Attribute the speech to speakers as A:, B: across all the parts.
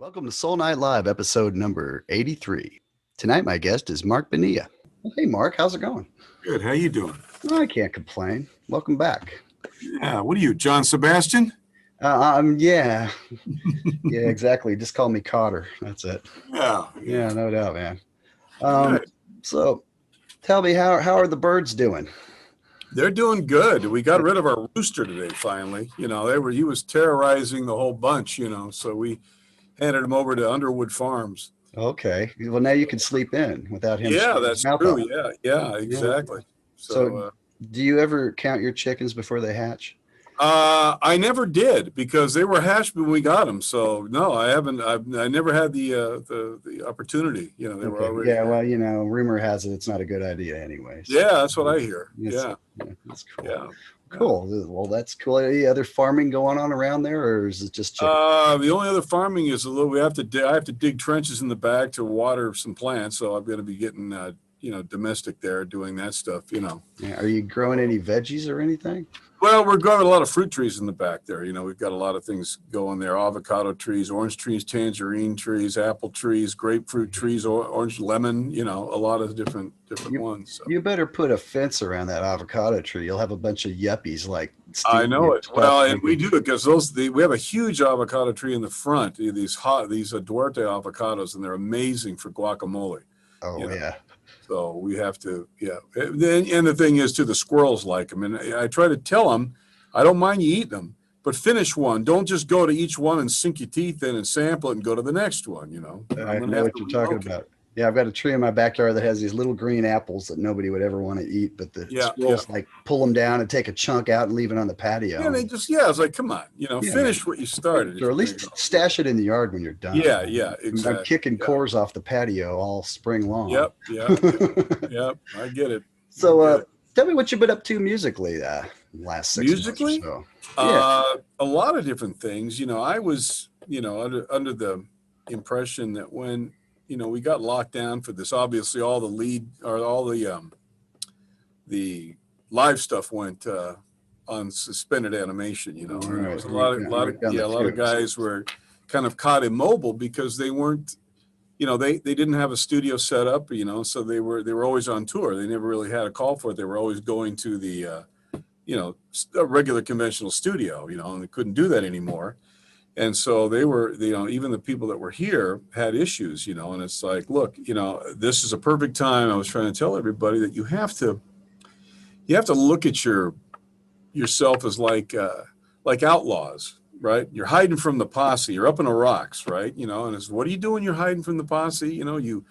A: Welcome to Soul Night Live, episode number 83. Tonight, my guest is Marc Bonilla. Well, hey, Marc, how's it going?
B: Good. How you doing?
A: I can't complain. Welcome back.
B: Yeah. What are you, John Sebastian?
A: Yeah. Yeah, exactly. Just call me Cotter. That's it.
B: Yeah.
A: Yeah, no doubt, man.
B: Good.
A: So tell me, how are the birds doing?
B: They're doing good. We got rid of our rooster today, finally. He was terrorizing the whole bunch, so we handed him over to Underwood Farms.
A: Okay. Well, now you can sleep in without him.
B: Yeah, that's true. Yeah, exactly.
A: So do you ever count your chickens before they hatch?
B: I never did because they were hatched when we got them. So no, I haven't. I never had the opportunity. They were already.
A: Yeah, well, rumor has it it's not a good idea anyway. So.
B: Yeah, that's what I hear. Yeah,
A: that's cool.
B: Yeah.
A: Cool. Well, that's cool. Any other farming going on around there, or is it just chicken?
B: The only other farming is I have to dig trenches in the back to water some plants. So I'm going to be getting domestic there, doing that stuff.
A: Yeah. Are you growing any veggies or anything?
B: Well, we're growing a lot of fruit trees in the back there. We've got a lot of things going there: avocado trees, orange trees, tangerine trees, apple trees, grapefruit trees, orange lemon. A lot of different ones. So.
A: You better put a fence around that avocado tree. You'll have a bunch of yuppies like.
B: I know it. Well, and we do it because we have a huge avocado tree in the front. These Duarte avocados, and they're amazing for guacamole.
A: Oh yeah.
B: So we have to, yeah. And the thing is, too, the squirrels like them. And I try to tell them, I don't mind you eating them, but finish one. Don't just go to each one and sink your teeth in and sample it and go to the next one,
A: I know what you're talking about. Yeah, I've got a tree in my backyard that has these little green apples that nobody would ever want to eat, but the squirrels like pull them down and take a chunk out and leave it on the patio.
B: Yeah, it's like, come on, finish what you started.
A: Or at least stash it in the yard when you're done.
B: Yeah, exactly.
A: I'm kicking cores off the patio all spring long.
B: Yep, I get it.
A: So tell me what you've been up to musically last 6 months
B: musically?
A: or so.
B: A lot of different things. I was, under the impression that when we got locked down for this. Obviously, all the live stuff went on suspended animation. There was a lot of guys were kind of caught immobile because they weren't, they didn't have a studio set up, so they were always on tour. They never really had a call for it. They were always going to the, a regular conventional studio, and they couldn't do that anymore. And so they were, even the people that were here had issues, and it's like, look, this is a perfect time. I was trying to tell everybody that you have to look at yourself as like outlaws, right? You're hiding from the posse. You're up in the rocks, right? And it's, what are you doing? You're hiding from the posse. You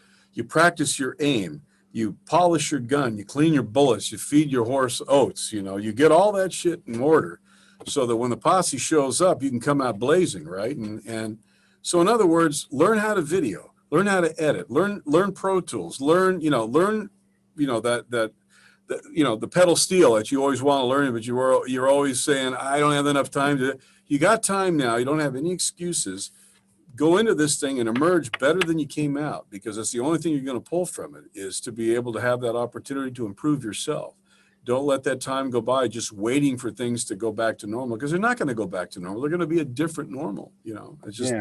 B: practice your aim. You polish your gun. You clean your bullets. You feed your horse oats. You get all that shit in order, so that when the posse shows up, you can come out blazing, right? And so, in other words, learn how to video, learn how to edit, learn Pro Tools, learn the pedal steel that you always want to learn, but you're always saying, I don't have enough time to. You got time now. You don't have any excuses. Go into this thing and emerge better than you came out, because that's the only thing you're going to pull from it, is to be able to have that opportunity to improve yourself. Don't let that time go by just waiting for things to go back to normal, because they're not going to go back to normal. They're going to be a different normal. It's just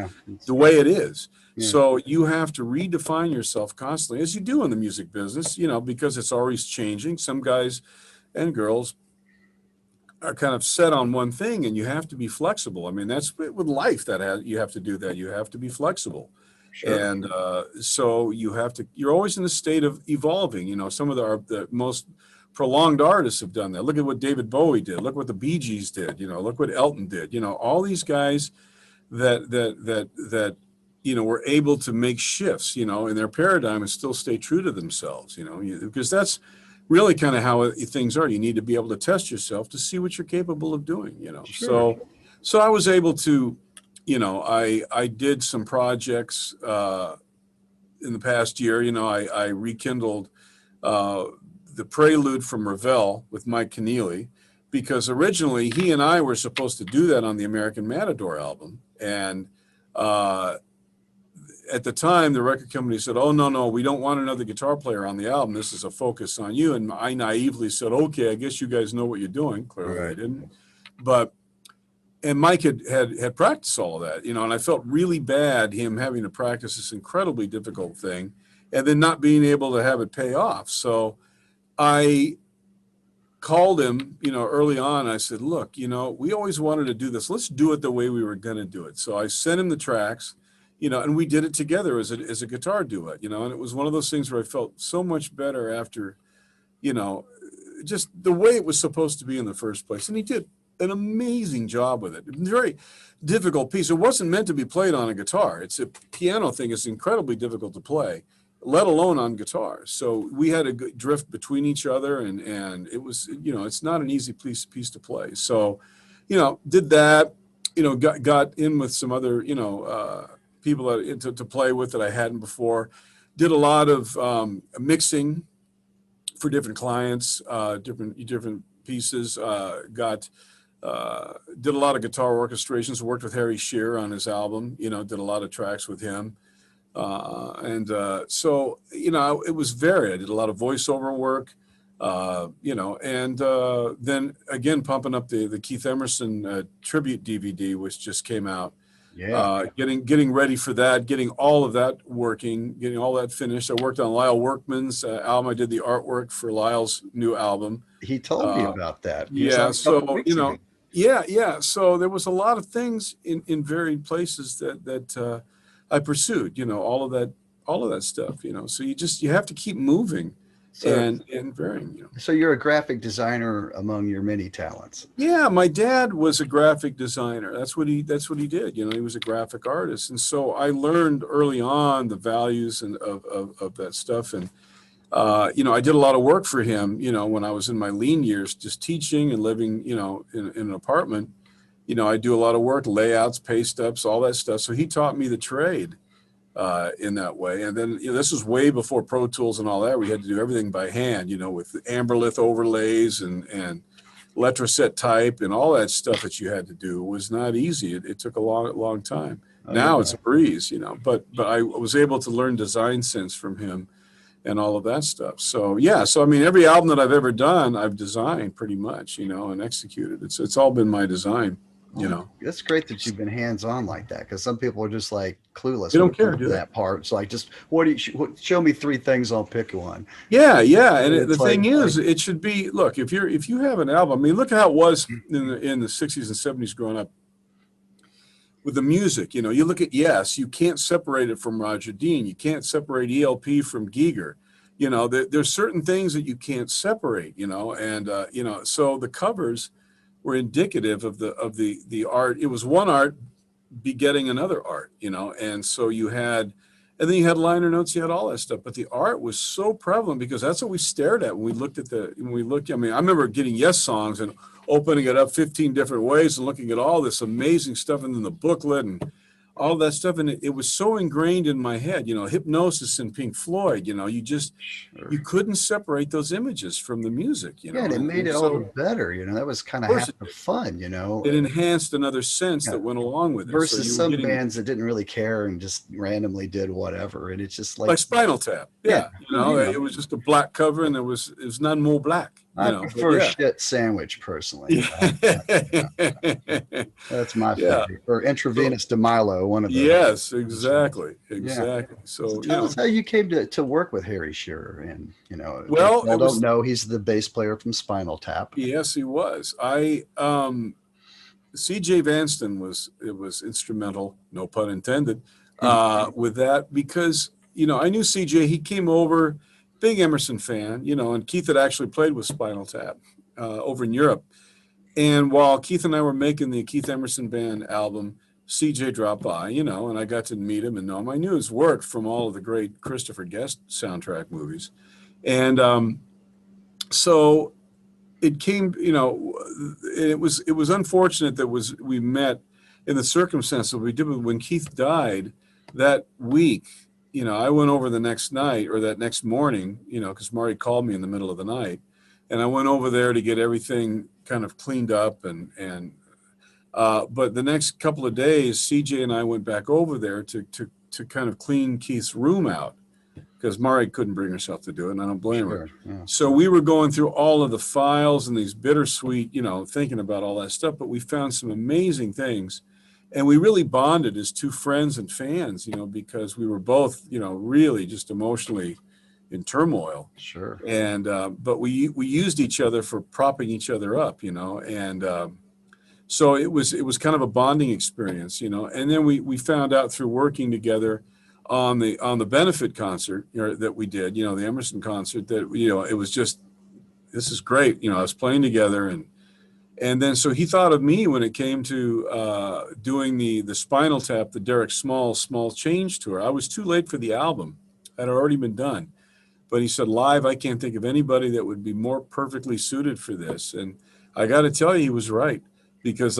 B: the way it is. Yeah. So you have to redefine yourself constantly, as you do in the music business, because it's always changing. Some guys and girls are kind of set on one thing, and you have to be flexible. I mean, that's with life you have to do that. You have to be flexible. Sure. And so you're always in a state of evolving. Some of the most prolonged artists have done that. Look at what David Bowie did. Look what the Bee Gees did. Look what Elton did. All these guys that were able to make shifts, in their paradigm and still stay true to themselves. Because that's really kind of how things are. You need to be able to test yourself to see what you're capable of doing. Sure. So I was able to, I did some projects in the past year. I rekindled the Prelude from Ravel with Mike Keneally, because originally he and I were supposed to do that on the American Matador album. And at the time, the record company said, oh, no, we don't want another guitar player on the album. This is a focus on you. And I naively said, okay, I guess you guys know what you're doing. Clearly I didn't. But and Mike had practiced all of that, you know, and I felt really bad him having to practice this incredibly difficult thing and then not being able to have it pay off. So I called him, you know, early on. I said, look, you know, we always wanted to do this. Let's do it the way we were going to do it. So I sent him the tracks, you know, and we did it together as a guitar duet, you know, and it was one of those things where I felt so much better after, you know, just the way it was supposed to be in the first place. And he did an amazing job with it. Very difficult piece. It wasn't meant to be played on a guitar. It's a piano thing. It's incredibly difficult to play, let alone on guitar. So we had a good drift between each other, and it was, you know, it's not an easy piece to play. So, you know, did that, you know, got in with some other, you know, people that to play with that I hadn't before. Did a lot of mixing for different clients, different pieces. Did a lot of guitar orchestrations, worked with Harry Shearer on his album, you know, did a lot of tracks with him. So, you know, it was varied. I did a lot of voiceover work, you know, and then again, pumping up the Keith Emerson tribute DVD, which just came out.
A: Yeah.
B: Getting ready for that, getting all of that working, getting all that finished. I worked on Lyle Workman's album. I did the artwork for Lyle's new album.
A: He told me about that.
B: Yeah. So, you know, yeah. So there was a lot of things in varied places that I pursued, you know, all of that stuff, you know. So you have to keep moving and varying, you know.
A: So you're a graphic designer among your many talents.
B: Yeah, my dad was a graphic designer. That's what he did. You know, he was a graphic artist. And so I learned early on the values of that stuff. And you know, I did a lot of work for him, you know, when I was in my lean years, just teaching and living, you know, in an apartment. You know, I do a lot of work, layouts, paste ups, all that stuff. So he taught me the trade in that way. And then, you know, this was way before Pro Tools and all that. We had to do everything by hand, you know, with Amberlith overlays and Letraset type and all that stuff that you had to do. It was not easy. It took a long time. Now it's a breeze, you know, but I was able to learn design sense from him and all of that stuff. So, yeah. So, I mean, every album that I've ever done, I've designed pretty much, you know, and executed. It's all been my design. You know,
A: that's great that you've been hands-on like that, because some people are just like clueless.
B: They don't care, do
A: that part. It's like, just show me 3 things, I'll pick one.
B: Yeah. And the thing is, it should be, look, if you have an album, I mean, look at how it was in the 60s and 70s growing up with the music. You know, you look at Yes, you can't separate it from Roger Dean. You can't separate ELP from Giger. You know, there's certain things that you can't separate. You know, and you know, so the covers were indicative of the art. It was one art begetting another art, you know, and so and then you had liner notes, you had all that stuff, but the art was so prevalent because that's what we stared at when we looked. I mean, I remember getting Yes songs and opening it up 15 different ways and looking at all this amazing stuff and then the booklet and all that stuff. And it was so ingrained in my head, you know, Hypnosis and Pink Floyd, you know, you couldn't separate those images from the music, you know.
A: Yeah, and it made it all better, you know. That was kind of half the fun, you know.
B: It enhanced another sense that went along with it.
A: Versus some bands that didn't really care and just randomly did whatever. And it's just like
B: Spinal Tap. Yeah. You know, it was just a black cover and it was none more black.
A: I prefer Shit Sandwich personally. That's my favorite. Or Intravenous de Milo, one of those.
B: Yes, exactly. Yeah. So
A: tell us how you came to work with Harry Shearer, and you know,
B: well,
A: I don't know, he's the bass player from Spinal Tap.
B: Yes, he was. CJ Vanston was instrumental, no pun intended, with that, because you know, I knew CJ. He came over. Big Emerson fan, you know, and Keith had actually played with Spinal Tap over in Europe. And while Keith and I were making the Keith Emerson Band album, CJ dropped by, you know, and I got to meet him and know him. I knew his work from all of the great Christopher Guest soundtrack movies. And so it came, you know, it was unfortunate that we met in the circumstances we did when Keith died that week. You know, I went over the next night or that next morning, you know, because Marty called me in the middle of the night, and I went over there to get everything kind of cleaned up but the next couple of days, CJ and I went back over there to kind of clean Keith's room out, because Mari couldn't bring herself to do it, and I don't blame her.
A: Yeah.
B: So we were going through all of the files and these bittersweet, thinking about all that stuff, but we found some amazing things. And we really bonded as two friends and fans, because we were both, really just emotionally in turmoil.
A: Sure.
B: And but we used each other for propping each other up, and so it was kind of a bonding experience, And then we found out through working together on the benefit concert that we did, the Emerson concert, that it was just, this is great, I was playing together, and then so he thought of me when it came to doing the Spinal Tap, the Derek Small Change tour. I was too late for the album; it had already been done. But he said, live, I can't think of anybody that would be more perfectly suited for this. And I got to tell you, he was right, because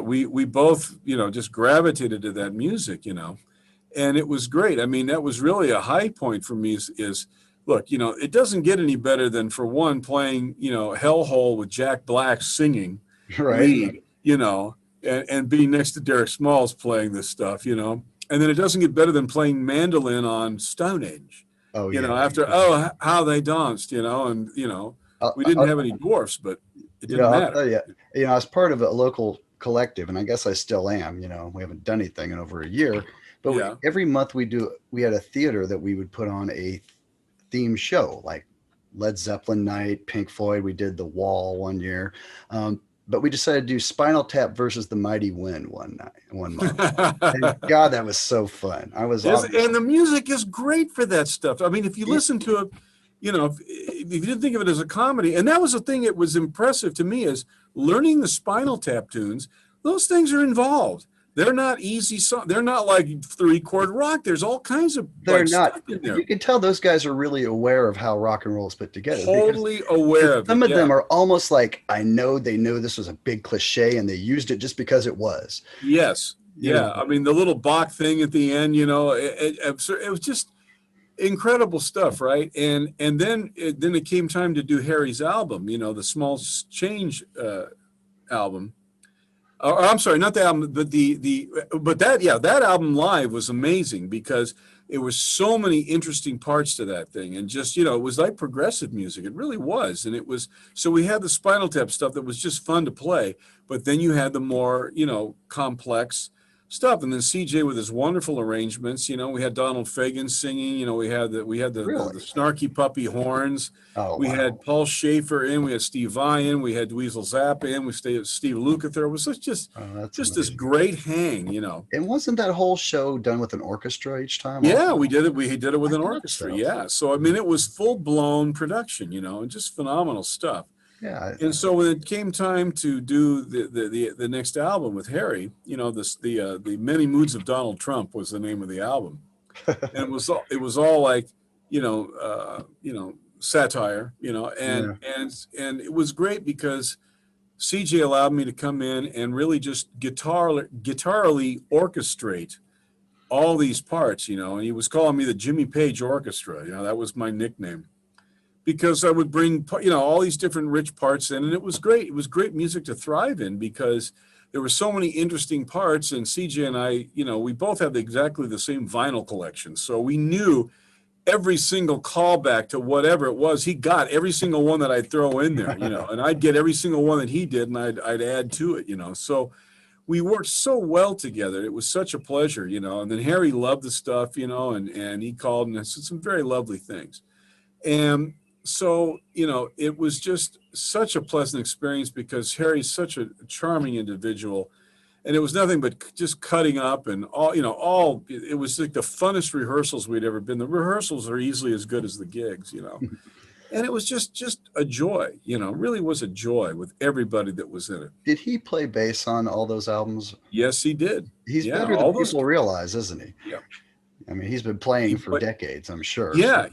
B: we both just gravitated to that music, and it was great. I mean, that was really a high point for me. Is look, it doesn't get any better than, for one, playing Hellhole with Jack Black singing,
A: right?
B: Lead, and being next to Derek Smalls playing this stuff, and then it doesn't get better than playing mandolin on Stonehenge.
A: Oh, yeah.
B: After how they danced, and we didn't have any dwarfs, but it didn't matter.
A: I'll tell you, I was part of a local collective, and I guess I still am. We haven't done anything in over a year, but every month we had a theater that we would put on a theme show, like Led Zeppelin night, Pink Floyd. We did The Wall one year, but we decided to do Spinal Tap versus the Mighty Wind one month. And God, that was so fun.
B: And the music is great for that stuff. I mean, if you listen to it, if you didn't think of it as a comedy, and that was the thing that was impressive to me, is learning the Spinal Tap tunes. Those things are involved. They're not easy songs. They're not like 3-chord rock. There's all kinds of stuff in there.
A: You can tell those guys are really aware of how rock and roll is put together.
B: Totally aware of it.
A: Some of them are almost like, they know this was a big cliche and they used it just because it was.
B: Yes. Yeah. I mean, the little Bach thing at the end, it was just incredible stuff, right? And then it came time to do Harry's album, the Small Change album. I'm sorry, not the album, but that album live was amazing, because it was so many interesting parts to that thing, and just it was like progressive music. It really was, and it was. So we had the Spinal Tap stuff that was just fun to play, but then you had the more complex stuff, and then CJ with his wonderful arrangements. We had Donald Fagen singing. We had the snarky puppy horns. We had Paul Schaefer in. We had Steve Vai in. We had Dweezil Zappa in. We stayed at Steve Lukather. It was just this great hang.
A: And wasn't that whole show done with an orchestra each time?
B: Yeah, we did it. We did it with an orchestra. So. Yeah, so I mean, it was full blown production. And just phenomenal stuff.
A: Yeah.
B: And so when it came time to do the next album with Harry, the Many Moods of Donald Trump was the name of the album, and it was all like satire, and it was great because CJ allowed me to come in and really just guitarally orchestrate all these parts, and he was calling me the Jimmy Page Orchestra. That was my nickname. Because I would bring, all these different rich parts in, and it was great. It was great music to thrive in, because there were so many interesting parts. And CJ and I, we both had exactly the same vinyl collection, so we knew every single callback to whatever it was. He got every single one that I'd throw in there, and I'd get every single one that he did, and I'd add to it, So we worked so well together. It was such a pleasure, And then Harry loved the stuff, and he called and said some very lovely things, and. So, it was just such a pleasant experience, because Harry's such a charming individual, and it was nothing but just cutting up and it was like the funnest rehearsals we'd ever been. The rehearsals are easily as good as the gigs, and it was just a joy, really was a joy with everybody that was in it.
A: Did he play bass on all those albums?
B: Yes, he did.
A: He's better than people realize, isn't he?
B: Yeah.
A: I mean, he's been playing for decades, I'm sure.
B: Yeah.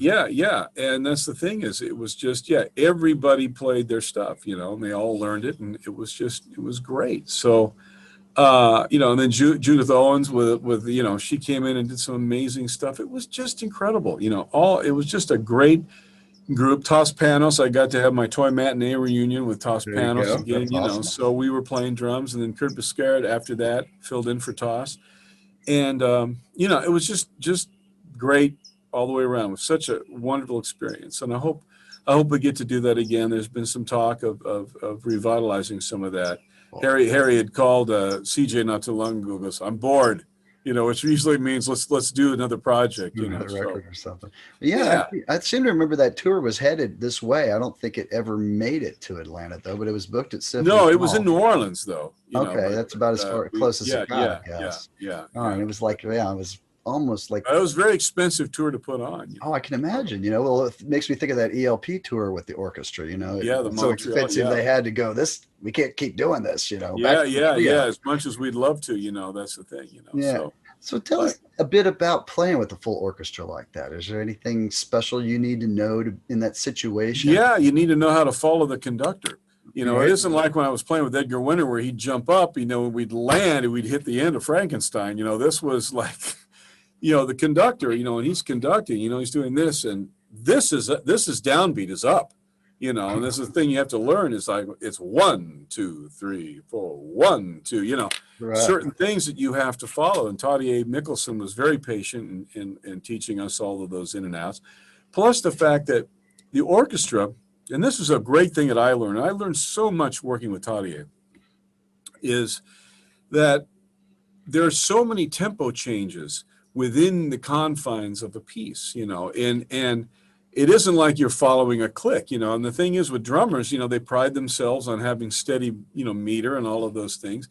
B: And that's the thing, is it was just, everybody played their stuff, and they all learned it, and it was great. So, and then Judith Owens with she came in and did some amazing stuff. It was just incredible, it was just a great group. Toss Panos, I got to have my toy matinee reunion with Toss Panos again, awesome. So we were playing drums, and then Kurt Biscard after that filled in for Toss. And, it was just great all the way around. It was such a wonderful experience, and I hope we get to do that again. There's been some talk of revitalizing some of that. Harry had called CJ not too long ago. Goes, I'm bored, which usually means let's do another project,
A: another record or something. Yeah. I seem to remember that tour was headed this way. I don't think it ever made it to Atlanta though, but it was booked at Symphony
B: No, it
A: Hall.
B: was in New Orleans though.
A: That's about as close as it got.
B: Yeah.
A: And it was like, it was almost like
B: it was a very expensive tour to put on.
A: I can imagine. Well, it makes me think of that ELP tour with the orchestra. It's so expensive. They had to go. We can't keep doing this.
B: As much as we'd love to. That's the thing.
A: Yeah. So tell us a bit about playing with a full orchestra like that. Is there anything special you need to know in that situation?
B: Yeah, you need to know how to follow the conductor. It isn't like when I was playing with Edgar Winter where he'd jump up. We'd land and we'd hit the end of Frankenstein. This was like. The conductor, and he's conducting, he's doing this, and this is downbeat is up, and this is the thing you have to learn is like, it's 1, 2, 3, 4, 1, 2, certain things that you have to follow. And Toddy Mickelson was very patient in teaching us all of those in and outs. Plus the fact that the orchestra, and this is a great thing that I learned so much working with Toddy, is that there are so many tempo changes within the confines of a piece, and it isn't like you're following a click, and the thing is with drummers, they pride themselves on having steady, meter and all of those things,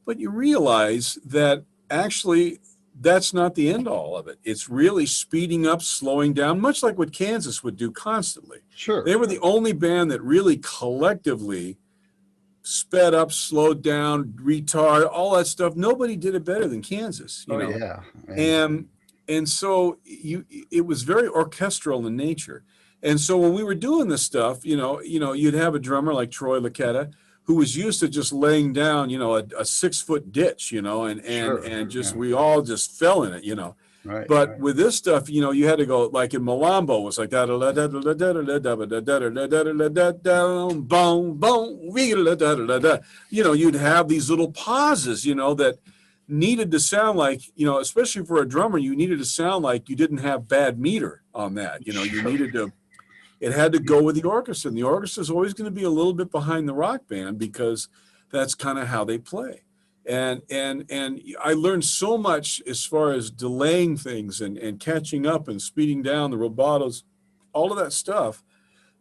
B: but you realize that actually that's not the end all of it. It's really speeding up, slowing down, much like what Kansas would do constantly.
A: Sure.
B: They were the only band that really collectively sped up, slowed down, retard, all that stuff. Nobody did it better than Kansas. And so it was very orchestral in nature. And so when we were doing this stuff, you'd have a drummer like Troy Laquetta who was used to just laying down, a 6-foot ditch, we all just fell in it,
A: Right.
B: But with this stuff, you had to go like in Malambo was like that, you'd have these little pauses, that needed to sound like, especially for a drummer, you needed to sound like you didn't have bad meter on that. You needed to, it had to go with the orchestra. And the orchestra is always going to be a little bit behind the rock band because that's kind of how they play. And I learned so much as far as delaying things and catching up and speeding down the rubatos, all of that stuff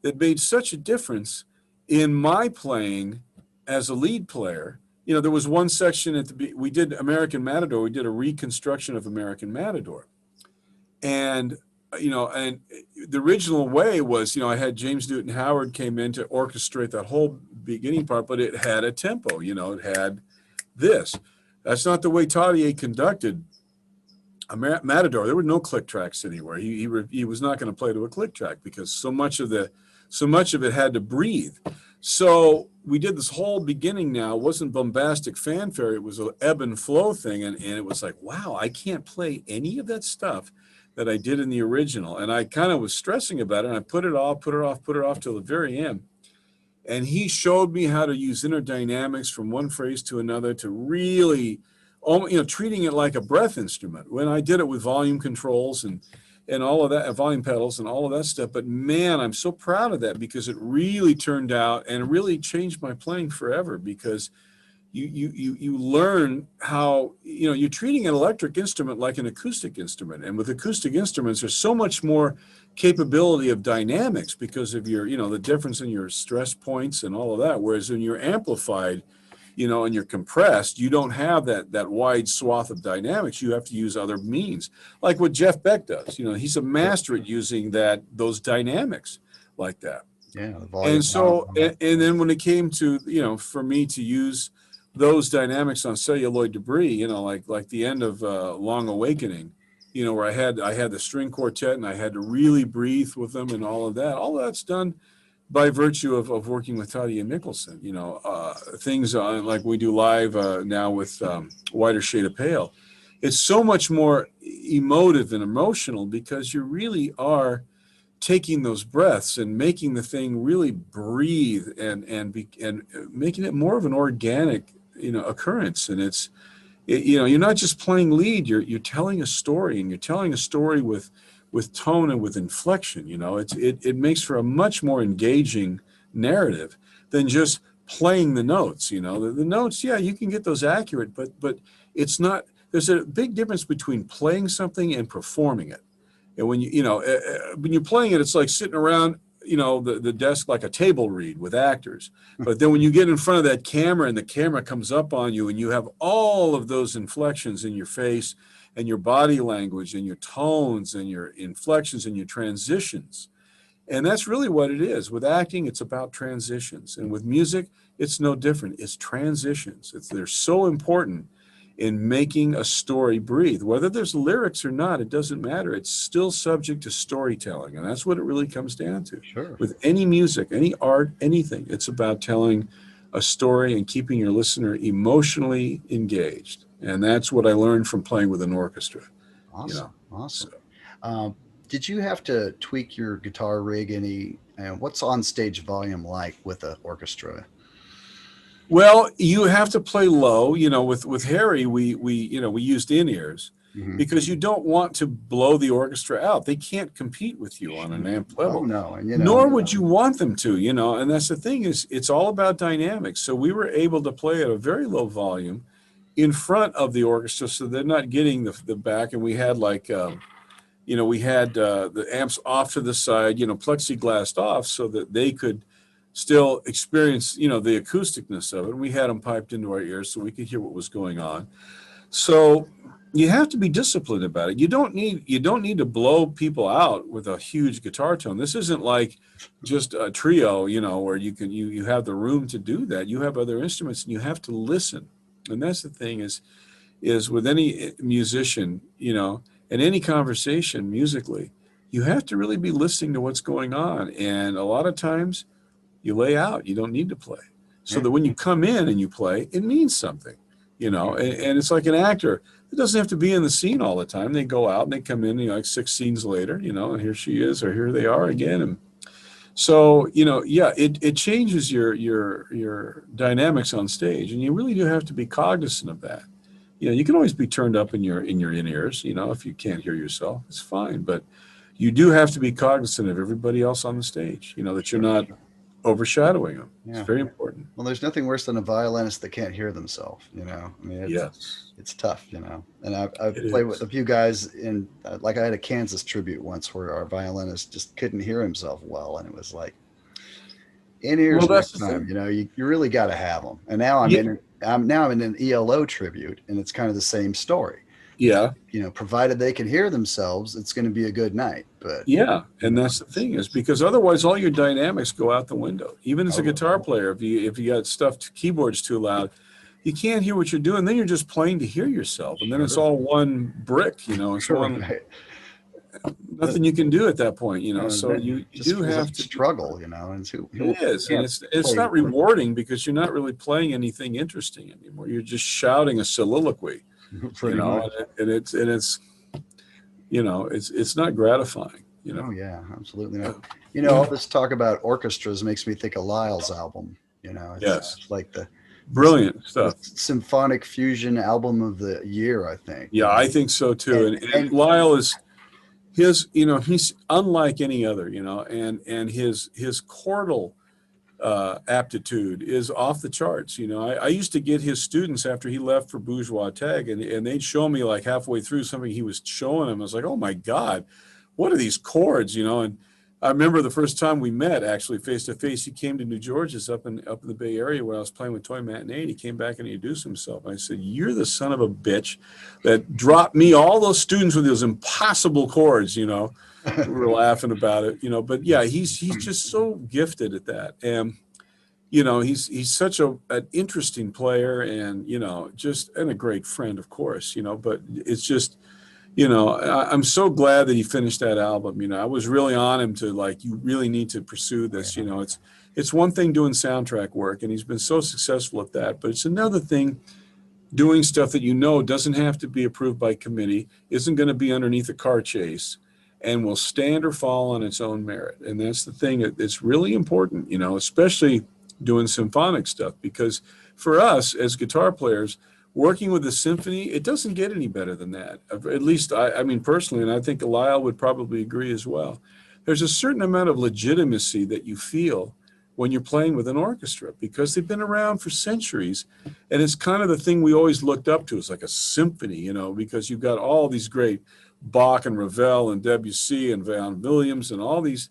B: that made such a difference in my playing as a lead player. There was one section we did American Matador. We did a reconstruction of American Matador. And, and the original way was, I had James Newton Howard came in to orchestrate that whole beginning part, but it had a tempo, it had this. That's not the way Toddy conducted Matador. There were no click tracks anywhere. He was not going to play to a click track because so much of it had to breathe. So we did this whole beginning now. It wasn't bombastic fanfare. It was an ebb and flow thing. And it was like, wow, I can't play any of that stuff that I did in the original. And I kind of was stressing about it. And I put it off till the very end. And he showed me how to use inner dynamics from one phrase to another to really, treating it like a breath instrument. When I did it with volume controls and all of that, volume pedals and all of that stuff. But man, I'm so proud of that because it really turned out and really changed my playing forever because you learn how, you're treating an electric instrument like an acoustic instrument. And with acoustic instruments, there's so much more capability of dynamics because of your, the difference in your stress points and all of that. Whereas when you're amplified, and you're compressed, you don't have that wide swath of dynamics. You have to use other means, like what Jeff Beck does. He's a master at using those dynamics like that.
A: Yeah.
B: And so, and then when it came to, for me to use those dynamics on Celluloid Debris, like the end of Long Awakening, where I had the string quartet and I had to really breathe with them and all of that. All that's done by virtue of working with Toddy Mickelson. Things like we do live now with Whiter Shade of Pale. It's so much more emotive and emotional because you really are taking those breaths and making the thing really breathe and making it more of an organic occurrence. And you're not just playing lead, you're telling a story, and you're telling a story with with tone and with inflection. You know, it makes for a much more engaging narrative than just playing the notes. You know, the notes, yeah, you can get those accurate, but it's not. There's a big difference between playing something and performing it. And when when you're playing it, it's like sitting around, you know, the desk like a table read with actors. But then when you get in front of that camera and the camera comes up on you and you have all of those inflections in your face and your body language and your tones and your inflections and your transitions. And that's really what it is. With acting, it's about transitions. And with music, it's no different. It's transitions. They're so important in making a story breathe. Whether there's lyrics or not, it doesn't matter. It's still subject to storytelling. And that's what it really comes down to.
A: Sure.
B: With any music, any art, anything, it's about telling a story and keeping your listener emotionally engaged. And that's what I learned from playing with an orchestra.
A: Awesome. You know? Awesome.
B: So,
A: did you have to tweak your guitar rig any? What's on stage volume like with an orchestra?
B: Well, you have to play low. You know, with Harry, we used in-ears because you don't want to blow the orchestra out. They can't compete with you on an amp level.
A: Oh, no. And,
B: nor would you want them to, you know. And that's the thing, is it's all about dynamics. So we were able to play at a very low volume in front of the orchestra, so they're not getting the back. And we had like, we had the amps off to the side, you know, plexiglassed off, so that they could still experience, you know, the acousticness of it. We had them piped into our ears so we could hear what was going on. So you have to be disciplined about it. You don't need to blow people out with a huge guitar tone. This isn't like just a trio, you know, where you have the room to do that. You have other instruments and you have to listen. And that's the thing is with any musician, you know, and any conversation musically, you have to really be listening to what's going on. And a lot of times you lay out, you don't need to play. So that when you come in and you play, it means something, you know, and it's like an actor. It doesn't have to be in the scene all the time. They go out and they come in, you know, like 6 scenes later, you know, and here she is, or here they are again. And so, you know, yeah, it changes your dynamics on stage, and you really do have to be cognizant of that. You know, you can always be turned up in your in-ears, you know, if you can't hear yourself, it's fine. But you do have to be cognizant of everybody else on the stage, you know, that you're not overshadowing them. Yeah. It's very important.
A: Well, there's nothing worse than a violinist that can't hear themselves, you know. I mean, it's tough, you know. And I've played with a few guys in, like I had a Kansas tribute once where our violinist just couldn't hear himself well, and it was like, in-ears next time, you know, you really got to have them. And now I'm in an ELO tribute, and it's kind of the same story.
B: Yeah.
A: You know, provided they can hear themselves, it's going to be a good night. But
B: yeah, and that's the thing, is because otherwise all your dynamics go out the window. Even as a guitar player, if you got stuffed keyboards too loud, you can't hear what you're doing. Then you're just playing to hear yourself, and then it's all one brick, you know. It's nothing you can do at that point, you know. So you do have to
A: struggle, you know. And
B: it is, and it's not rewarding because you're not really playing anything interesting anymore. You're just shouting a soliloquy. You know, and it's you know, it's not gratifying, you know.
A: Oh yeah, absolutely not. You know, all this talk about orchestras makes me think of Lyle's album. You know, it's like the
B: brilliant stuff,
A: symphonic fusion album of the year, I think.
B: Yeah, I think so too. And Lyle is you know, he's unlike any other, you know, and his chordal aptitude is off the charts. You know, I used to get his students after he left for Bourgeois Tag, and they'd show me like halfway through something he was showing them. I was like, oh my God, what are these chords? You know, and I remember the first time we met, actually face to face, he came to New George's up in the Bay Area where I was playing with Toy Matinee. He came back and he introduced himself. I said, you're the son of a bitch that dropped me all those students with those impossible chords, you know. We were laughing about it, you know, but yeah, he's just so gifted at that. And, you know, he's such an interesting player, and, you know, and a great friend, of course, you know, but it's just, you know, I'm so glad that he finished that album. You know, I was really on him to like, you really need to pursue this. You know, it's one thing doing soundtrack work, and he's been so successful at that, but it's another thing doing stuff that, you know, doesn't have to be approved by committee, isn't going to be underneath a car chase, and will stand or fall on its own merit. And that's the thing that's really important, you know, especially doing symphonic stuff, because for us as guitar players, working with a symphony, it doesn't get any better than that. At least I mean, personally, and I think Lyle would probably agree as well. There's a certain amount of legitimacy that you feel when you're playing with an orchestra, because they've been around for centuries. And it's kind of the thing we always looked up to. It's like a symphony, you know, because you've got all these great Bach and Ravel and Debussy and Van Williams and all these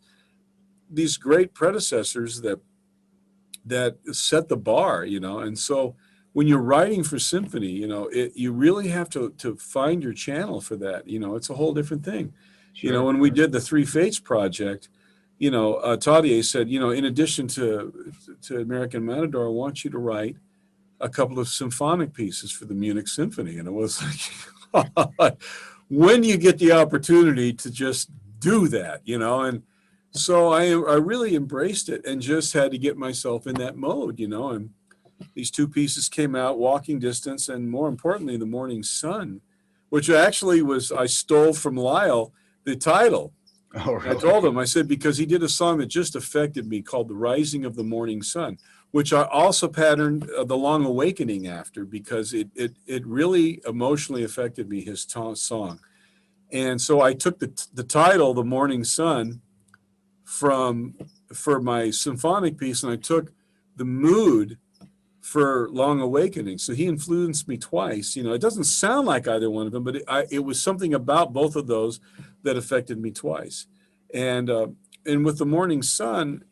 B: great predecessors that set the bar, you know. And so when you're writing for symphony, you know, you really have to find your channel for that. You know, it's a whole different thing. Sure. You know, when we did the Three Fates project, you know, Tadier said, you know, in addition to American Matador, I want you to write a couple of symphonic pieces for the Munich Symphony. And it was like, when you get the opportunity to just do that, you know. And so I really embraced it and just had to get myself in that mode, you know. And these two pieces came out, Walking Distance, and more importantly, The Morning Sun, which actually I stole from Lyle, the title. Oh, really? I told him, I said, because he did a song that just affected me called The Rising of the Morning Sun, which I also patterned The Long Awakening after, because it really emotionally affected me, his song. And so I took the title, The Morning Sun, for my symphonic piece, and I took the mood for Long Awakening. So he influenced me twice. You know, it doesn't sound like either one of them, but it was something about both of those that affected me twice. And with The Morning Sun,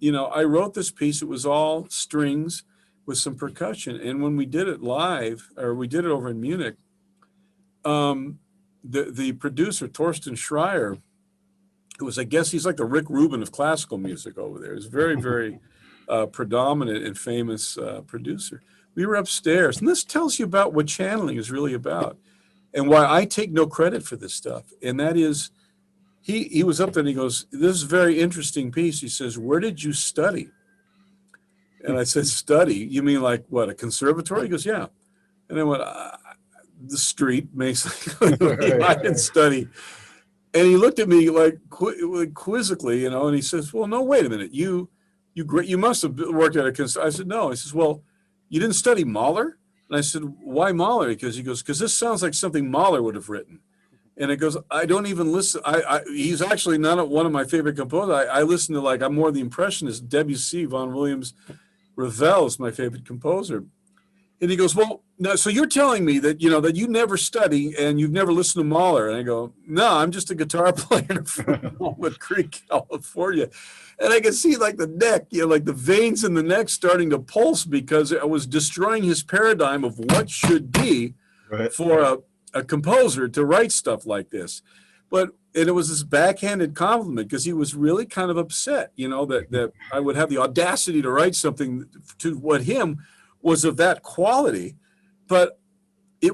B: you know, I wrote this piece. It was all strings with some percussion. And when we did it live, or we did it over in Munich, the producer, Torsten Schreier, who was, I guess he's like the Rick Rubin of classical music over there. He's very, very predominant and famous producer. We were upstairs, and this tells you about what channeling is really about, and why I take no credit for this stuff. And that is, he was up there and he goes, "This is a very interesting piece." He says, "Where did you study?" And I said, "Study? You mean like what, a conservatory?" He goes, "Yeah." And I went, "The street, basically." I didn't study. And he looked at me like quizzically, you know, and he says, "Well, no, wait a minute. You must have worked at a conservatory." I said, "No." He says, "Well, you didn't study Mahler?" And I said, "Why Mahler?" Because he goes, "Because this sounds like something Mahler would have written." And it goes, "I don't even listen. He's actually not one of my favorite composers. I listen to, like, I'm more the impressionist. Debussy, Vaughan Williams, Ravel is my favorite composer." And he goes, "Well, no, so you're telling me that, you know, that you never study and you've never listened to Mahler?" And I go, "No, I'm just a guitar player from Walnut Creek, California." And I could see, like, the neck, you know, like the veins in the neck starting to pulse, because I was destroying his paradigm of what should be for a composer to write stuff like this. And it was this backhanded compliment, because he was really kind of upset, you know, that I would have the audacity to write something to what him was of that quality. But it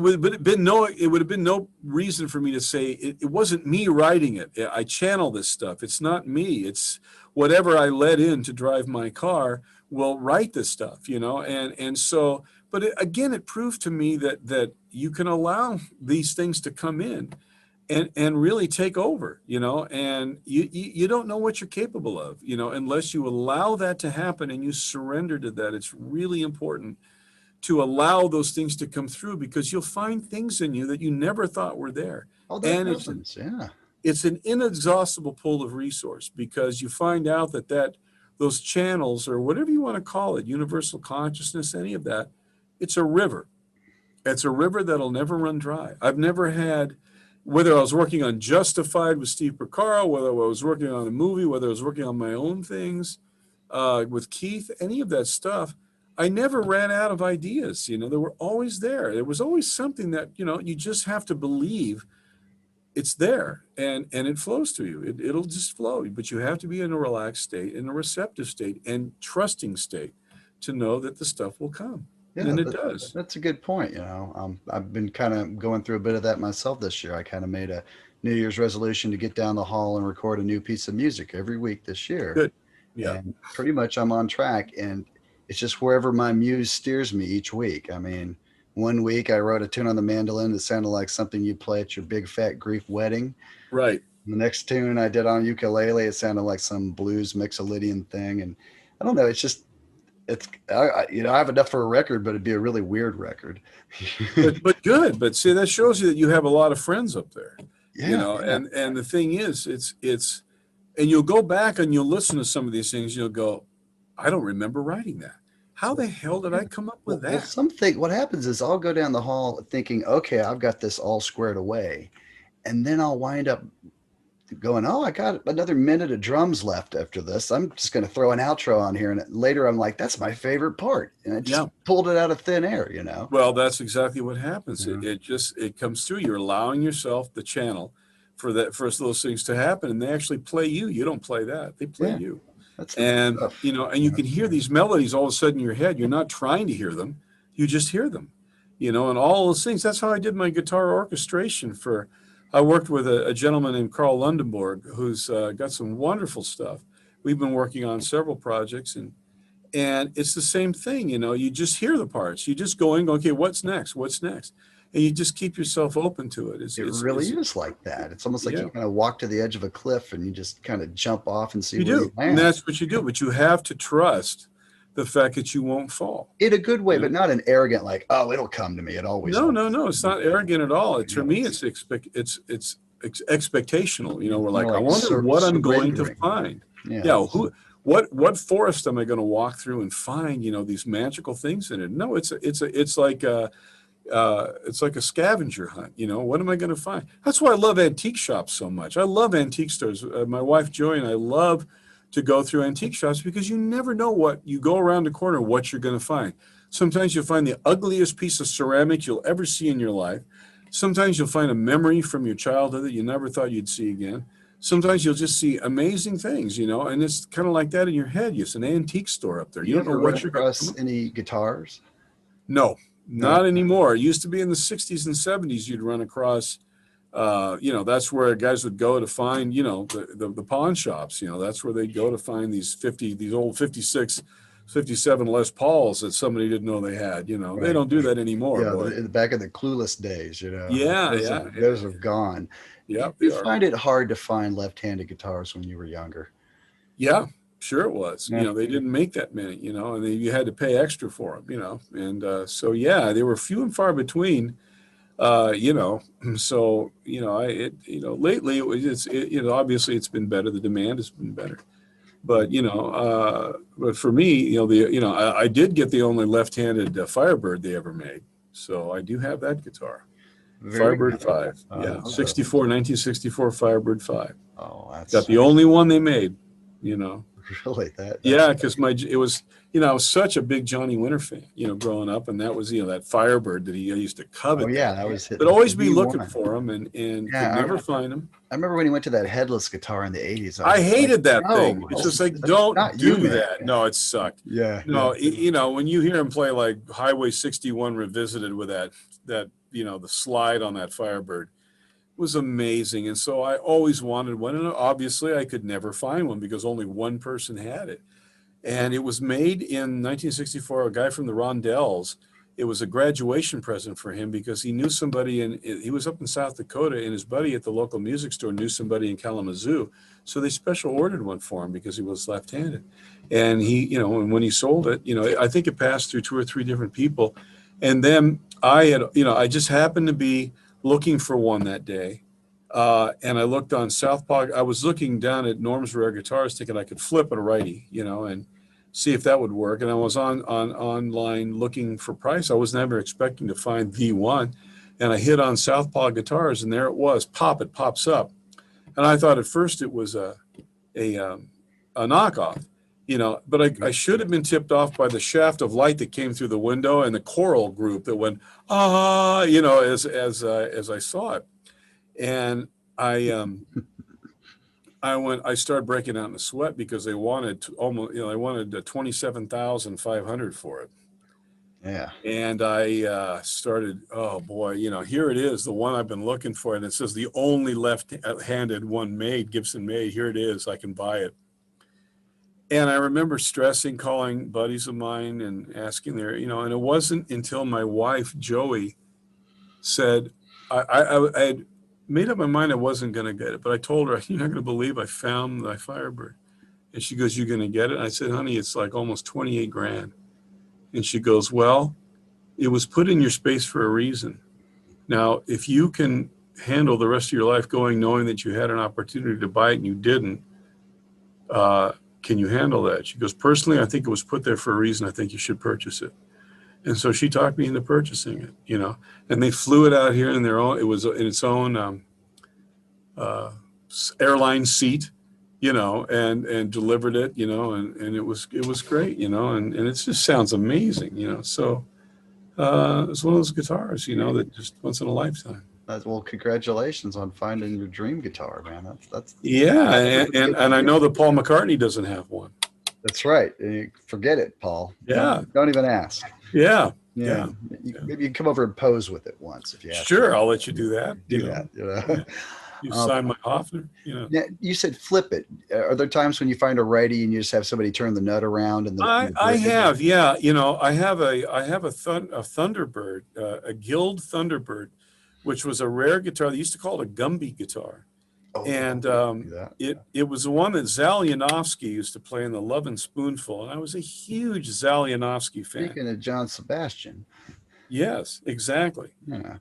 B: would have been no reason for me to say it wasn't me writing it. I channel this stuff. It's not me. It's whatever I let in to drive my car will write this stuff, you know. And so, but again, it proved to me that you can allow these things to come in and really take over, you know, and you don't know what you're capable of, you know, unless you allow that to happen and you surrender to that. It's really important to allow those things to come through, because you'll find things in you that you never thought were there.
A: Oh, that happens, yeah.
B: It's an inexhaustible pool of resource, because you find out that those channels, or whatever you want to call it, universal consciousness, any of that, it's a river. It's a river that'll never run dry. I've never had, whether I was working on Justified with Steve Porcaro, whether I was working on a movie, whether I was working on my own things with Keith, any of that stuff, I never ran out of ideas. You know, they were always there. There was always something that, you know, you just have to believe it's there, and it flows to you. It'll just flow, but you have to be in a relaxed state, in a receptive state, and trusting state to know that the stuff will come. Yeah, and it does.
A: That's a good point. You know, I've been kind of going through a bit of that myself this year. I kind of made a New Year's resolution to get down the hall and record a new piece of music every week this year.
B: Good. Yeah.
A: And pretty much I'm on track, and it's just wherever my muse steers me each week. I mean, one week I wrote a tune on the mandolin that sounded like something you play at your big fat Greek wedding.
B: Right.
A: The next tune I did on ukulele, it sounded like some blues mixolydian thing. And I don't know, it's just, you know, I have enough for a record, but it'd be a really weird record.
B: but good. But see, that shows you that you have a lot of friends up there.
A: Yeah,
B: you know,
A: yeah.
B: and the thing is, it's, and you'll go back and you'll listen to some of these things. You'll go, I don't remember writing that. How the hell did I come up with that?
A: Well, what happens is I'll go down the hall thinking, okay, I've got this all squared away, and then I'll wind up going, oh, I got another minute of drums left after this. I'm just going to throw an outro on here. And later I'm like, that's my favorite part. And I just pulled it out of thin air, you know?
B: Well, that's exactly what happens.
A: Yeah.
B: It comes through. You're allowing yourself the channel for those things to happen. And they actually play you. You don't play that. They play you. And, you know, and you can hear these melodies all of a sudden in your head. You're not trying to hear them. You just hear them, you know, and all those things. That's how I did my guitar orchestration I worked with a gentleman named Carl Lundenborg, who's got some wonderful stuff. We've been working on several projects, and it's the same thing. You know, you just hear the parts. You just go in, go, okay, what's next? What's next? And you just keep yourself open to it.
A: It really is like that. It's almost like you kind of walk to the edge of a cliff and you just kind of jump off and see where you land.
B: And that's what you do. But you have to trust the fact that you won't fall.
A: In a good way, but not an arrogant, like, oh, it'll come to me. It always
B: No. It's not arrogant at all. For me, it's expectational. You know, we're like, I wonder what I'm going to find. What forest am I going to walk through and find, you know, these magical things in it? No, it's like a scavenger hunt. You know, what am I going to find? That's why I love antique shops so much. I love antique stores. My wife Joy and I love to go through antique shops because you never know what you go around the corner, what you're going to find. Sometimes you'll find the ugliest piece of ceramic you'll ever see in your life. Sometimes you'll find a memory from your childhood that you never thought you'd see again. Sometimes you'll just see amazing things, you know, and it's kind of like that in your head. It's an antique store up there. You don't know what you're going to
A: see. Any guitars?
B: No, not anymore. It used to be in the 60s and 70s you'd run across, you know, that's where guys would go to find, you know, the pawn shops. You know, that's where they'd go to find these old 56, 57 Les Pauls that somebody didn't know they had. You know, they don't do that anymore.
A: Yeah, back in the clueless days, you know.
B: Yeah,
A: those are gone.
B: Yeah,
A: you find it hard to find left-handed guitars when you were younger?
B: Yeah, sure it was. You know, they didn't make that many. You know, and you had to pay extra for them. You know, and so yeah, they were few and far between. You know, so you know, lately you know, obviously it's been better. The demand has been better, but you know, but for me, you know, I did get the only left-handed Firebird they ever made, so I do have that guitar, Firebird 5. 1964 Firebird 5.
A: Oh, that's
B: got the only one they made. You know,
A: really that?
B: Yeah, because it was. You know, I was such a big Johnny Winter fan, you know, growing up, and that was, you know, that Firebird that I used to covet.
A: Oh yeah, that was.
B: But always be looking for him, and could never find him.
A: I remember when he went to that headless guitar in the 80s.
B: I hated that thing. It's just like, don't do that. No, it sucked.
A: Yeah.
B: No, you know, when you hear him play like Highway 61 Revisited with that you know, the slide on that Firebird was amazing, and so I always wanted one, and obviously I could never find one because only one person had it. And it was made in 1964, a guy from the Rondells. It was a graduation present for him because he knew somebody, and he was up in South Dakota, and his buddy at the local music store knew somebody in Kalamazoo. So they special ordered one for him because he was left-handed. And he, you know, and when he sold it, you know, I think it passed through 2 or 3 different people. And then I just happened to be looking for one that day. And I looked on Southpaw. I was looking down at Norm's Rare Guitars thinking I could flip a righty, you know, and see if that would work. And I was online looking for price. I was never expecting to find the one. And I hit on Southpaw Guitars, and there it was. It pops up. And I thought at first it was a knockoff, you know, but I should have been tipped off by the shaft of light that came through the window and the choral group that went, you know, as I saw it. And I started breaking out in a sweat because they wanted they wanted $27,500 for it.
A: Yeah.
B: And I started, oh boy, you know, here it is, the one I've been looking for. And it says the only left-handed one made, Gibson made. Here it is, I can buy it. And I remember calling buddies of mine and asking their, you know, and it wasn't until my wife, Joey, said, I had made up my mind I wasn't going to get it, but I told her, you're not going to believe I found my Firebird. And she goes, "You going to get it?" I said, "Honey, it's like almost 28 grand." And she goes, "Well, it was put in your space for a reason. Now, if you can handle the rest of your life going knowing that you had an opportunity to buy it and you didn't, can you handle that?" She goes, "Personally, I think it was put there for a reason. I think you should purchase it." And so she talked me into purchasing it, you know, and they flew it out here in their own, it was in its own airline seat, you know, and delivered it, you know, and it was great, you know, and it just sounds amazing, you know. So it's one of those guitars, you know, that just once in a lifetime.
A: Well, congratulations on finding your dream guitar, man. That's
B: yeah, and I know that Paul McCartney doesn't have one.
A: That's right. Forget it, Paul.
B: Yeah.
A: Don't even ask.
B: Yeah.
A: Maybe you can come over and pose with it once if you have
B: Sure,
A: to.
B: I'll let you do that.
A: Do that. You know? Yeah.
B: You sign my Hofner. You know.
A: Now, you said flip it. Are there times when you find a righty and you just have somebody turn the nut around? And
B: I have, yeah. You know, I have a Thunderbird, a Guild Thunderbird, which was a rare guitar. They used to call it a Gumby guitar. Oh, and it was the one that Zalyanovsky used to play in the Love and Spoonful, and I was a huge Zalyanovsky fan.
A: Speaking of John Sebastian.
B: Yes, exactly.
A: Yeah.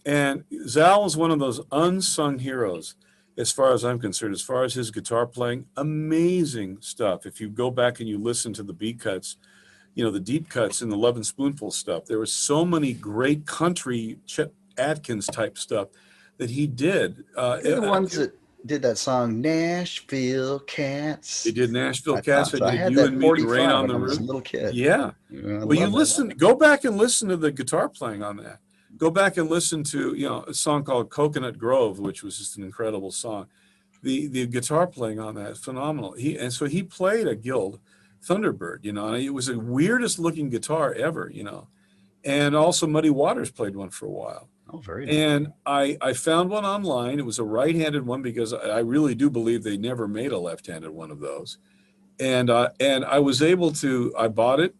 B: And Zal was one of those unsung heroes, as far as I'm concerned, as far as his guitar playing. Amazing stuff. If you go back and you listen to the B cuts, you know, the deep cuts in the Love and Spoonful stuff, there was so many great country Chet Atkins type stuff that he did.
A: They're the ones that did that song Nashville Cats.
B: They did Nashville Cats.
A: I had
B: You
A: that
B: and Me, Rain on the Roof.
A: I was a little kid.
B: Yeah. Well, you listen. Go back and listen to the guitar playing on that. Go back and listen to, you know, a song called Coconut Grove, which was just an incredible song. The guitar playing on that is phenomenal. So he played a Guild Thunderbird, you know, and it was the weirdest looking guitar ever, you know. And also Muddy Waters played one for a while.
A: Oh, very nice.
B: And I found one online. It was a right-handed one because I really do believe they never made a left-handed one of those. And I was able to, I bought it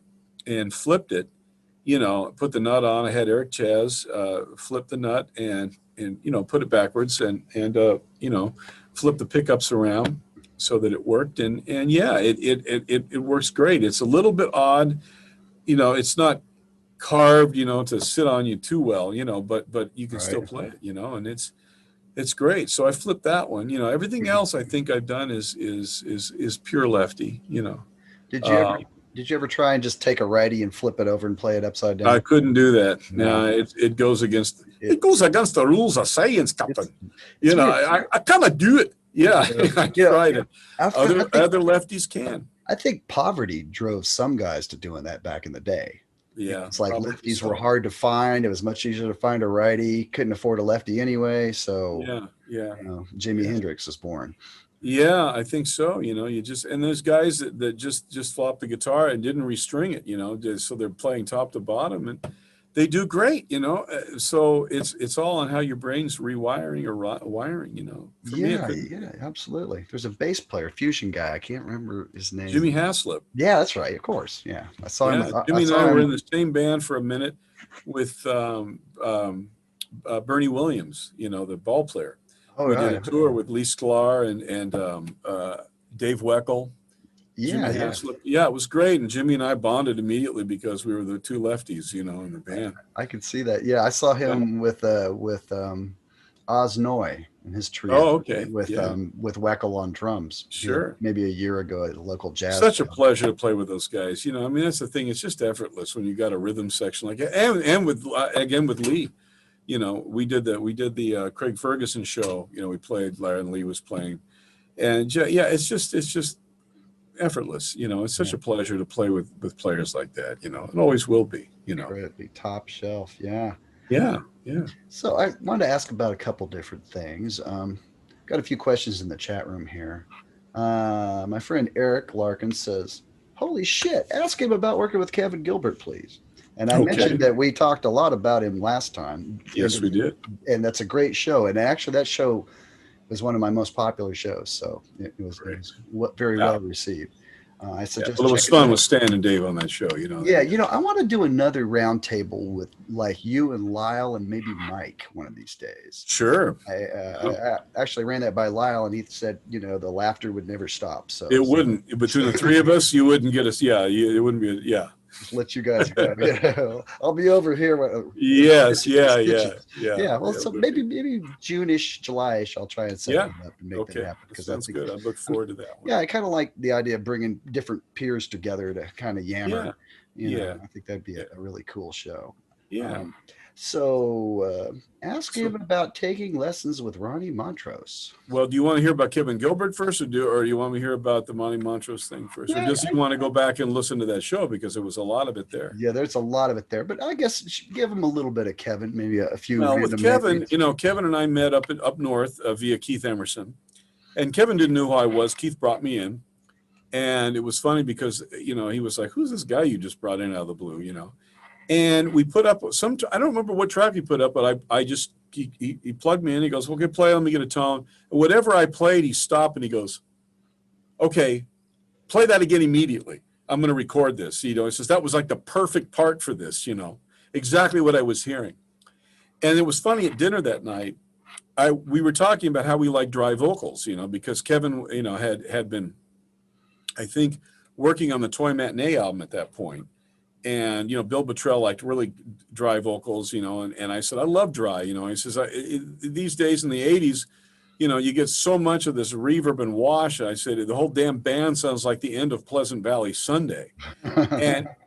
B: and flipped it, you know, put the nut on. I had Eric Chaz flip the nut and you know, put it backwards and you know, flip the pickups around so that it worked. And yeah, it works great. It's a little bit odd, you know, it's not carved, you know, to sit on you too well, you know, but you can still play it, you know, and it's great. So I flipped that one, you know. Everything else I think I've done is pure lefty, you know.
A: Did you ever try and just take a righty and flip it over and play it upside down?
B: I couldn't do that. No, it goes against the rules of science, Captain. You know, I kind of do it. Yeah, I tried it. Other lefties can.
A: I think poverty drove some guys to doing that back in the day.
B: Yeah,
A: it's like lefties were hard to find. It was much easier to find a righty. Couldn't afford a lefty anyway. So
B: yeah.
A: You know, Jimi Hendrix was born.
B: Yeah, I think so. You know, and there's guys that just flop the guitar and didn't restring it. You know, so they're playing top to bottom and they do great. You know, so it's all on how your brain's rewiring or wiring. You know.
A: Yeah, absolutely. There's a bass player, fusion guy. I can't remember his name.
B: Jimmy Haslip.
A: Yeah, that's right. Of course. Yeah, I saw him.
B: Jimmy and I were in the same band for a minute with Bernie Williams. You know, the ball player.
A: Oh,
B: we did a tour with Lee Sklar and Dave Weckl.
A: Yeah.
B: Yeah, it was great. And Jimmy and I bonded immediately because we were the two lefties, you know, in the band.
A: I could see that. Yeah, I saw him with Oz Noy and his trio.
B: Oh, okay.
A: With Weckl on drums.
B: Sure.
A: Maybe a year ago at a local jazz.
B: Such a pleasure to play with those guys. You know, I mean, that's the thing. It's just effortless when you got a rhythm section like that. And with Lee. You know, we did the Craig Ferguson show. You know, we played. Larry and Lee was playing, and it's just effortless. You know, it's such a pleasure to play with players like that. You know, it always will be. You know,
A: incredibly top shelf. Yeah. So I wanted to ask about a couple different things. Got a few questions in the chat room here. My friend Eric Larkin says, "Holy shit! Ask him about working with Kevin Gilbert, please." And I mentioned that we talked a lot about him last time.
B: Yes, we did.
A: And that's a great show. And actually, that show was one of my most popular shows. So it was very well received. I suggest.
B: Well, it was fun with Stan and Dave on that show, you know.
A: Yeah, I want to do another round table with like you and Lyle and maybe Mike one of these days.
B: Sure.
A: I actually ran that by Lyle, and he said, the laughter would never stop. So
B: it wouldn't. Between the three of us, you wouldn't get us. Yeah, it wouldn't be. Yeah.
A: Just let you guys go. I'll be over here.
B: Yes. Yeah.
A: Well, so maybe June-ish, July-ish, I'll try and set it up and make that happen.
B: Because that's good. I look forward to that one.
A: Yeah, I kind of like the idea of bringing different peers together to kind of yammer. I think that'd be a really cool show.
B: Yeah.
A: So ask him about taking lessons with Ronnie Montrose.
B: Well, do you want to hear about Kevin Gilbert first, or do you want me to hear about the Ronnie Montrose thing first? Or does he want to go back and listen to that show, because there was a lot of it there?
A: Yeah, there's a lot of it there, but I guess give him a little bit of Kevin, maybe a few.
B: Well, with Kevin, Kevin and I met up north via Keith Emerson, and Kevin didn't know who I was. Keith brought me in, and it was funny because he was like, "Who's this guy you just brought in out of the blue?" And we put up I don't remember what track he put up, but he plugged me in. He goes, "Okay, play. Let me get a tone." And whatever I played, he stopped and he goes, "Okay, play that again immediately. I'm going to record this." He says, "That was like the perfect part for this, exactly what I was hearing." And it was funny at dinner that night. We were talking about how we like dry vocals, because Kevin, had been, I think, working on the Toy Matinee album at that point. And, Bill Bottrell liked really dry vocals, and I said, I love dry, he says, these days in the 80s, you get so much of this reverb and wash. I said, the whole damn band sounds like the end of Pleasant Valley Sunday.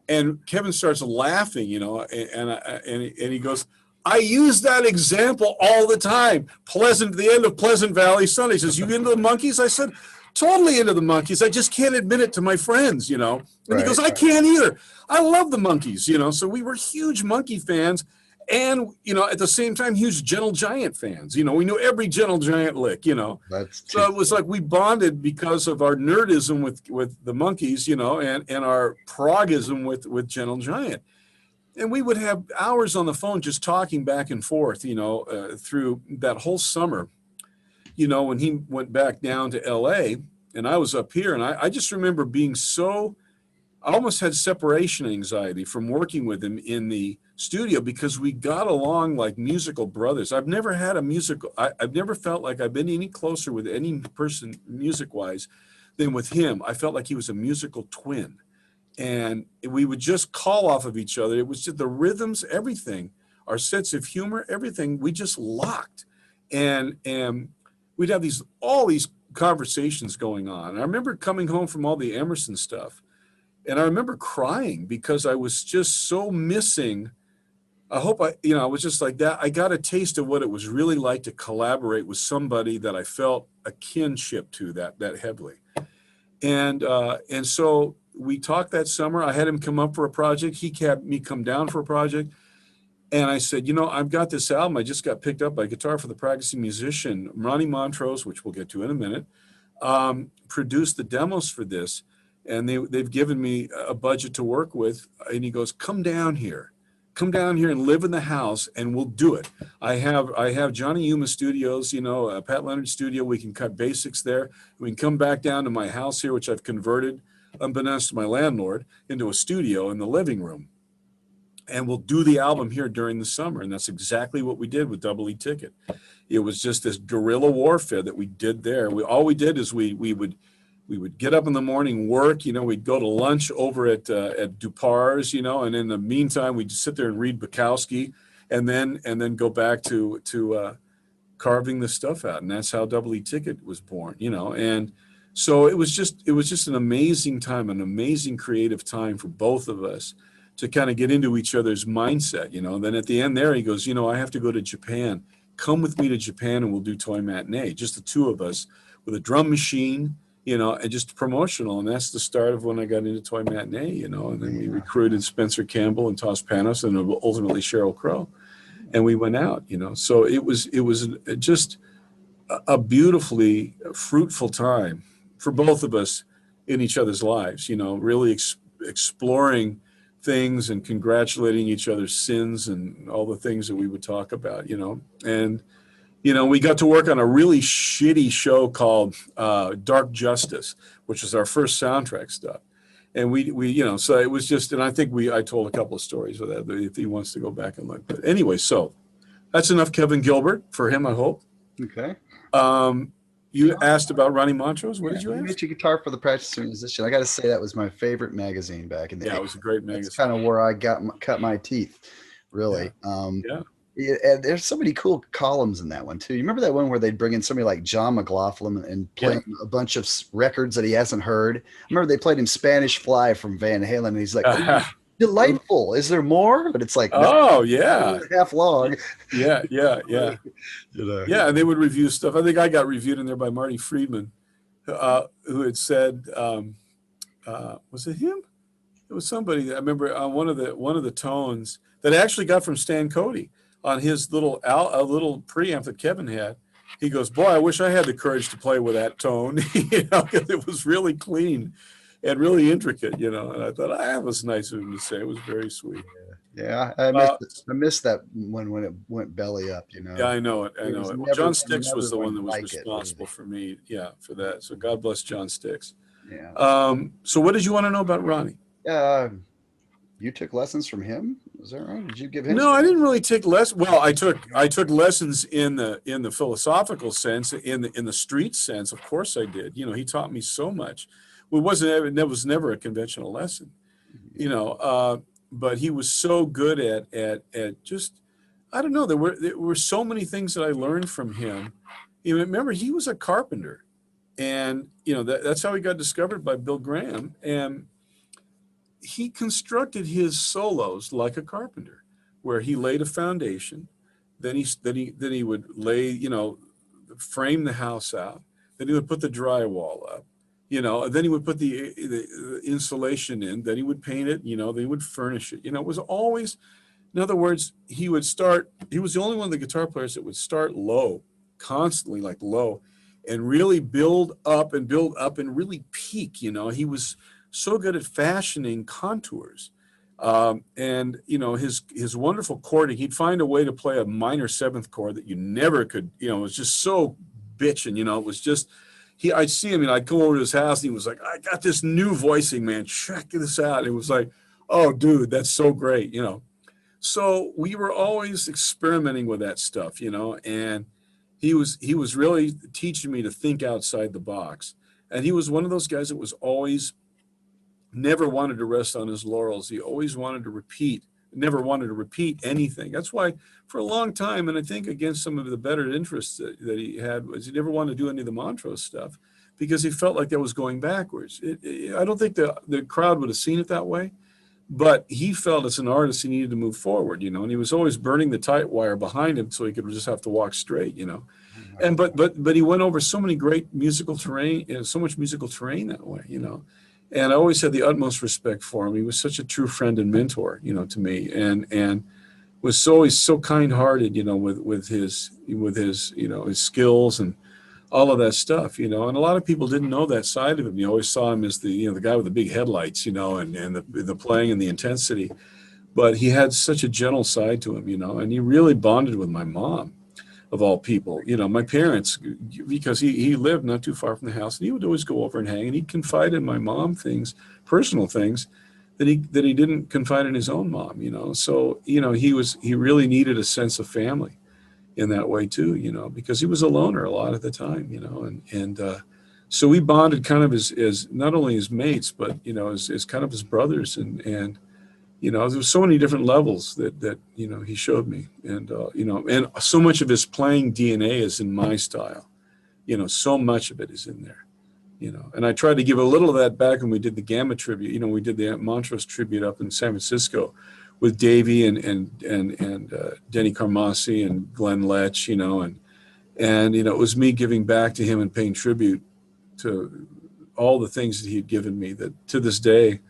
B: and Kevin starts laughing, and he goes, "I use that example all the time. The end of Pleasant Valley Sunday." He says, "You into the Monkees?" I said, "Totally into the Monkees. I just can't admit it to my friends, And he goes, "I can't either. I love the Monkees, So we were huge Monkey fans, and at the same time, huge Gentle Giant fans. We knew every Gentle Giant lick. So it was like we bonded because of our nerdism with the Monkees, and our progism with Gentle Giant. And we would have hours on the phone just talking back and forth, through that whole summer. When he went back down to LA and I was up here, and I just remember being I almost had separation anxiety from working with him in the studio, because we got along like musical brothers. I've never had I've never felt like I've been any closer with any person music wise than with him. I felt like he was a musical twin, and we would just call off of each other. It was just the rhythms, everything, our sense of humor, everything, we just locked. And we'd have all these conversations going on. I remember coming home from all the Emerson stuff, and I remember crying because I was just so missing. I was just like that. I got a taste of what it was really like to collaborate with somebody that I felt a kinship to that heavily. And so we talked that summer. I had him come up for a project. He had me come down for a project. And I said, I've got this album. I just got picked up by Guitar for the Practicing Musician. Ronnie Montrose, which we'll get to in a minute, produced the demos for this. And they've given me a budget to work with. And he goes, come down here and live in the house, and we'll do it. I have Johnny Yuma Studios, Pat Leonard Studio. We can cut basics there. We can come back down to my house here, which I've converted, unbeknownst to my landlord, into a studio in the living room. And we'll do the album here during the summer. And that's exactly what we did with Double E Ticket. It was just this guerrilla warfare that we did there. All we did is we would get up in the morning, work, we'd go to lunch over at Dupar's, and in the meantime, we'd sit there and read Bukowski, and then go back to carving the stuff out. And that's how Double E Ticket was born, and so it was just an amazing time, an amazing creative time for both of us to kind of get into each other's mindset, And then at the end there, he goes, I have to go to Japan. Come with me to Japan and we'll do Toy Matinee, just the two of us with a drum machine, and just promotional. And that's the start of when I got into Toy Matinee, and then we recruited Spencer Campbell and Toss Panos and ultimately Sheryl Crow. And we went out, So it was just a beautifully fruitful time for both of us in each other's lives, really exploring things and congratulating each other's sins and all the things that we would talk about, and You know, we got to work on a really shitty show called Dark Justice, which was our first soundtrack stuff. And we, you know, so it was just, and I think I told a couple of stories with that if he wants to go back and look. But anyway, so that's enough Kevin Gilbert for him, I hope.
A: Okay.
B: You asked about Ronnie Montrose. What did you ask?
A: Get your guitar for the practicing musician. I got to say that was my favorite magazine back in the 80s.
B: It was a great magazine.
A: That's kind of where I cut my teeth, really. And there's so many cool columns in that one too. You remember that one where they'd bring in somebody like John McLaughlin and play a bunch of records that he hasn't heard? I remember they played him Spanish Fly from Van Halen, and he's like, oh, delightful. Is there more? But it's like,
B: oh yeah,
A: half long.
B: Yeah. You know. Yeah, and they would review stuff. I think I got reviewed in there by Marty Friedman, who had said, was it him? It was somebody. I remember on one of the tones that I actually got from Stan Cody on his little preamp that Kevin had. He goes, boy, I wish I had the courage to play with that tone, you know, because it was really clean and really intricate, you know. And I thought, that was nice of him to say. It was very sweet.
A: Yeah, I missed that when it went belly up, you know.
B: Yeah, I know it. Well, John Sticks was the one that was responsible for me, for that. So God bless John Sticks.
A: Yeah.
B: So what did you want to know about Ronnie?
A: You took lessons from him? Is that right? Did you give him?
B: No, I didn't really take lessons. Well, I took lessons in the philosophical sense, in the street sense. Of course, I did. You know, he taught me so much. It was never a conventional lesson, you know. But he was so good at just, I don't know. There were so many things that I learned from him. You know, remember, he was a carpenter, and you know that's how he got discovered by Bill Graham. And he constructed his solos like a carpenter, where he laid a foundation, then he would lay, you know, frame the house out, then he would put the drywall up, you know, then he would put the insulation in, then he would paint it, you know, then he would furnish it. You know, it was always, in other words, he was the only one of the guitar players that would start low, constantly like low, and really build up and really peak, you know. He was so good at fashioning contours, and you know, his wonderful chording. He'd find a way to play a minor seventh chord that you never could. You know, it was just so bitchin'. You know, it was just I'd see him, and I'd go over to his house, and he was like, "I got this new voicing, man. Check this out." It was like, "Oh, dude, that's so great," you know. So we were always experimenting with that stuff, you know, and he was really teaching me to think outside the box. And he was one of those guys that was always never wanted to rest on his laurels. He always wanted to repeat, never wanted to repeat anything. That's why for a long time, and I think against some of the better interests that he had, was he never wanted to do any of the Montrose stuff because he felt like that was going backwards. I don't think the crowd would have seen it that way, but he felt as an artist he needed to move forward, you know, and he was always burning the tight wire behind him so he could just have to walk straight, you know. And but he went over so many great musical terrain, so much musical terrain that way, you know. And I always had the utmost respect for him. He was such a true friend and mentor, you know, to me, and was always so kind-hearted, you know, with his you know, his skills and all of that stuff, you know. And a lot of people didn't know that side of him. You always saw him as the guy with the big headlights, you know, and the playing and the intensity. But he had such a gentle side to him, you know, and he really bonded with my mom, of all people, you know, my parents, because he lived not too far from the house, and he would always go over and hang, and he'd confide in my mom things, personal things that he didn't confide in his own mom, you know. So, you know, he really needed a sense of family in that way too, you know, because he was a loner a lot of the time, you know, and so we bonded kind of as not only as mates, but, you know, as kind of his brothers, and you know, there was so many different levels that you know, he showed me, and you know, and so much of his playing DNA is in my style, you know, so much of it is in there, you know. And I tried to give a little of that back when we did the Gamma tribute. You know, we did the Montrose tribute up in San Francisco with Davey and Denny Carmassi and Glenn Letch, you know, and you know, it was me giving back to him and paying tribute to all the things that he had given me that to this day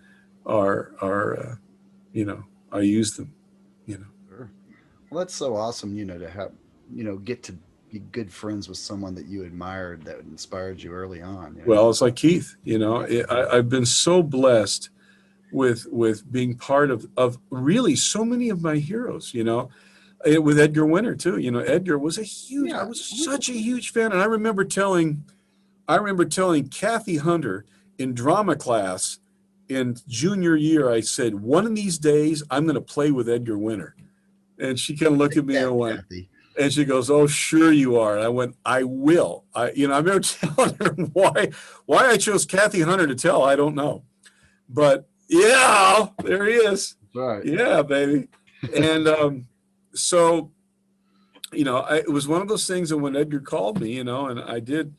B: are you know, I use them, you know.
A: Sure. Well, that's so awesome, you know, to have, you know, get to be good friends with someone that you admired, that inspired you early on. You know?
B: Well, it's like Keith, you know, I've been so blessed with being part of really so many of my heroes, you know. With Edgar Winter too. You know, Edgar was I was such a huge fan. And I remember telling Kathy Hunter in drama class in junior year, I said, one of these days I'm going to play with Edgar Winter. And she kind of looked at me and went, and she goes, "Oh, sure you are." And I went, "I will." I remember telling her why I chose Kathy Hunter to tell. I don't know, but yeah, there he is.
A: Right.
B: Yeah, baby. And so, it was one of those things that when Edgar called me, and I did,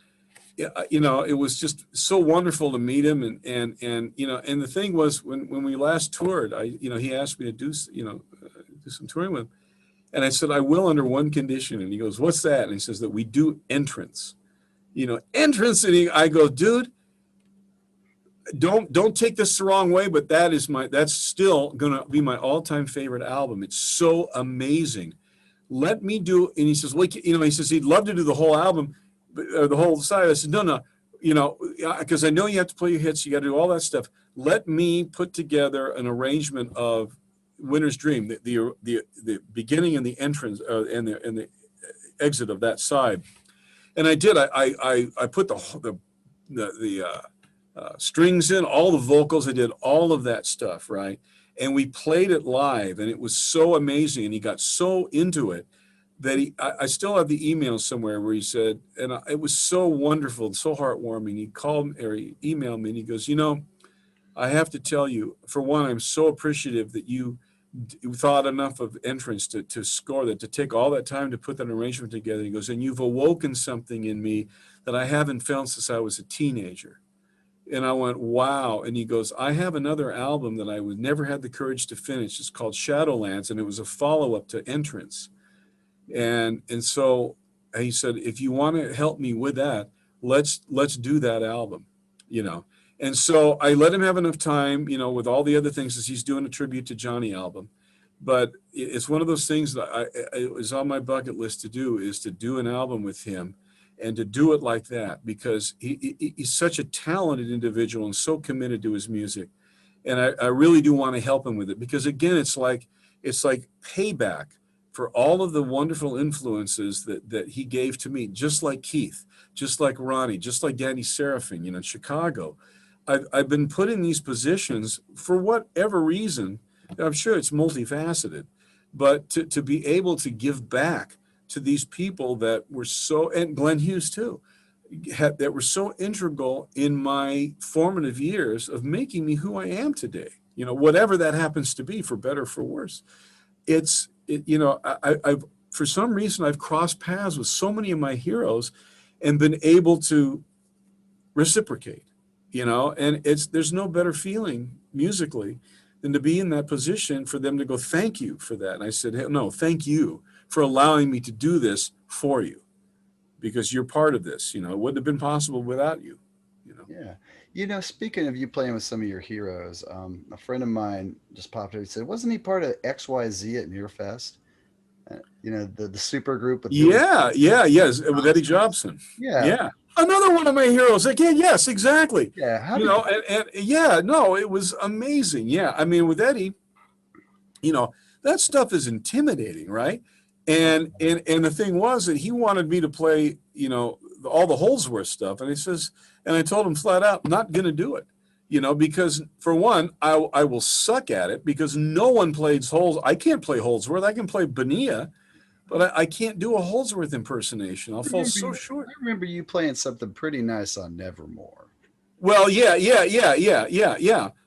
B: it was just so wonderful to meet him. And the thing was when we last toured, he asked me to do some touring with him. And I said, I will under one condition. And he goes, what's that? And he says that we do entrance, entrance. And I go, dude, don't take this the wrong way, but that's still going to be my all-time favorite album. It's so amazing. Let me do. And he says, well, he says he'd love to do the whole album, the whole side. I said, no, because I know you have to play your hits. You got to do all that stuff. Let me put together an arrangement of Winter's Dream, the beginning and the entrance and the exit of that side. And I did. I put the strings in, all the vocals. I did all of that stuff, right? And we played it live, and it was so amazing. And he got so into it that I still have the email somewhere where he said, and it was so wonderful, so heartwarming. He emailed me, and he goes, I have to tell you, for one, I'm so appreciative that you thought enough of entrance to score that, to take all that time to put that arrangement together. He goes, and you've awoken something in me that I haven't felt since I was a teenager. And I went, wow. And he goes, I have another album that I never had the courage to finish. It's called Shadowlands, and it was a follow-up to Entrance. And so he said, if you want to help me with that, let's do that album, And so I let him have enough time, with all the other things, as he's doing a tribute to Johnny album. But it's one of those things that it was on my bucket list to do, is to do an album with him and to do it like that, because he's such a talented individual and so committed to his music. And I really do want to help him with it, because again, it's like payback for all of the wonderful influences that he gave to me, just like Keith, just like Ronnie, just like Danny Seraphine, in Chicago. I've been put in these positions for whatever reason. I'm sure it's multifaceted, but to be able to give back to these people that were and Glenn Hughes too, that were so integral in my formative years of making me who I am today, whatever that happens to be, for better or for worse. I've for some reason, I've crossed paths with so many of my heroes and been able to reciprocate, and there's no better feeling musically than to be in that position for them to go, thank you for that. And I said, hey, no, thank you for allowing me to do this for you, because you're part of this. It wouldn't have been possible without you.
A: Yeah. Speaking of you playing with some of your heroes, a friend of mine just popped up and said, wasn't he part of XYZ at Nearfest? The super group with
B: yes, with Eddie Jobson.
A: Yeah.
B: Another one of my heroes. Again, yes, exactly.
A: Yeah.
B: It was amazing. Yeah. I mean, with Eddie, that stuff is intimidating, right? And the thing was that he wanted me to play, all the Holdsworth stuff. And he says, and I told him flat out, not going to do it, because for one, I will suck at it, because no one plays I can't play Holdsworth. I can play Bonilla, but I can't do a Holdsworth impersonation. I'll fall so short.
A: I remember you playing something pretty nice on Nevermore.
B: Well, yeah.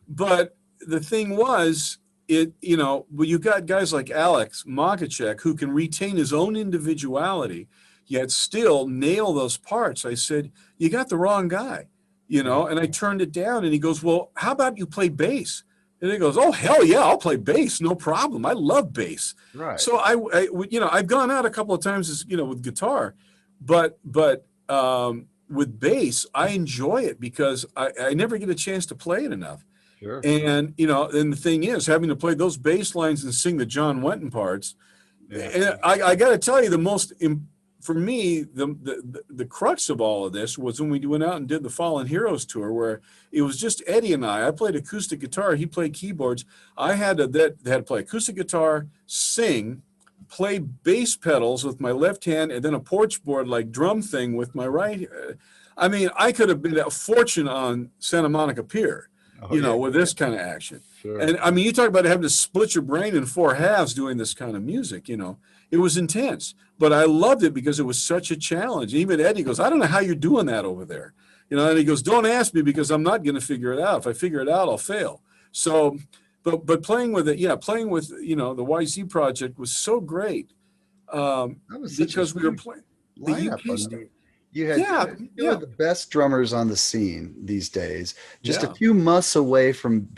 B: But the thing was, you got guys like Alex Makachek who can retain his own individuality, yet still nail those parts. I said, you got the wrong guy, and I turned it down, and he goes, well, how about you play bass? And he goes, oh, hell yeah, I'll play bass. No problem. I love bass.
A: Right.
B: So I've gone out a couple of times, with guitar, but with bass, I enjoy it because I never get a chance to play it enough.
A: Sure.
B: And, and the thing is, having to play those bass lines and sing the John Wetton parts, and I got to tell you, for me, the crux of all of this was when we went out and did the Fallen Heroes tour, where it was just Eddie and I played acoustic guitar, he played keyboards. I had to play acoustic guitar, sing, play bass pedals with my left hand and then a porch board like drum thing with my right. I mean, I could have been a fortune on Santa Monica Pier, with this kind of action. Sure. And I mean, you talk about having to split your brain in 4 halves doing this kind of music, it was intense, but I loved it because it was such a challenge. Even Eddie goes, I don't know how you're doing that over there. And he goes, don't ask me because I'm not going to figure it out. If I figure it out, I'll fail. So, but playing with it, the YZ project was so great because we were playing the UK stuff.
A: You had the best drummers on the scene these days, just a few months away from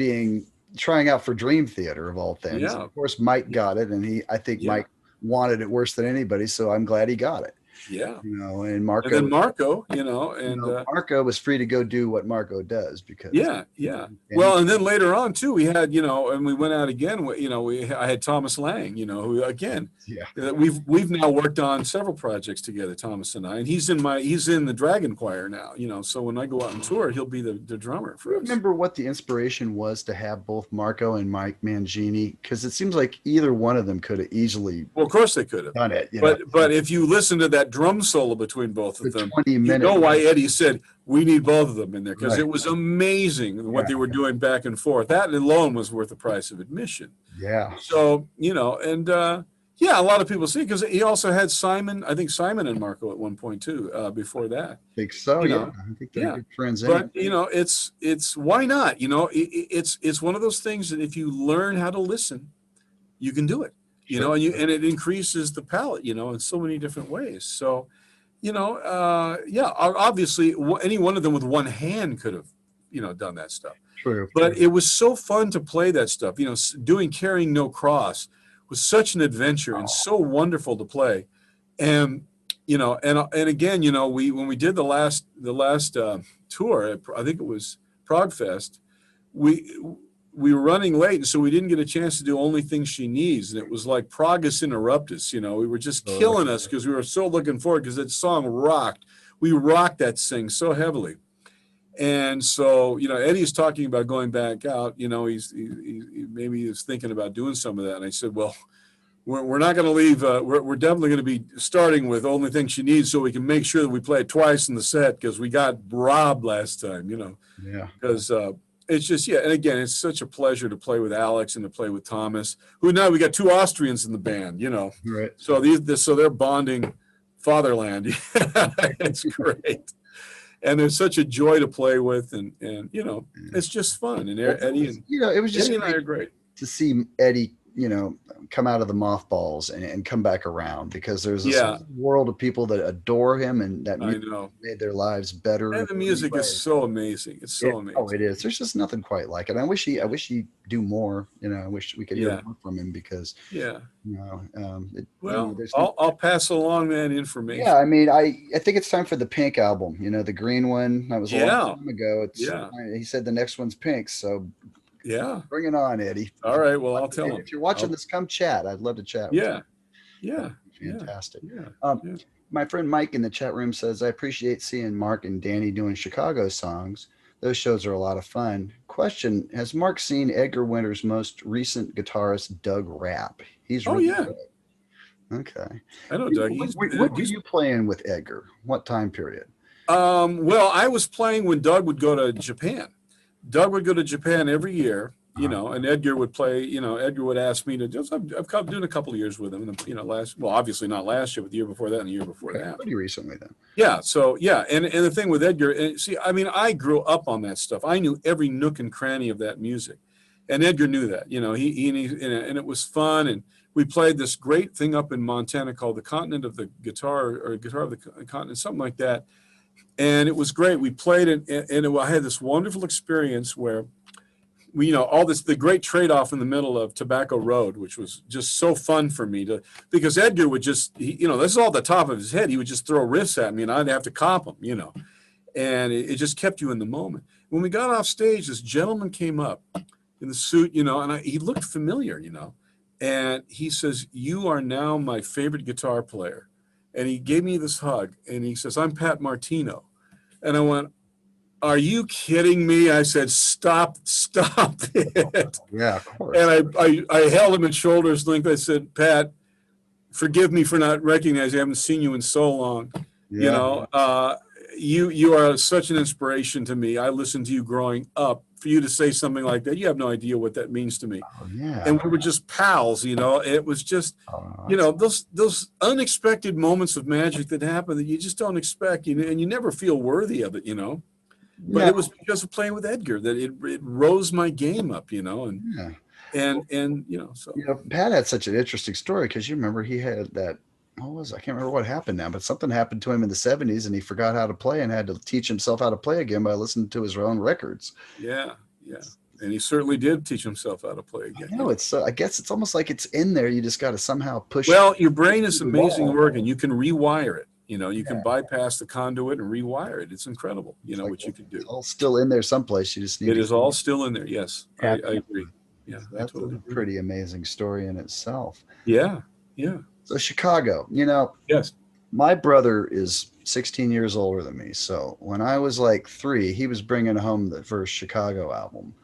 A: trying out for Dream Theater of all things. Yeah. Of course, Mike got it, and I think Mike wanted it worse than anybody, so I'm glad he got it.
B: Yeah.
A: And Marco.
B: And then Marco,
A: Marco was free to go do what Marco does because.
B: Yeah. Well, and then later on too, we had, and we went out again, I had Thomas Lang, who again, we've now worked on several projects together, Thomas and I, and he's in the Dragon Choir now, so when I go out on tour, he'll be the drummer for us.
A: Remember what the inspiration was to have both Marco and Mike Mangini? Because it seems like either one of them could have easily.
B: Well, of course they could have
A: done it.
B: But if you listen to that drum solo between both of them,
A: 20 minutes.
B: You know why Eddie said we need both of them in there, because it was amazing what they were doing back and forth. That alone was worth the price of admission.
A: Yeah.
B: So a lot of people see, because he also had Simon. I think Simon and Marco at one point too. Before that,
A: I think so. I think they're good friends.
B: But it's why not? It's one of those things that if you learn how to listen, you can do it. And it increases the palette, in so many different ways. So, obviously any one of them with one hand could have, done that stuff.
A: True.
B: But it was so fun to play that stuff. Doing Carrying No Cross was such an adventure and so wonderful to play. And, and again, when we did the last tour, I think it was Prague Fest, we were running late, and so we didn't get a chance to do Only Thing She Needs. And it was like Pragus Interruptus, we were just killing us because we were so looking forward, because that song rocked. We rocked that thing so heavily. And so, Eddie's talking about going back out, maybe he's thinking about doing some of that. And I said, well, we're not going to leave. We're definitely going to be starting with Only Thing She Needs, so we can make sure that we play it twice in the set, because we got robbed last time,
A: Yeah.
B: Because, it's just, and again, it's such a pleasure to play with Alex and to play with Thomas, who now we got 2 Austrians in the band,
A: Right.
B: So so they're bonding fatherland. It's great. And they're such a joy to play with, and it's just fun. And Eddie and
A: it was just
B: Eddie and I are great
A: to see Eddie, come out of the mothballs and come back around, because there's this world of people that adore him, and that made their lives better.
B: And the music is so amazing. It's so amazing.
A: Oh, it is. There's just nothing quite like it. I wish he'd do more. I wish we could hear more from him, because
B: I'll pass along that information.
A: Yeah, I mean, I think it's time for the Pink album. The green one, that was a long time ago. He said the next one's Pink, so.
B: Yeah.
A: Bring it on, Eddie.
B: All right. Well, I'll tell him.
A: If you're watching this, come chat. I'd love to chat with you.
B: Yeah.
A: Fantastic. My friend Mike in the chat room says, I appreciate seeing Marc and Danny doing Chicago songs. Those shows are a lot of fun. Question, has Marc seen Edgar Winter's most recent guitarist, Doug Rapp? He's really good. Okay.
B: I know Doug.
A: What were you playing with Edgar? What time period?
B: Well, I was playing when Doug would go to Japan. Doug would go to Japan every year, and Edgar would play, Edgar would ask me to just, I've come doing a couple of years with him, and, obviously not last year, but the year before that and the year before that.
A: Pretty recently then.
B: Yeah. So, and the thing with Edgar, I grew up on that stuff. I knew every nook and cranny of that music, and Edgar knew that, and it was fun. And we played this great thing up in Montana called the Continent of the Guitar, or Guitar of the Continent, something like that. And it was great. We played it, and I had this wonderful experience where we, the great trade-off in the middle of Tobacco Road, which was just so fun for me because Edgar would just, this is all the top of his head. He would just throw riffs at me, and I'd have to comp them, and it just kept you in the moment. When we got off stage, this gentleman came up in the suit, and he looked familiar, and he says, "You are now my favorite guitar player." And he gave me this hug, and he says, "I'm Pat Martino." And I went, "Are you kidding me?" I said, stop it.
A: Yeah, of course.
B: And I held him at shoulder's length. I said, "Pat, forgive me for not recognizing. I haven't seen you in so long.
A: Yeah.
B: You know, you are such an inspiration to me. I listened to you growing up. For you to say something like that, you have no idea what that means to me.
A: Oh, yeah.
B: And we were just pals, you know. It was just, you know, those unexpected moments of magic that happen that you just don't expect, you know, and you never feel worthy of it, you know. But it was because of playing with Edgar that it rose my game up, you know, and you know, so.
A: You know, Pat had such an interesting story because you remember he had that. What was it? I can't remember what happened now, but something happened to him in the 70s and he forgot how to play and had to teach himself how to play again by listening to his own records.
B: Yeah, yeah. And he certainly did teach himself how to play again.
A: I know, it's I guess it's almost like it's in there. You just got to somehow push.
B: Well, your brain is amazing working. You can rewire it. You know, you can bypass the conduit and rewire it. It's incredible, you know, like, what you can do.
A: It's all still in there someplace. You just need
B: it is all still in there. Yes, I agree. Yeah,
A: that's a pretty amazing story in itself.
B: Yeah, yeah.
A: So Chicago, you know,
B: yes,
A: my brother is 16 years older than me. So when I was like 3, he was bringing home the first Chicago album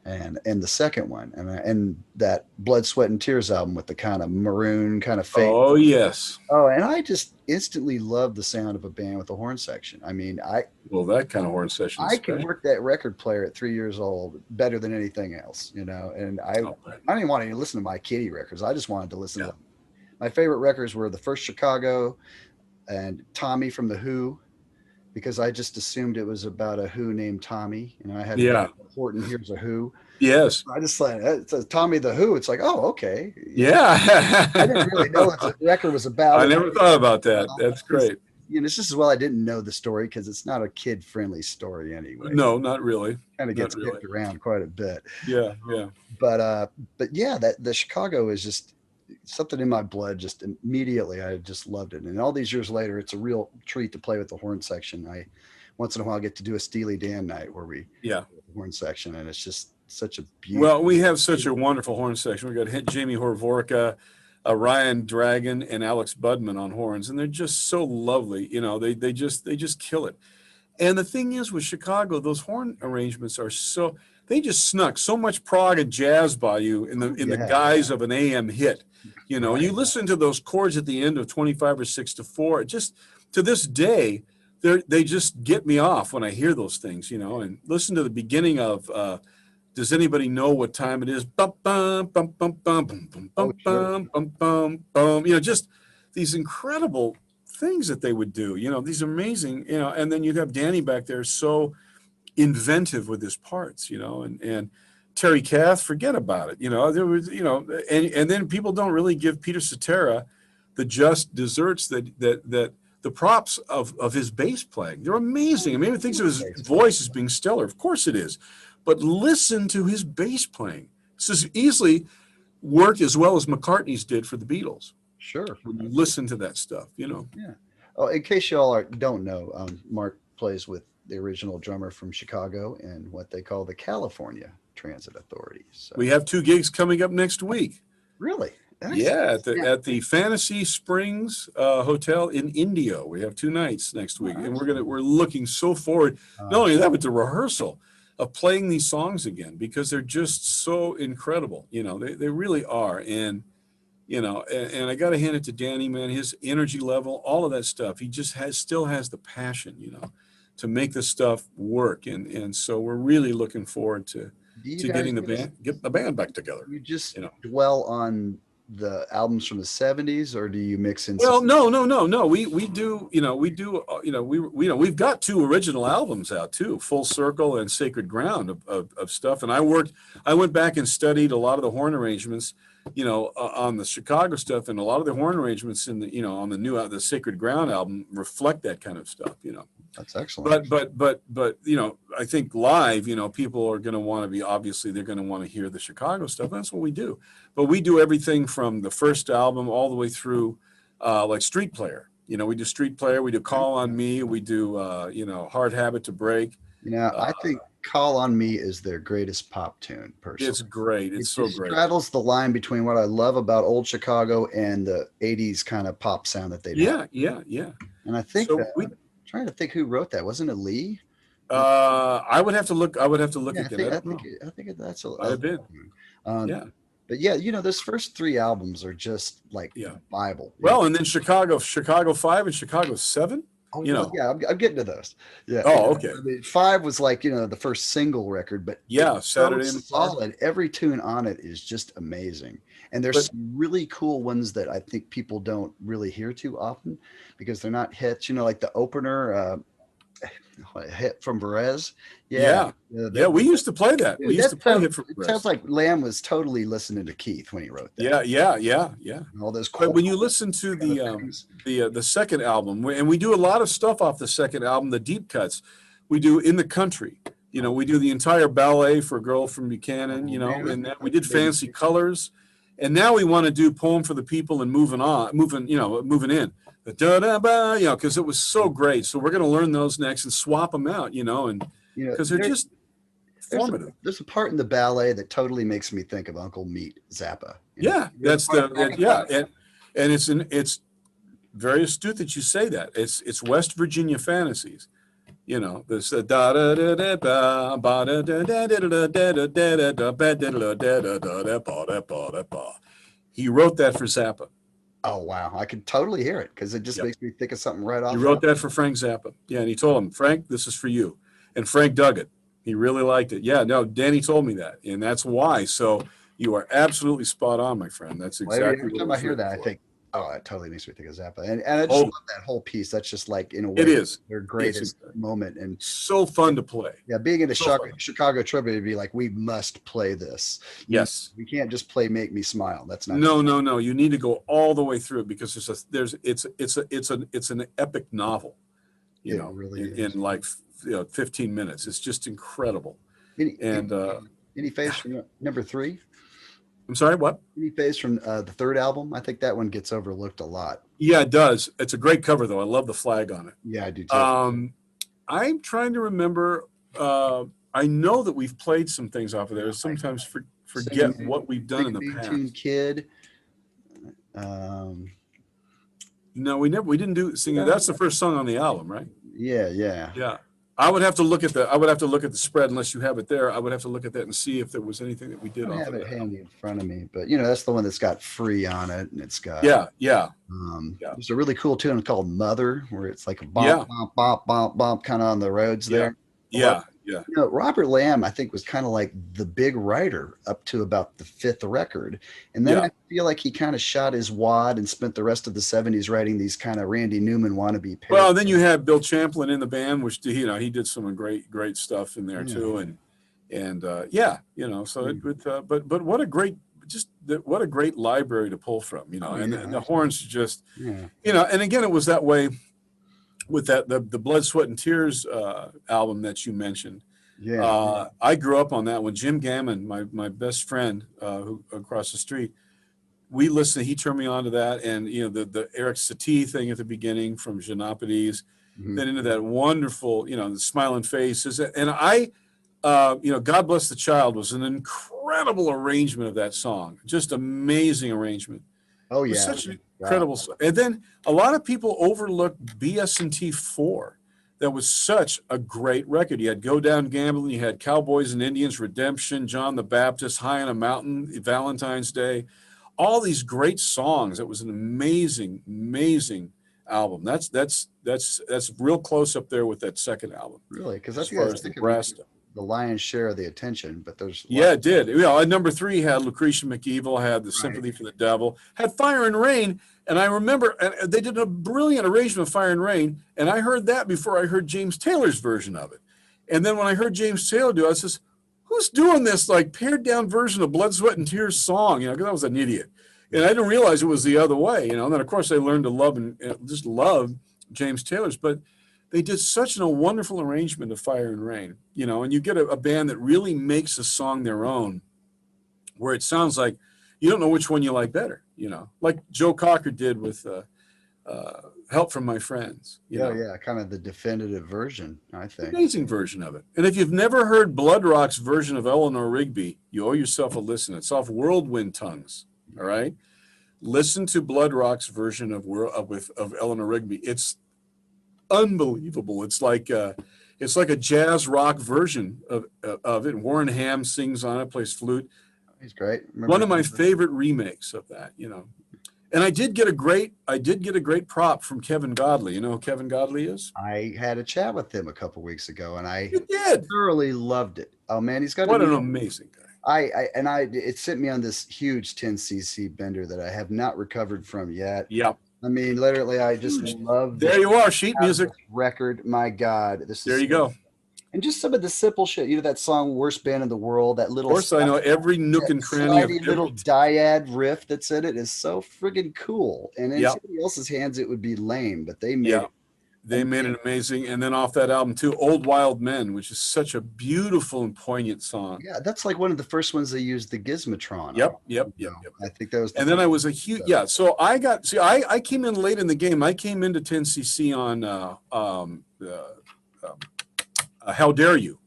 A: and the second one and that Blood, Sweat and Tears album with the kind of maroon kind of fade.
B: Oh, yes.
A: Oh, and I just instantly loved the sound of a band with a horn section. I mean,
B: that kind of horn section.
A: I can work that record player at 3 years old better than anything else, you know, and I didn't want to listen to my Kitty records. I just wanted to listen to my favorite records were the first Chicago and Tommy from The Who, because I just assumed it was about a Who named Tommy. And I had Horton Here's a Who.
B: Yes.
A: I just like, it says Tommy the Who. It's like, oh, okay.
B: Yeah.
A: I didn't really know what the record was about.
B: I never thought about that. That's great.
A: You know, it's just as well I didn't know the story because it's not a kid-friendly story anyway.
B: No, not really.
A: Kind of gets kicked around quite a bit.
B: Yeah, yeah.
A: But yeah, the Chicago is just something in my blood. Just immediately, I just loved it. And all these years later, it's a real treat to play with the horn section. I once in a while get to do a Steely Dan night where we the horn section, and it's just such a beautiful.
B: Well, we have such a wonderful horn section. We got Jamie Horvorka, Ryan Dragon, and Alex Budman on horns, and they're just so lovely. You know, they just kill it. And the thing is, with Chicago, those horn arrangements are so they just snuck so much prog and jazz by you in the guise of an AM hit. You know, you listen to those chords at the end of 25 or 6 to 4. Just to this day, they just get me off when I hear those things. You know, and listen to the beginning of. Does anybody know what time it is? Bum, bum, bum, bum, bum, bum, bum, bum, bum, bum, bum, bum. You know, just these incredible things that they would do. You know, these amazing. You know, and then you'd have Danny back there, so inventive with his parts. You know, and Terry Kath, forget about it. You know, there was. You know, and then people don't really give Peter Cetera the just desserts that the props of his bass playing. They're amazing. I mean, everyone thinks of his voice as being stellar. Of course it is. But listen to his bass playing. This has easily worked as well as McCartney's did for the Beatles.
A: Sure.
B: When you listen to that stuff, you know.
A: Yeah. Oh, in case you all don't know, Mark plays with the original drummer from Chicago and what they call the California Transit Authority. So.
B: We have 2 gigs coming up next week.
A: Really?
B: Yeah, at the Fantasy Springs Hotel in Indio. We have 2 nights next week, and we're looking so forward. Not only that, but the rehearsal of playing these songs again, because they're just so incredible. You know, they really are. And, you know, and I got to hand it to Danny, man, his energy level, all of that stuff. He just still has the passion, you know, to make this stuff work. And so we're really looking forward to getting the band back together.
A: You just dwell on the albums from the 70s, or do you mix in?
B: Well, no. We do, we've got 2 original albums out too, Full Circle and Sacred Ground of stuff. And I went back and studied a lot of the horn arrangements, you know, on the Chicago stuff, and a lot of the horn arrangements in the, you know, on the Sacred Ground album reflect that kind of stuff, you know.
A: That's excellent.
B: But you know, I think live, you know, people are going to want to they're going to want to hear the Chicago stuff. That's what we do. But we do everything from the first album all the way through, like Street Player. You know, we do Street Player, we do Call on Me, we do, you know, Hard Habit to Break.
A: You know, I think Call on Me is their greatest pop tune, personally.
B: It's great. It's so great. It
A: straddles the line between what I love about old Chicago and the 80s kind of pop sound that they do.
B: Yeah.
A: And I think trying to think who wrote that. Wasn't it Lee?
B: I would have to look again.
A: I think that's a.
B: I've been.
A: But But yeah, those first 3 albums are just like the Bible.
B: Well, and then Chicago 5 and Chicago 7.
A: Oh, well, yeah, I'm getting to those. Yeah.
B: Oh, okay.
A: I mean, 5 was like, the first single record, but
B: Saturday
A: so solid. Every tune on it is just amazing. And there's some really cool ones that I think people don't really hear too often because they're not hits, like the opener, hit from Perez.
B: Yeah. We used to play that. We used to play it from Perez.
A: It sounds like Lamb was totally listening to Keith when he wrote that.
B: Yeah.
A: And all those.
B: But when you listen to the second album, and we do a lot of stuff off the second album, the deep cuts, we do In the Country. We do the entire ballet for a Girl from Buchanan. And then we did Fancy Colors, and now we want to do Poem for the People and Moving In. Because it was so great. So we're going to learn those next and swap them out, and because they're just formative.
A: There's a part in the ballet that totally makes me think of Uncle Meat Zappa.
B: And it's very astute that you say that. It's West Virginia Fantasies. This da da da da ba ba da da da da da da da da ba da da da da da da ba. He wrote that for Zappa.
A: Oh, wow. I can totally hear it because it just makes me think of something right off.
B: He wrote that for Frank Zappa. Yeah, and he told him, Frank, this is for you. And Frank dug it. He really liked it. Yeah, no, Danny told me that. And that's why. So you are absolutely spot on, my friend. That's exactly
A: every time I hear that, I think, oh, it totally makes me think of Zappa. And I just love that whole piece. That's just like, in a way,
B: it is
A: their greatest moment. And
B: so fun to play.
A: Yeah, being in a Chicago trip, it'd be like, we must play this.
B: Yes.
A: We can't just play Make Me Smile. That's not.
B: No. You need to go all the way through it because it's an epic novel.
A: It really
B: is. In like 15 minutes. It's just incredible.
A: Any phase from number 3?
B: I'm sorry, what?
A: Any phase from the third album? I think that one gets overlooked a lot.
B: Yeah, it does. It's a great cover, though. I love the flag on it.
A: Yeah, I do too.
B: I'm trying to remember. I know that we've played some things off of there. Sometimes forget what we've done in the past.
A: Tune Kid.
B: No, we didn't do singing. That's the first song on the album, right?
A: Yeah.
B: I would have to look at the spread unless you have it there. I would have to look at that and see if there was anything that we did.
A: I have it handy in front of me, but that's the one that's got Free on it, and it's got There's a really cool tune called Mother, where it's like a bump, bump, bump, bump, kind of on the roads there.
B: Yeah.
A: Robert Lamb, I think, was kind of like the big writer up to about the 5th record, and then I feel like he kind of shot his wad and spent the rest of the 70s writing these kind of Randy Newman wannabe.
B: Well, then you had Bill Champlin in the band, which he did some great stuff in there too, but what a great library to pull from, and the horns just, and again, it was that way with the Blood, Sweat, and Tears album that you mentioned. I grew up on that one. Jim Gammon, my best friend who across the street, we listened. He turned me on to that, and the Eric Satie thing at the beginning from Janopodes, then into that wonderful, the Smiling Faces, and God Bless the Child was an incredible arrangement of that song, just amazing arrangement.
A: Oh yeah,
B: such an incredible song. And then a lot of people overlooked BS&T 4. That was such a great record. You had Go Down Gambling, you had Cowboys and Indians, Redemption, John the Baptist, High on a Mountain, Valentine's Day, all these great songs. It was an amazing album. That's real close up there with that second album.
A: Really, because that's
B: as far as the brass stuff.
A: The lion's share of the attention, but there's
B: it did. At number 3 had Lucretia McEvil, had the Sympathy for the Devil, had Fire and Rain, and I remember they did a brilliant arrangement of Fire and Rain, and I heard that before I heard James Taylor's version of it. And then when I heard James Taylor do it, I says, "Who's doing this like pared down version of Blood, Sweat, and Tears song?" Because I was an idiot, and I didn't realize it was the other way. And then of course I learned to love and just love James Taylor's, but they did such a wonderful arrangement of Fire and Rain, and you get a band that really makes a song their own, where it sounds like you don't know which one you like better, like Joe Cocker did with Help from My Friends.
A: Kind of the definitive version, I think.
B: Amazing version of it. And if you've never heard Blood Rock's version of Eleanor Rigby, you owe yourself a listen. It's off Whirlwind Tongues, all right? Listen to Blood Rock's version of Eleanor Rigby. It's unbelievable. It's like a jazz rock version of it. Warren Ham sings on it, plays flute.
A: He's great.
B: One of my favorite remakes of that, you know. And I did get a great prop from Kevin Godley. You know who Kevin Godley is?
A: I had a chat with him a couple weeks ago, and I
B: did
A: thoroughly loved it. Oh man, he's got
B: what an amazing guy.
A: It sent me on this huge 10cc bender that I have not recovered from yet.
B: Yep.
A: I mean, literally, I just love.
B: There you are, sheet music
A: record. My God,
B: there you go.
A: And just some of the simple shit. You know that song "Worst Band in the World." That little.
B: Of course, I know every nook and cranny of
A: little dyad riff that's in it is so friggin' cool. And in somebody else's hands, it would be lame, but they made it.
B: They made it amazing. And then off that album too, "Old Wild Men," which is such a beautiful and poignant song.
A: Yeah, that's like one of the first ones they used the Gizmotron.
B: Yep.
A: I think that was.
B: And then I was a huge So I came in late in the game. I came into 10cc on How Dare You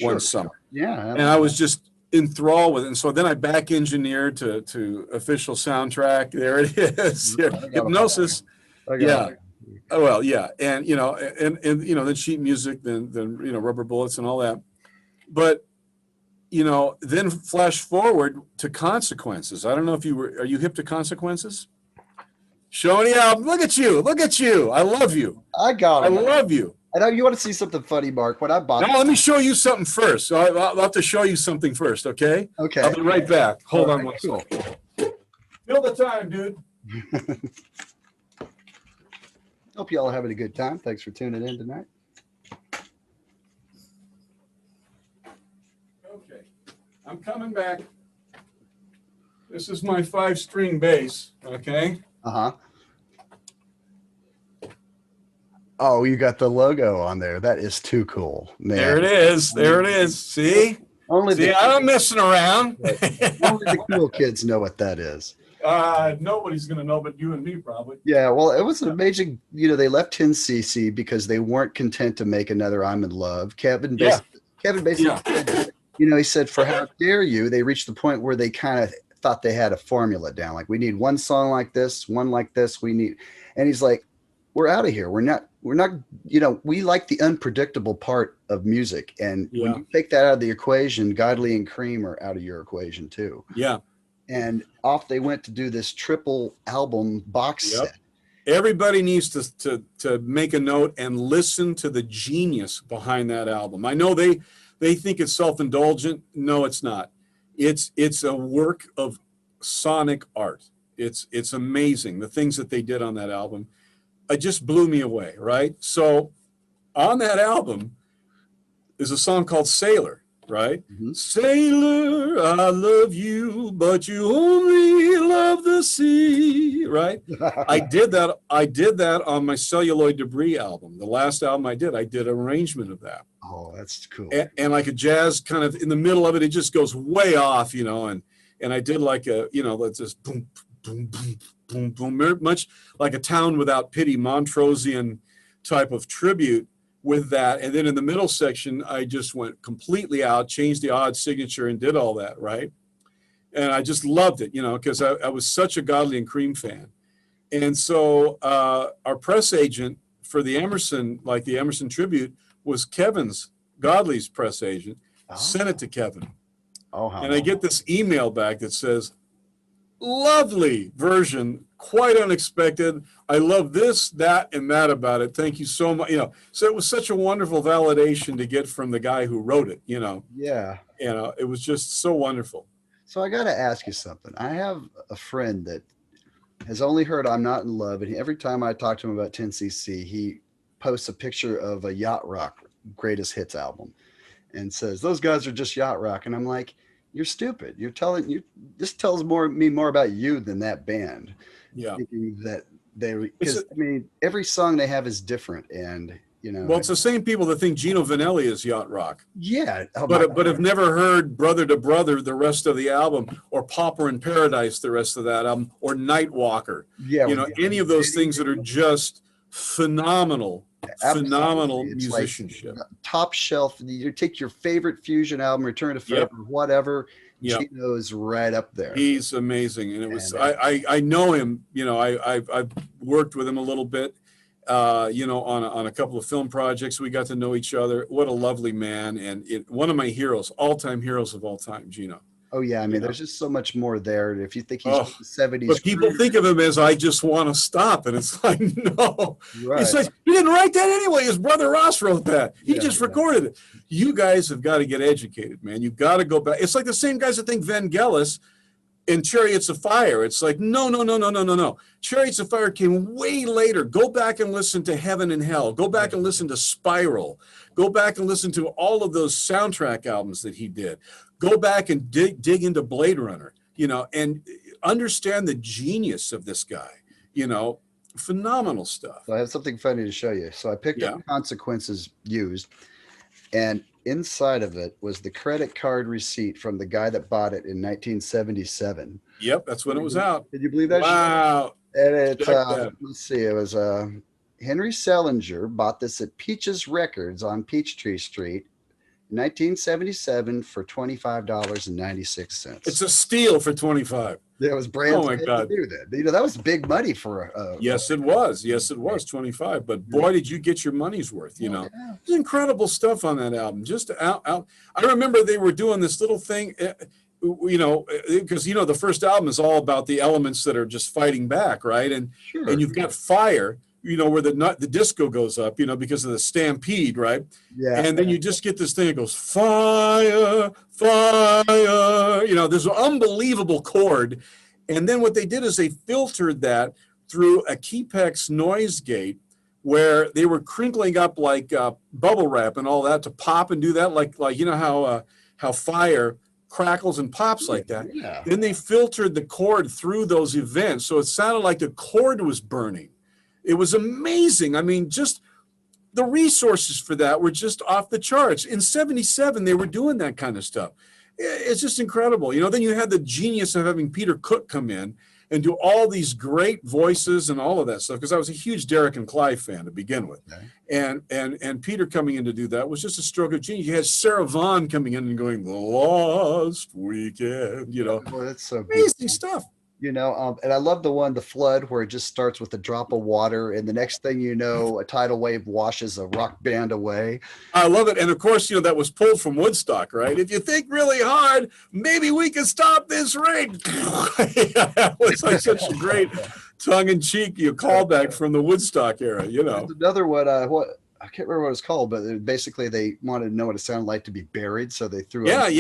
B: one summer.
A: Yeah.
B: And I was just enthralled with it. And so then I back engineered to official soundtrack. There it is. Hypnosis. Oh, well, yeah. And, you know, and you know, then sheet music, then, you know, Rubber Bullets and all that. But, you know, then flash forward to Consequences. I don't know if are you hip to Consequences? Showing the album. Look at you. I love you.
A: I got it.
B: I love you.
A: I know you want to see something funny, Mark. When I bought
B: now, let me show you something first. So I'll have to show you something first, okay?
A: Okay.
B: I'll be right back. Hold on one second. Fill the time, dude.
A: Hope you all are having a good time. Thanks for tuning in tonight.
B: Okay. I'm coming back. This is my 5-string bass, okay?
A: Uh-huh. Oh, you got the logo on there. That is too cool, man.
B: There it is. See? I'm messing around.
A: Only the cool kids know what that is.
B: Nobody's going to know but you and me, probably.
A: Yeah, well, it was an amazing, you know, they left 10cc because they weren't content to make another I'm in Love. Kevin basically said, you know, he said, for How Dare You, they reached the point where they kind of thought they had a formula down. Like, we need one song like this, one like this. And he's like, we're out of here. We're not, you know, we like the unpredictable part of music. And when you take that out of the equation, Godley and Cream are out of your equation too.
B: Yeah.
A: And off they went to do this triple album box set.
B: Everybody needs to make a note and listen to the genius behind that album. I know they think it's self-indulgent. No, it's not. It's a work of sonic art. It's amazing. The things that they did on that album. It just blew me away, right? So on that album is a song called Sailor, right? Mm-hmm. Sailor, I love you, but you only love the sea, right? I did that on my Celluloid Debris album. The last album I did an arrangement of that.
A: Oh, that's cool.
B: And like a jazz kind of in the middle of it, it just goes way off, you know, and I did like a, you know, let's just boom, boom, boom, boom, boom, much like a Town Without Pity, Montrosian type of tribute with that. And then in the middle section, I just went completely out, changed the odd signature and did all that, right? And I just loved it, you know, because I was such a Godley and Cream fan. And so our press agent for the Emerson, like the Emerson tribute, was Godley's press agent, sent it to Kevin. And I get this email back that says, lovely version, quite unexpected. I love this, that, and that about it. Thank you so much. You know, so it was such a wonderful validation to get from the guy who wrote it, you know.
A: Yeah.
B: You know, it was just so wonderful.
A: So I got to ask you something. I have a friend that has only heard I'm Not in Love, and every time I talk to him about 10cc, he posts a picture of a Yacht Rock greatest hits album and says, those guys are just Yacht Rock. And I'm like, you're stupid. This tells me more about you than that band.
B: Yeah.
A: Thinking that because I mean, every song they have is different. And, you know,
B: well, it's the same people that think Gino Vanelli is Yacht Rock.
A: Yeah.
B: But have never heard Brother to Brother, the rest of the album, or Pauper in Paradise, the rest of that album, or Nightwalker. Yeah. You know, any of those things that are just phenomenal musicianship.
A: Like top shelf. You take your favorite fusion album, Return to Forever, whatever. Gino's right up there.
B: He's amazing, and it was. I know him. You know, I've worked with him a little bit. You know, on a couple of film projects, we got to know each other. What a lovely man, and one of my heroes, all-time heroes of all time, Gino.
A: Oh yeah, I mean, there's just so much more there. If you think he's the 70s,
B: but people think of him as I just want to stop, and it's like no, it's like he didn't write that anyway. His brother Ross wrote that. He just recorded it. You guys have got to get educated, man. You've got to go back. It's like the same guys that think Vangelis in Chariots of Fire. It's like no. Chariots of Fire came way later. Go back and listen to Heaven and Hell. Go back and listen to Spiral. Go back and listen to all of those soundtrack albums that he did. Go back and dig into Blade Runner, you know, and understand the genius of this guy, you know, phenomenal stuff.
A: So I have something funny to show you. So I picked up Consequences Used, and inside of it was the credit card receipt from the guy that bought it in 1977.
B: Yep, that's when it was out.
A: Did you believe that?
B: Wow.
A: And it's, let's see, it was Henry Selinger bought this at Peaches Records on Peachtree Street. 1977 for $25.96.
B: It's a steal for 25.
A: It was brand.
B: Oh my God!
A: To do that. You know, that was big money for.
B: Yes, it was. Yes, it was 25. But boy, did you get your money's worth! You know, there's incredible stuff on that album. Just out. I remember they were doing this little thing. You know, because you know the first album is all about the elements that are just fighting back, right? And you've got Fire. You know, where the disco goes up, you know, because of the stampede, right? Yeah. And then you just get this thing that goes, fire, fire. You know, there's an unbelievable chord. And then what they did is they filtered that through a Keypex noise gate where they were crinkling up like bubble wrap and all that to pop and do that, like you know how Fire crackles and pops like that. Yeah. Then they filtered the chord through those events, so it sounded like the chord was burning. It was amazing. I mean, just the resources for that were just off the charts. In 77, they were doing that kind of stuff. It's just incredible. You know, then you had the genius of having Peter Cook come in and do all these great voices and all of that stuff, because I was a huge Derek and Clive fan to begin with. Okay. And Peter coming in to do that was just a stroke of genius. You had Sarah Vaughan coming in and going, "The Lost Weekend," you know.
A: Well, that's so
B: amazing stuff.
A: You know, and I love the one, The Flood, where it just starts with a drop of water, and the next thing you know, a tidal wave washes a rock band away.
B: I love it. And of course, you know, that was pulled from Woodstock, right? If you think really hard, maybe we can stop this rain. That was like such a great tongue-in-cheek callback from the Woodstock era, you know.
A: There's another one, I can't remember what it's called, but basically they wanted to know what it sounded like to be buried, so they threw a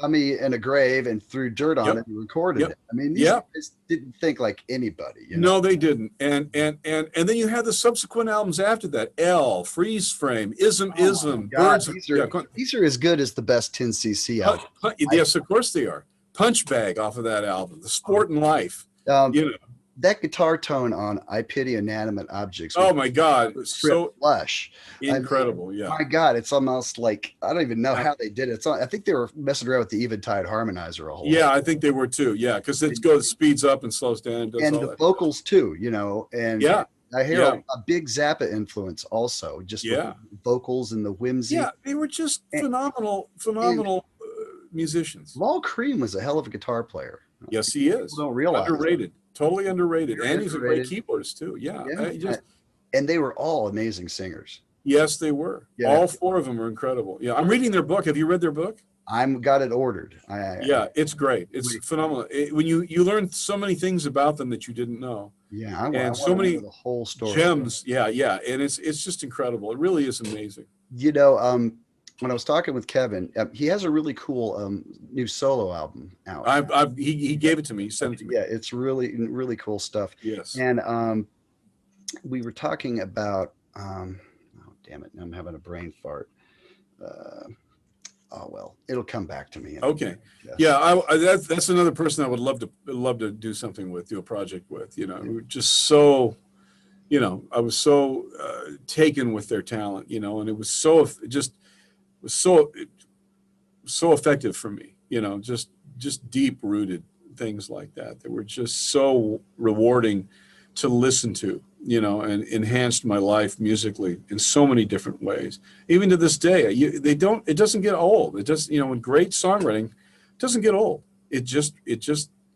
A: dummy in a grave and threw dirt on it and recorded it. I mean, these guys didn't think like anybody. You know?
B: No, they didn't. And then you had the subsequent albums after that: L, Freeze Frame, Ism,
A: Birds. These are as good as the best 10cc album.
B: Yes, of course they are. Punch Bag off of that album, The Sport and Life. You know.
A: That guitar tone on "I Pity Inanimate Objects."
B: Oh my God, it's so
A: lush,
B: incredible!
A: I mean, my God, it's almost like I don't even know how they did it. I think they were messing around with the Eventide harmonizer a whole lot.
B: Yeah, I think they were too. Yeah, because it speeds up and slows down, and does
A: and
B: all
A: the
B: that
A: vocals too. You know, and I hear a big Zappa influence also, just with the vocals and the whimsy.
B: Yeah, they were just phenomenal musicians.
A: Lol Cream was a hell of a guitar player.
B: Yes, he is.
A: People don't realize
B: underrated. Totally underrated. And he's a great keyboardist too. Yeah.
A: And they were all amazing singers.
B: Yes, they were. Yeah. All four of them were incredible. Yeah. I'm reading their book. Have you read their book?
A: I'm got it ordered.
B: It's great. It's phenomenal. When you learn so many things about them that you didn't know.
A: Yeah.
B: And so many
A: the whole story.
B: Gems. Yeah. And it's just incredible. It really is amazing.
A: You know, when I was talking with Kevin, he has a really cool new solo album out.
B: He gave it to me. He sent it to me.
A: Yeah, it's really, really cool stuff.
B: Yes.
A: And we were talking about, oh, damn it, I'm having a brain fart. Oh, well, it'll come back to me.
B: Okay. Yeah, that's another person I would love to do something with, do a project with, you know, just so, you know, I was so taken with their talent, you know, and it was so effective for me, you know, just deep rooted things like that were just so rewarding to listen to, you know, and enhanced my life musically in so many different ways. Even to this day, it doesn't get old. It just, you know, in great songwriting, it doesn't get old. It just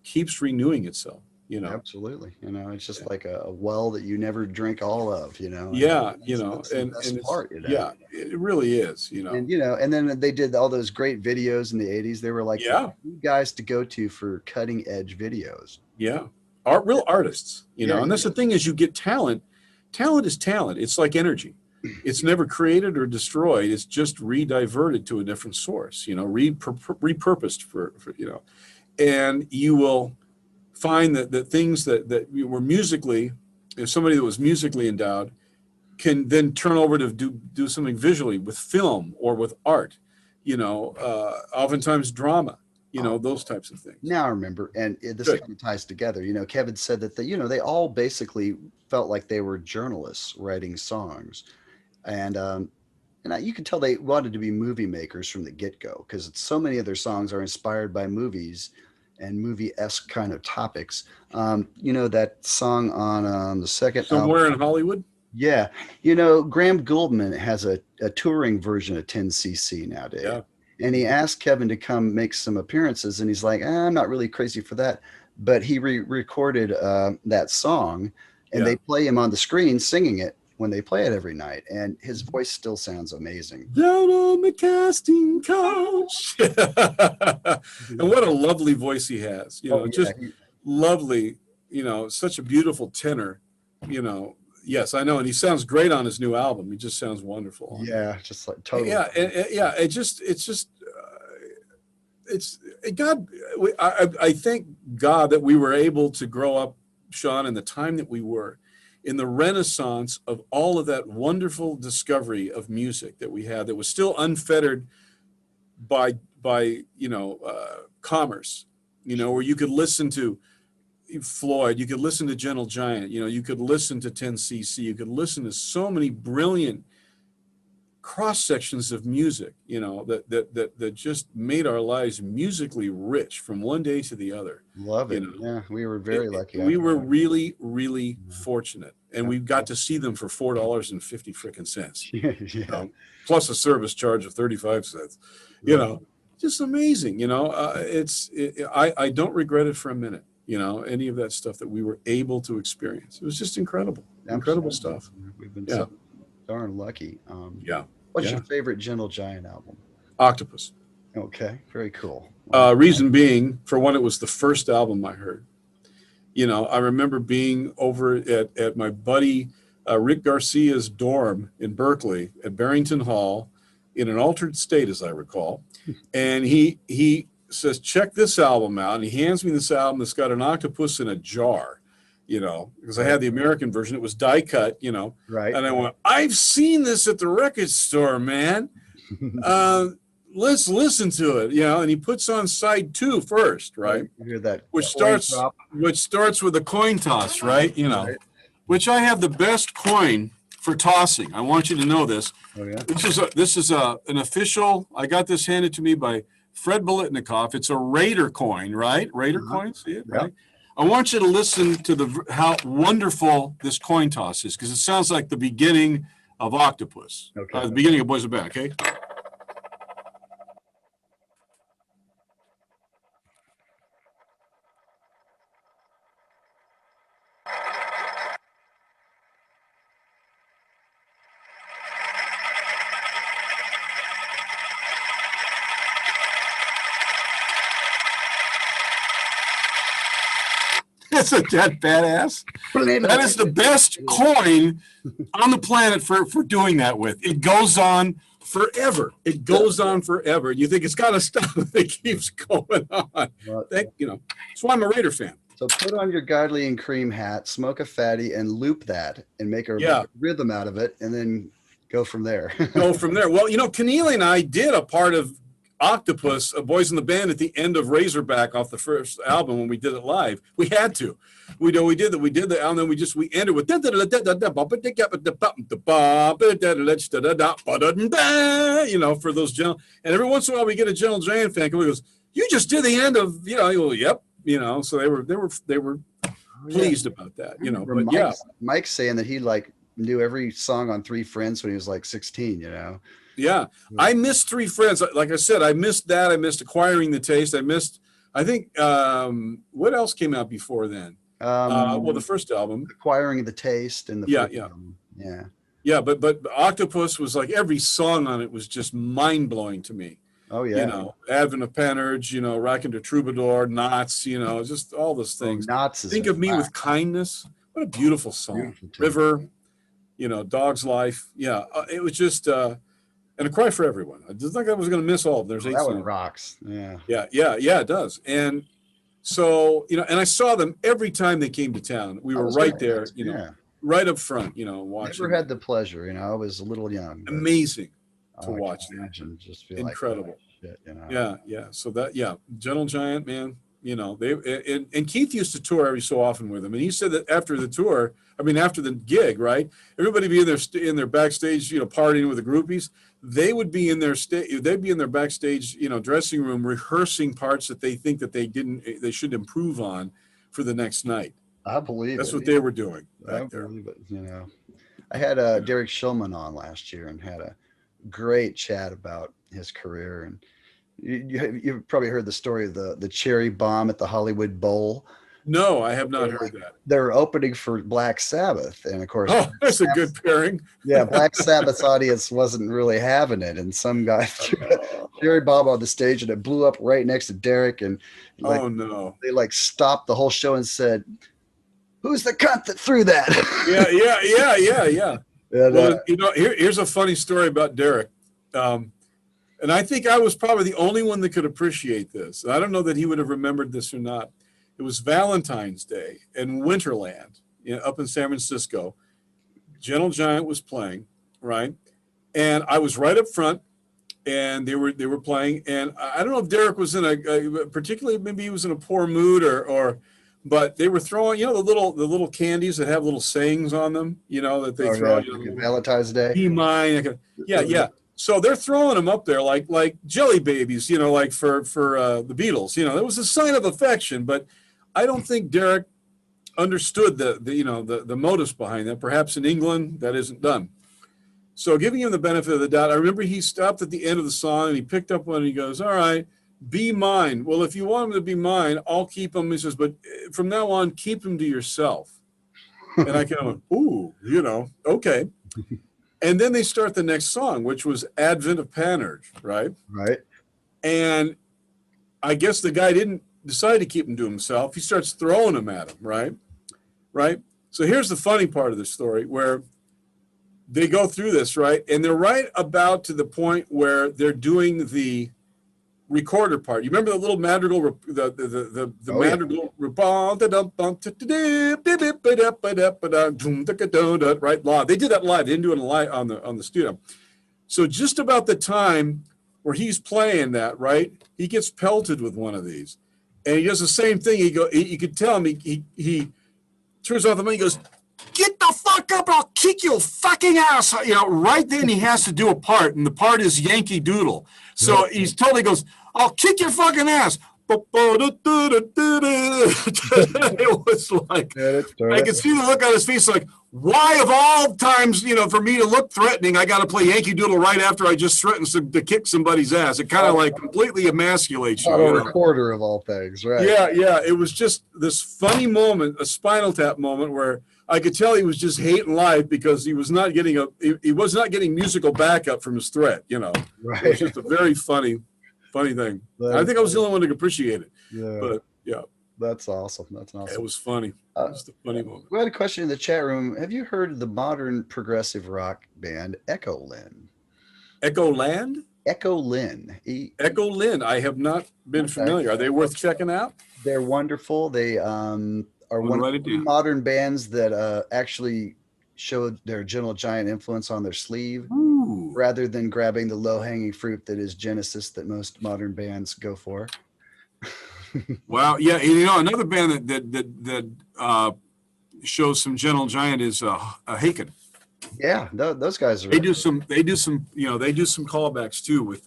B: keeps renewing itself. you know.
A: Absolutely. You know, it's just like a well that you never drink all of, you know.
B: Yeah, you know,
A: that's the best part, you know.
B: Yeah, it really is, you know.
A: And you know, and then they did all those great videos in the 80s. They were like the guys to go to for cutting edge videos.
B: Yeah. Real artists, you know. And that's the thing, is you get talent. Talent is talent. It's like energy. It's never created or destroyed. It's just re-diverted to a different source, you know, repurposed for, you know. And you will find that things that were musically, if somebody that was musically endowed can then turn over to do something visually with film or with art, you know, oftentimes drama, you know, those types of things.
A: Now I remember, and this kind of ties together. You know, Kevin said that you know, they all basically felt like they were journalists writing songs, and you could tell they wanted to be movie makers from the get-go, because so many of their songs are inspired by movies and movie-esque kind of topics. You know, that song on the second
B: Somewhere
A: album,
B: in Hollywood.
A: Yeah, you know, Graham Gouldman has a touring version of 10cc nowadays.
B: Yeah.
A: And he asked Kevin to come make some appearances, and he's like, I'm not really crazy for that. But he recorded that song, and they play him on the screen singing it when they play it every night. And his voice still sounds amazing.
B: Down on the casting couch. And what a lovely voice he has. You know, just lovely, you know, such a beautiful tenor, you know. Yes, I know. And he sounds great on his new album. He just sounds wonderful.
A: Yeah, just like totally.
B: Yeah, God. I thank God that we were able to grow up, Sean, in the time that we were, in the renaissance of all of that wonderful discovery of music that we had, that was still unfettered by you know, commerce, you know, where you could listen to Floyd, you could listen to Gentle Giant, you know, you could listen to 10cc, you could listen to so many brilliant cross sections of music, you know, that just made our lives musically rich from one day to the other.
A: Love it.
B: You know?
A: Yeah, we were very lucky.
B: We were really, really fortunate, and we got to see them for $4.50 frickin' cents. You know, plus a service charge of 35 cents. You know, just amazing. You know, I don't regret it for a minute. You know, any of that stuff that we were able to experience. It was just incredible. Incredible stuff.
A: We've been so darn lucky. What's your favorite Gentle Giant album?
B: Octopus.
A: Okay, very cool.
B: Reason being, for one, it was the first album I heard. You know, I remember being over at my buddy Rick Garcia's dorm in Berkeley at Barrington Hall in an altered state, as I recall. And he says, check this album out. And he hands me this album that's got an octopus in a jar, you know, because I had the American version. It was die cut, you know.
A: Right.
B: And I went, I've seen this at the record store, man. Let's listen to it, you know. And he puts on side 2 first, right?
A: You hear that?
B: Which starts with a coin toss, right? You know, which I have the best coin for tossing. I want you to know this.
A: Oh, yeah.
B: This is an official. I got this handed to me by Fred Bolitnikoff. It's a Raider coin, right? Raider coin, see it, right? I want you to listen to how wonderful this coin toss is, because it sounds like the beginning of Octopus. Okay. The beginning of Boys of Band, okay? That's that badass. That is the best coin on the planet for doing that with. It goes on forever. It goes on forever. You think it's got to stop, it keeps going on. You know, that's why I'm a Raider fan.
A: So put on your Godley and Cream hat, smoke a fatty, and loop that, and make a rhythm out of it, and then go from there.
B: Go from there. Well, you know, Keneally and I did a part of Octopus, Boys in the Band, at the end of Razorback off the first album when we did it live. We had to. We did that. We did the album, and then we ended with, you know, for those gentle. And every once in a while we get a Gentle Giant fan come and goes, "You just did the end of," you know. I go, "Yep," you know. So they were pleased about that, you know. But
A: Mike's saying that he like knew every song on Three Friends when he was like 16, you know.
B: Yeah, I missed Three Friends. Like I said, I missed that. I missed Acquiring the Taste. I think, what else came out before then? Well, the first album,
A: Acquiring the Taste, and the first album.
B: Yeah, but Octopus was like every song on it was just mind blowing to me.
A: Oh yeah,
B: you know, Advent of Panurge, you know, Rockin' to Troubadour, Knots, you know, just all those things.
A: Knots.
B: Think of Me with Kindness. What a beautiful song. River, you know, Dog's Life. Yeah, it was just and A Cry for Everyone. I just think I was going to miss all of them. There's 8 songs.
A: That one rocks.
B: Yeah, it does. And so, you know, and I saw them every time they came to town. We were right there, you know, right up front, you know, watching.
A: Never had the pleasure, you know, I was a little young.
B: Amazing to watch that.
A: Just feel
B: incredible.
A: Like shit, you know?
B: Yeah. So that, Gentle Giant, man, you know, and Keith used to tour every so often with them. And he said that after the tour, after the gig, right, everybody be in their backstage, you know, partying with the groupies. They would be in their they'd be in their backstage, you know, dressing room rehearsing parts that they think that they should improve on for the next night.
A: I believe
B: that's what they were doing.
A: I believe it. You know, I had Derek Shulman on last year and had a great chat about his career, and you've probably heard the story of the cherry bomb at the Hollywood Bowl.
B: No, I have not heard that.
A: They're opening for Black Sabbath, and of course,
B: that's a good pairing.
A: Yeah, Black Sabbath's audience wasn't really having it, and some guy threw a cherry bomb on the stage, and it blew up right next to Derek. And like,
B: oh no,
A: they like stopped the whole show and said, "Who's the cunt that threw that?"
B: Yeah. Well, you know, here's a funny story about Derek. And I think I was probably the only one that could appreciate this. I don't know that he would have remembered this or not. It was Valentine's Day in Winterland, up in San Francisco. Gentle Giant was playing, right? And I was right up front, and they were playing. And I don't know if Derek was in particularly maybe he was in a poor mood but they were throwing, you know, the little candies that have little sayings on them, you know, that they throw.
A: Yeah. You know, Valentine's Day.
B: Be mine. Yeah. So they're throwing them up there like jelly babies, you know, like for the Beatles. You know, it was a sign of affection, but I don't think Derek understood the motives behind that. Perhaps in England that isn't done. So giving him the benefit of the doubt, I remember he stopped at the end of the song and he picked up one and he goes, "All right, be mine. Well, if you want him to be mine, I'll keep him." He says, "But from now on, keep him to yourself." And I kind of went, "Ooh, you know, okay." And then they start the next song, which was Advent of Panurge, right?
A: Right.
B: And I guess the guy didn't decide to keep him to himself. He starts throwing them at him, right? Right. So here's the funny part of the story where they go through this, right? And they're right about to the point where they're doing the recorder part. You remember the little madrigal, the madrigal, right? Live. They did that live. They didn't do it live on the studio. So just about the time where he's playing that, right, he gets pelted with one of these, and he does the same thing. You could tell him he turns off the mic. He goes, "Get the fuck up! I'll kick your fucking ass!" You know, right then he has to do a part, and the part is Yankee Doodle. So he's told, he goes, "I'll kick your fucking ass." It was like, I could see the look on his face, like, why of all times, you know, for me to look threatening, I got to play Yankee Doodle right after I just threatened to kick somebody's ass. It kind of like completely emasculates you.
A: A recorder of all things, right?
B: Yeah. It was just this funny moment, a Spinal Tap moment where I could tell he was just hating life because he was not getting musical backup from his threat, you know.
A: Right.
B: It was just a very funny thing. I think I was the only one to appreciate it.
A: Yeah.
B: But yeah.
A: That's awesome.
B: It was funny. It was the funny moment.
A: We had a question in the chat room. Have you heard of the modern progressive rock band Echo Lynn?
B: Echo Land?
A: Echo Lynn.
B: Echo Lynn. I have not been familiar. Are they worth checking out?
A: They're wonderful. They are one of the modern bands that actually showed their Gentle Giant influence on their sleeve.
B: Ooh.
A: Rather than grabbing the low-hanging fruit that is Genesis that most modern bands go for.
B: Wow. Yeah. You know, another band that shows some Gentle Giant is Haken.
A: Yeah, those guys are.
B: They do some callbacks too with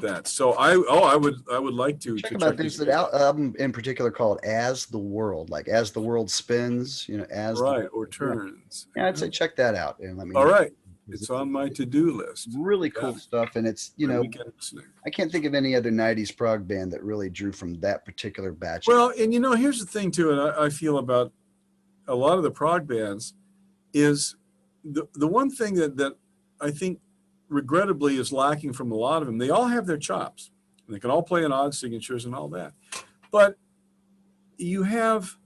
B: that. So I would like to
A: check about there's an album in particular called As the World, like as the world spins, you know, as
B: right or turns.
A: Yeah, I'd say check that out and let me know.
B: All right. It's on my to-do list.
A: Really cool stuff. And it's, you know, I can't think of any other 90s prog band that really drew from that particular batch.
B: Well, and you know, here's the thing too, and I feel about a lot of the prog bands is the one thing that I think regrettably is lacking from a lot of them. They all have their chops, and they can all play in odd signatures and all that. But you have,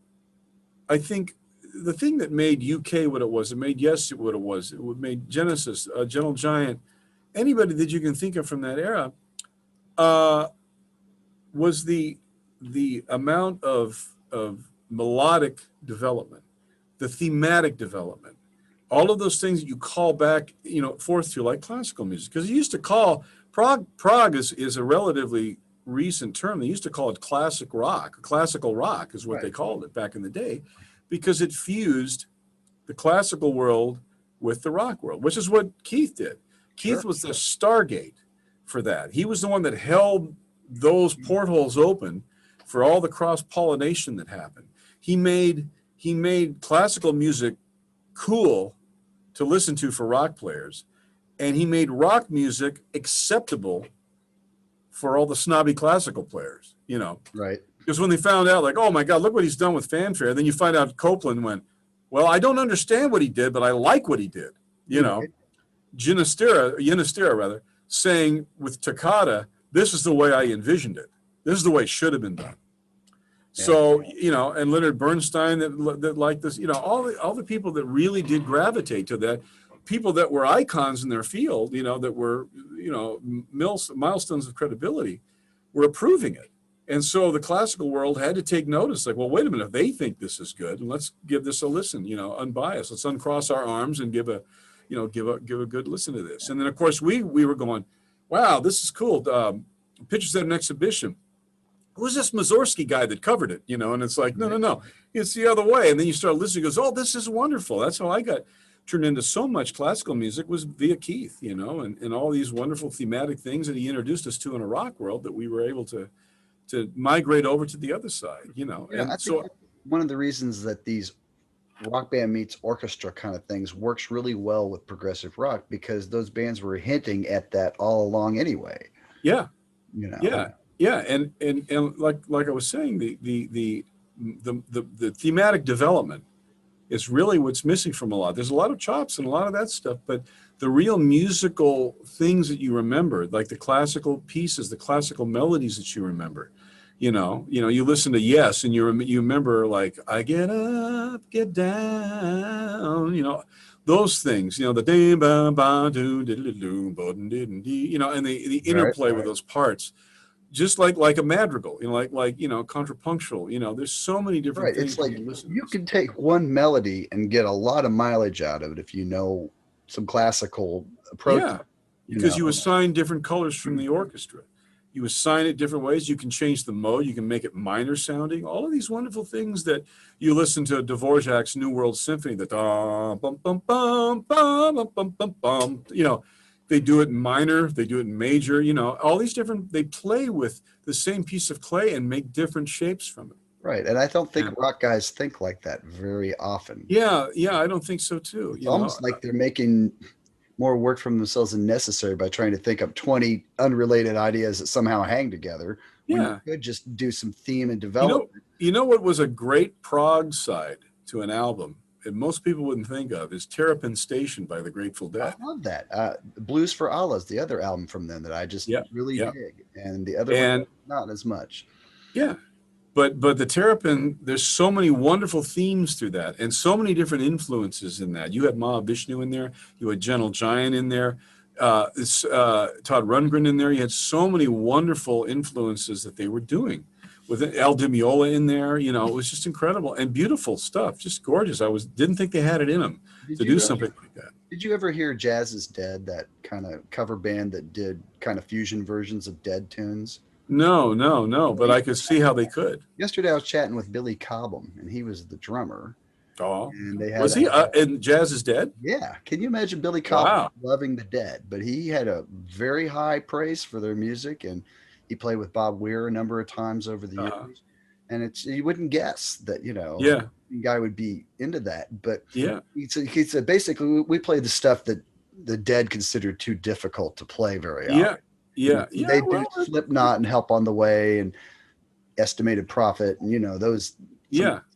B: I think, the thing that made UK what it was, it made Yes what it was, it made Genesis, Gentle Giant, anybody that you can think of from that era, was the amount of melodic development, the thematic development, all of those things that you call back, you know, forth to like classical music. Because you used to call prog is a relatively recent term. They used to call it classic rock. Classical rock is what they called it back in the day, because it fused the classical world with the rock world, which is what Keith did. Keith was the Stargate for that. He was the one that held those portholes open for all the cross-pollination that happened. He made classical music cool to listen to for rock players, and he made rock music acceptable for all the snobby classical players, you know.
A: Right.
B: Because when they found out, like, oh my God, look what he's done with Fanfare, then you find out Copeland went, well, I don't understand what he did, but I like what he did, you know. Ginastera rather, saying with Toccata, this is the way I envisioned it. This is the way it should have been done. Yeah. So, you know, and Leonard Bernstein that liked this, you know, all the people that really did gravitate to that, people that were icons in their field, you know, that were, you know, milestones of credibility, were approving it. And so the classical world had to take notice, like, well, wait a minute, if they think this is good, and let's give this a listen, you know, unbiased. Let's uncross our arms and give a good listen to this. And then, of course, we were going, wow, this is cool. Pictures at an exhibition. Who's this Mussorgsky guy that covered it? You know, and it's like, no, it's the other way. And then you start listening, goes, oh, this is wonderful. That's how I got turned into so much classical music, was via Keith, you know, and all these wonderful thematic things that he introduced us to in a rock world that we were able to migrate over to the other side, you know.
A: Yeah, and I think one of the reasons that these rock band meets orchestra kind of things works really well with progressive rock, because those bands were hinting at that all along anyway.
B: Yeah.
A: You know.
B: Yeah. And like I was saying, the thematic development is really what's missing from a lot. There's a lot of chops and a lot of that stuff, but the real musical things that you remember, like the classical pieces, the classical melodies that you remember, you know, you listen to Yes and you remember, like, I get up, get down, you know, those things, you know, the dee ba ba do diddle do dee, you know, and the interplay with those parts, just like a madrigal, you know, like you know, contrapunctual, you know, there's so many different things.
A: It's like you can take one melody and get a lot of mileage out of it if you know some classical approach.
B: Yeah, because you assign different colors from the orchestra. You assign it different ways. You can change the mode. You can make it minor sounding. All of these wonderful things that you listen to Dvorak's New World Symphony, the bum bum bum bum bum bum bum bum. You know, they do it in minor. They do it in major. You know, all these different. They play with the same piece of clay and make different shapes from it.
A: Right, and I don't think rock guys think like that very often.
B: Yeah, I don't think so too.
A: It's almost like they're making more work from themselves than necessary by trying to think up 20 unrelated ideas that somehow hang together.
B: Yeah,
A: you could just do some theme and development.
B: You know what was a great prog side to an album that most people wouldn't think of is Terrapin Station by the Grateful Dead.
A: I love that. Blues for Allah's the other album from them that I just really dig, and the other one not as much.
B: Yeah. But the Terrapin, there's so many wonderful themes through that, and so many different influences in that. You had Mahavishnu in there, you had Gentle Giant in there, Todd Rundgren in there. You had so many wonderful influences that they were doing, with El Di Meola in there. You know, it was just incredible and beautiful stuff, just gorgeous. Didn't think they had it in them to do something like that.
A: Did you ever hear Jazz is Dead, that kind of cover band that did kind of fusion versions of Dead tunes?
B: No, but I could see how they could.
A: Yesterday I was chatting with Billy Cobham, and he was the drummer.
B: Oh,
A: and they had
B: was he in Jazz is Dead?
A: Yeah. Can you imagine Billy Cobham loving the Dead? But he had a very high praise for their music, and he played with Bob Weir a number of times over the years. And you wouldn't guess that, you know, the guy would be into that. But he said basically we play the stuff that the Dead considered too difficult to play very often.
B: They
A: do Slipknot and Help on the Way and Estimated Prophet, and those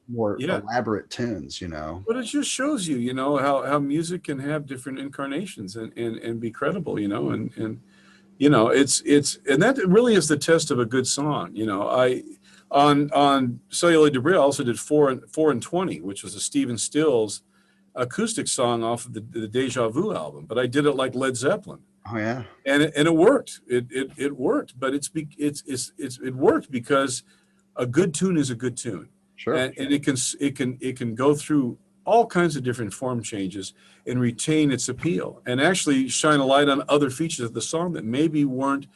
A: more elaborate tunes,
B: But it just shows you, how music can have different incarnations and be credible, and that really is the test of a good song. On Celluloid Debris, I also did 4 and 20, which was a Stephen Stills acoustic song off of the Deja Vu album, but I did it like Led Zeppelin.
A: Oh yeah,
B: and it worked. It worked, but it worked because a good tune is a good tune.
A: Sure.
B: And it can go through all kinds of different form changes and retain its appeal, and actually shine a light on other features of the song that maybe weren't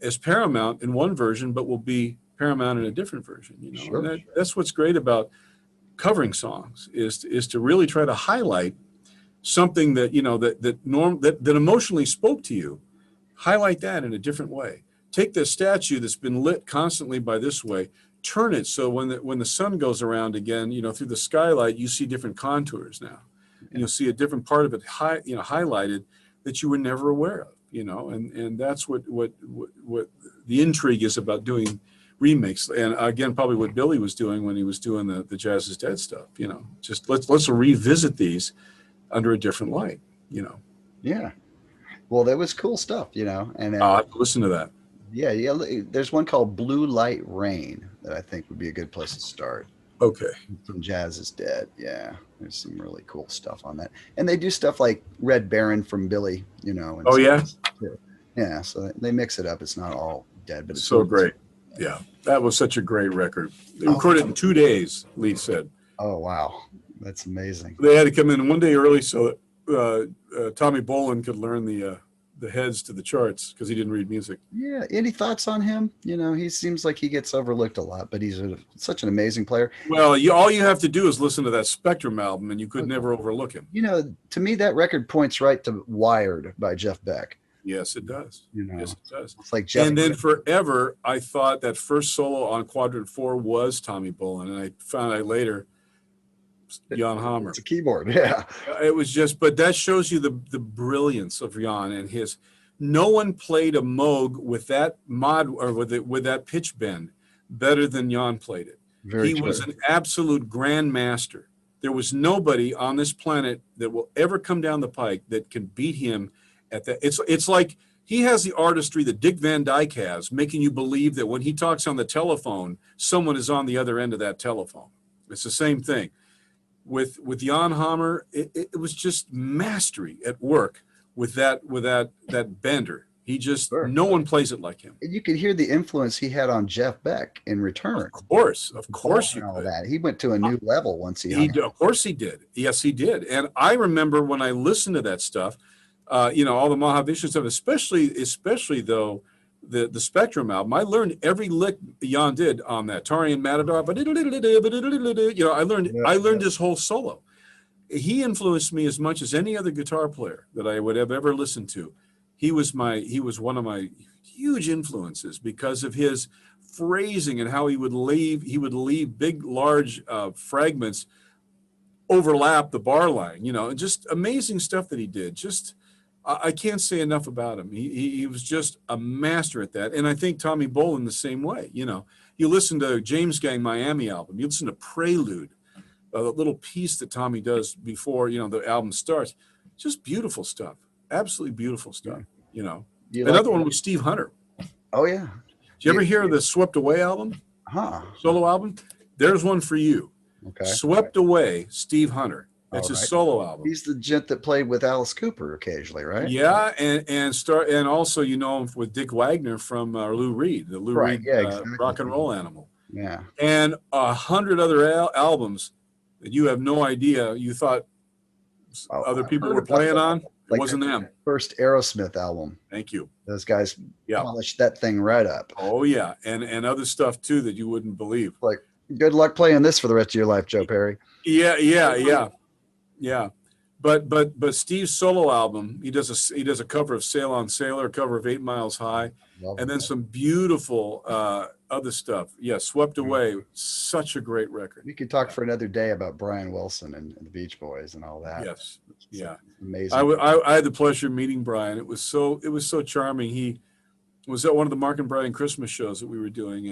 B: as paramount in one version, but will be paramount in a different version.
A: Sure.
B: And that's what's great about covering songs is to really try to highlight something that that emotionally spoke to you. Highlight that in a different way. Take the statue that's been lit constantly by this way, turn it so when the sun goes around again, through the skylight, you see different contours now, and you'll see a different part of it highlighted that you were never aware of. And that's what the intrigue is about doing remakes. And again, probably what Billy was doing when he was doing the Jazz is Dead stuff. Just let's revisit these under a different light.
A: Yeah. Well, that was cool stuff. And
B: listen to that.
A: Yeah. There's one called Blue Light Rain that I think would be a good place to start.
B: Okay.
A: From Jazz is Dead. Yeah. There's some really cool stuff on that. And they do stuff like Red Baron from Billy, and
B: oh, yeah?
A: Yeah. So they mix it up. It's not all Dead, but it's
B: so great. Yeah. That was such a great record. They recorded it in 2 days, Lee said.
A: Oh, wow. That's amazing.
B: They had to come in one day early so that Tommy Bolin could learn the heads to the charts because he didn't read music.
A: Yeah. Any thoughts on him? He seems like he gets overlooked a lot, but he's such an amazing player.
B: Well, all you have to do is listen to that Spectrum album, and you could never overlook him.
A: To me, that record points right to Wired by Jeff Beck.
B: Yes, it does.
A: Yes,
B: it does.
A: It's like Jeff.
B: And then forever, I thought that first solo on Quadrant 4 was Tommy Bolin, and I found out later Jan Hammer.
A: It's a keyboard, yeah.
B: It was just, but that shows you the brilliance of Jan and his. No one played a Moog with that mod or with that pitch bend better than Jan played it. He was an absolute grandmaster. There was nobody on this planet that will ever come down the pike that can beat him at that. It's like he has the artistry that Dick Van Dyke has, making you believe that when he talks on the telephone, someone is on the other end of that telephone. It's the same thing. With Jan Hammer, it was just mastery at work with that bender. He just no one plays it like him.
A: And you could hear the influence he had on Jeff Beck in return.
B: Of course, you
A: all
B: could.
A: That he went to a new level once
B: of course he did. Yes, he did. And I remember when I listened to that stuff, all the Mahavishnu stuff, especially though the Spectrum album. I learned every lick Jan did on that Tarian Matador. I learned his whole solo. He influenced me as much as any other guitar player that I would have ever listened to. He was one of my huge influences because of his phrasing and how he would leave big, large fragments overlap the bar line, and just amazing stuff that he did. Just, I can't say enough about him. He was just a master at that. And I think Tommy Bolin the same way. You listen to James Gang Miami album, you listen to Prelude, the little piece that Tommy does before, the album starts, just beautiful stuff. Absolutely beautiful stuff. Another one was Steve Hunter.
A: Oh yeah.
B: Did you ever hear the Swept Away album? Solo album? There's one for you.
A: Okay.
B: Swept Away, Steve Hunter. That's his solo album.
A: He's the gent that played with Alice Cooper occasionally, right?
B: Yeah, and also him with Dick Wagner from Lou Reed, the Lou Reed exactly. Rock and Roll Animal.
A: Yeah.
B: And 100 other albums that you have no idea you thought other people were playing on. It wasn't them.
A: First Aerosmith album.
B: Thank you.
A: Those guys polished that thing right up.
B: Oh yeah, and other stuff too that you wouldn't believe.
A: Like, good luck playing this for the rest of your life, Joe Perry.
B: Yeah. but Steve's solo album, he does a cover of Sail on Sailor, a cover of 8 Miles High, and then some beautiful other stuff. Yeah, Swept Away, such a great record.
A: We could talk for another day about Brian Wilson and the Beach Boys and all that.
B: Yes, yeah,
A: amazing.
B: I had the pleasure of meeting Brian. It was so charming. He was at one of the Marc and Brian Christmas shows that we were doing,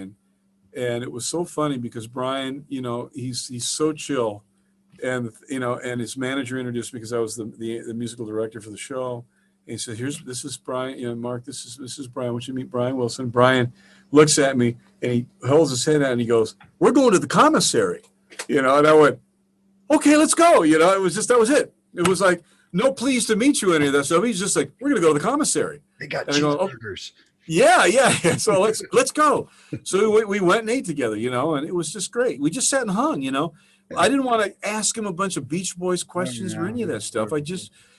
B: and it was so funny because Brian, he's so chill. And and his manager introduced me because I was the musical director for the show. And he said, this is Brian, Mark, this is Brian. I want you to meet Brian Wilson. Brian looks at me and he holds his head out and he goes, "We're going to the commissary." And I went, "Okay, let's go." It was just, that was it. It was like, no pleased to meet you, any of that stuff. He's just like, "We're going to go to the commissary."
A: They got cheeseburgers.
B: Yeah. So let's go. So we went and ate together, and it was just great. We just sat and hung, I didn't want to ask him a bunch of Beach Boys questions or any of that stuff.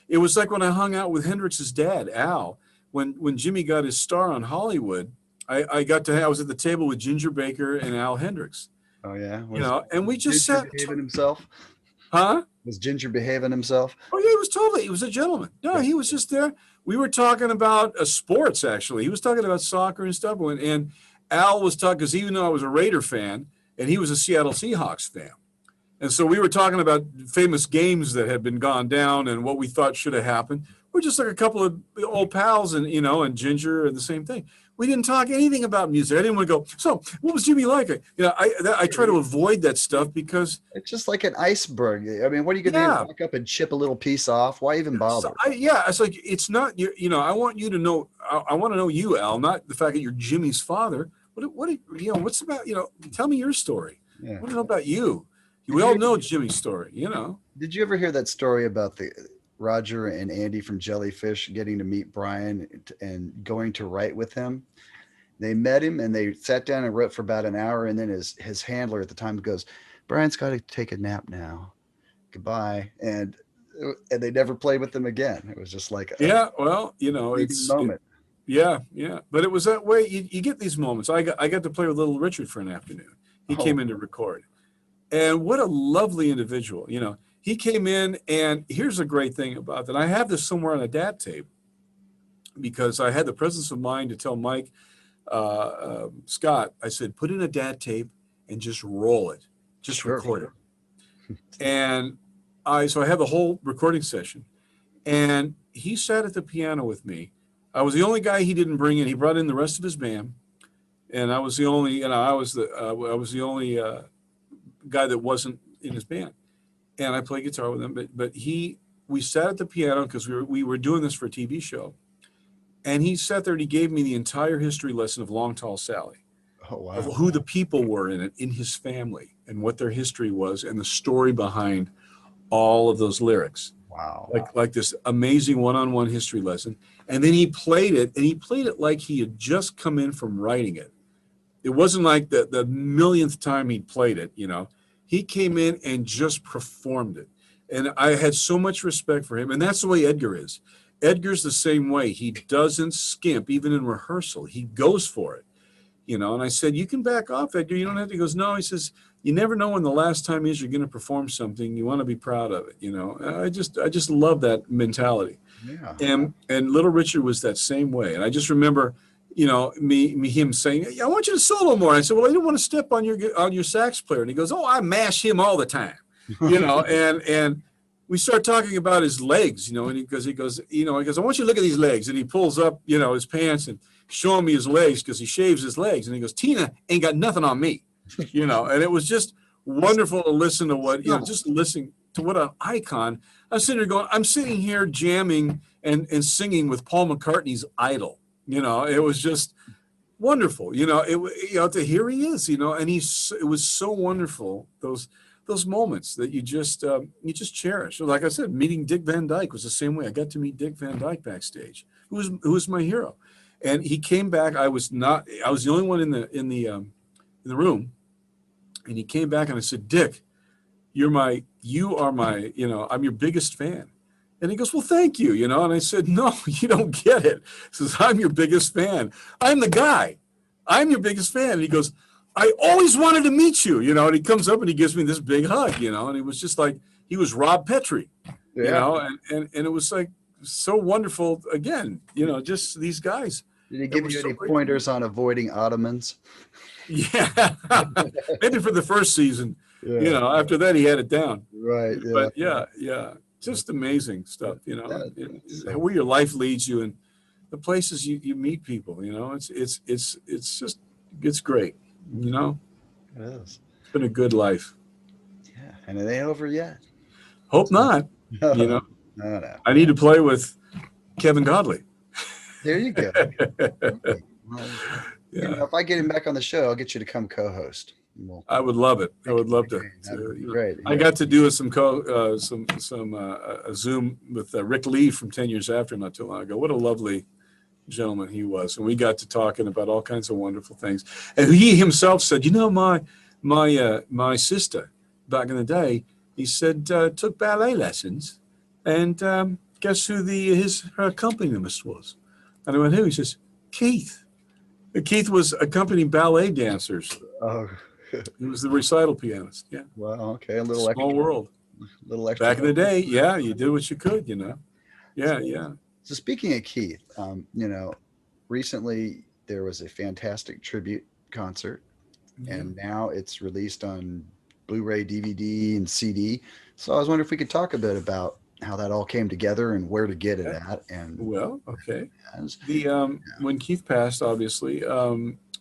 B: It was like when I hung out with Hendrix's dad, Al, when Jimmy got his star on Hollywood, I was at the table with Ginger Baker and Al Hendrix.
A: Oh yeah.
B: And we just sat.
A: Behaving himself?
B: Huh?
A: Was Ginger behaving himself?
B: Oh yeah, he was a gentleman. No, he was just there. We were talking about sports, actually. He was talking about soccer and stuff. And Al was talking, because even though I was a Raider fan, and he was a Seattle Seahawks fan. And so we were talking about famous games that had been gone down and what we thought should have happened. We're just like a couple of old pals, and and Ginger and the same thing. We didn't talk anything about music. I didn't want to go, "So what was Jimmy like?" I try to avoid that stuff because
A: it's just like an iceberg. I mean, what are you going to do? Walk up and chip a little piece off? Why even bother?
B: It's like, it's not, I want you to know, I want to know you, Al, not the fact that you're Jimmy's father. What's about, tell me your story. Yeah. I want to know about you. We all know Jimmy's story,
A: Did you ever hear that story about the Roger and Andy from Jellyfish getting to meet Brian and going to write with him? They met him and they sat down and wrote for about an hour. And then his handler at the time goes, "Brian's got to take a nap now. Goodbye." And they never played with him again. It was just like
B: it's
A: moment.
B: Yeah. But it was that way. You get these moments. I got to play with Little Richard for an afternoon. He came in to record. And what a lovely individual, He came in, and here's a great thing about that. I have this somewhere on a DAT tape because I had the presence of mind to tell Mike Scott, I said, "Put in a DAT tape and just roll it. Just record it." And so I had the whole recording session, and he sat at the piano with me. I was the only guy he didn't bring in. He brought in the rest of his band, and I was the only, I was the only guy that wasn't in his band, and I played guitar with him. But we sat at the piano because we were doing this for a TV show, and he sat there and he gave me the entire history lesson of Long Tall Sally, of who the people were in it, in his family, and what their history was, and the story behind all of those lyrics.
A: Wow!
B: Like this amazing one-on-one history lesson, and then he played it, like he had just come in from writing it. It wasn't like the millionth time he'd played it, He came in and just performed it. And I had so much respect for him. And that's the way Edgar is. Edgar's the same way. He doesn't skimp, even in rehearsal. He goes for it, And I said, "You can back off, Edgar. You don't have to." He goes, "No." He says, "You never know when the last time is you're going to perform something. You want to be proud of it, I just love that mentality. Yeah. And Little Richard was that same way. And I just remember, him saying, "I want you to solo more." I said, "Well, I didn't want to step on your sax player." And he goes, "Oh, I mash him all the time," and we start talking about his legs, and he goes, "I want you to look at these legs." And he pulls up, his pants and showing me his legs because he shaves his legs. And he goes, "Tina ain't got nothing on me," and it was just wonderful to listen to what, just listening to what an icon. I'm sitting here jamming and singing with Paul McCartney's idol. It was just wonderful, to hear he is, and it was so wonderful. Those moments that you just cherish. So like I said, meeting Dick Van Dyke was the same way. I got to meet Dick Van Dyke backstage, who was my hero. And he came back. I was the only one in the room. And he came back and I said, "Dick, you are my, I'm your biggest fan." And he goes, "Well, thank you, And I said, "No, you don't get it." He says, "I'm your biggest fan. I'm the guy. I'm your biggest fan." And he goes, "I always wanted to meet you, And he comes up and he gives me this big hug, And it was just like he was Rob Petrie, you know, and it was like so wonderful. Again, you know, just these guys.
A: Did he give you any pointers on avoiding ottomans?
B: Yeah, maybe for the first season.
A: Yeah.
B: You know, after that he had it down.
A: Right. Yeah.
B: But yeah, just amazing stuff. You know, where your life leads you and the places you meet people. You know, it's just it's great. You know,
A: it is.
B: It's been a good life.
A: Yeah, and it ain't over yet.
B: Hope not.
A: No,
B: you know,
A: no.
B: I need to play with Kevin Godley.
A: There you go. Well, yeah. You know, if I get him back on the show, I'll get you to come co-host.
B: I would love it. I would love to.
A: Great.
B: I got to do a Zoom with Rick Lee from 10 Years After not too long ago. What a lovely gentleman he was, and we got to talking about all kinds of wonderful things. And he himself said, you know, my sister back in the day, he said, took ballet lessons, and guess who her accompanist was? And I went, who? He says, Keith. Keith was accompanying ballet dancers.
A: Oh.
B: He was the recital pianist. Yeah.
A: Wow. Okay. A little
B: small
A: extra.
B: World.
A: A little extra.
B: Back in the day, yeah, you did what you could, you know. Yeah, yeah.
A: So speaking of Keith, you know, recently there was a fantastic tribute concert, and now it's released on Blu-ray, DVD, and CD. So I was wondering if we could talk a bit about how that all came together and where to get it at. And
B: well, okay. When Keith passed, obviously,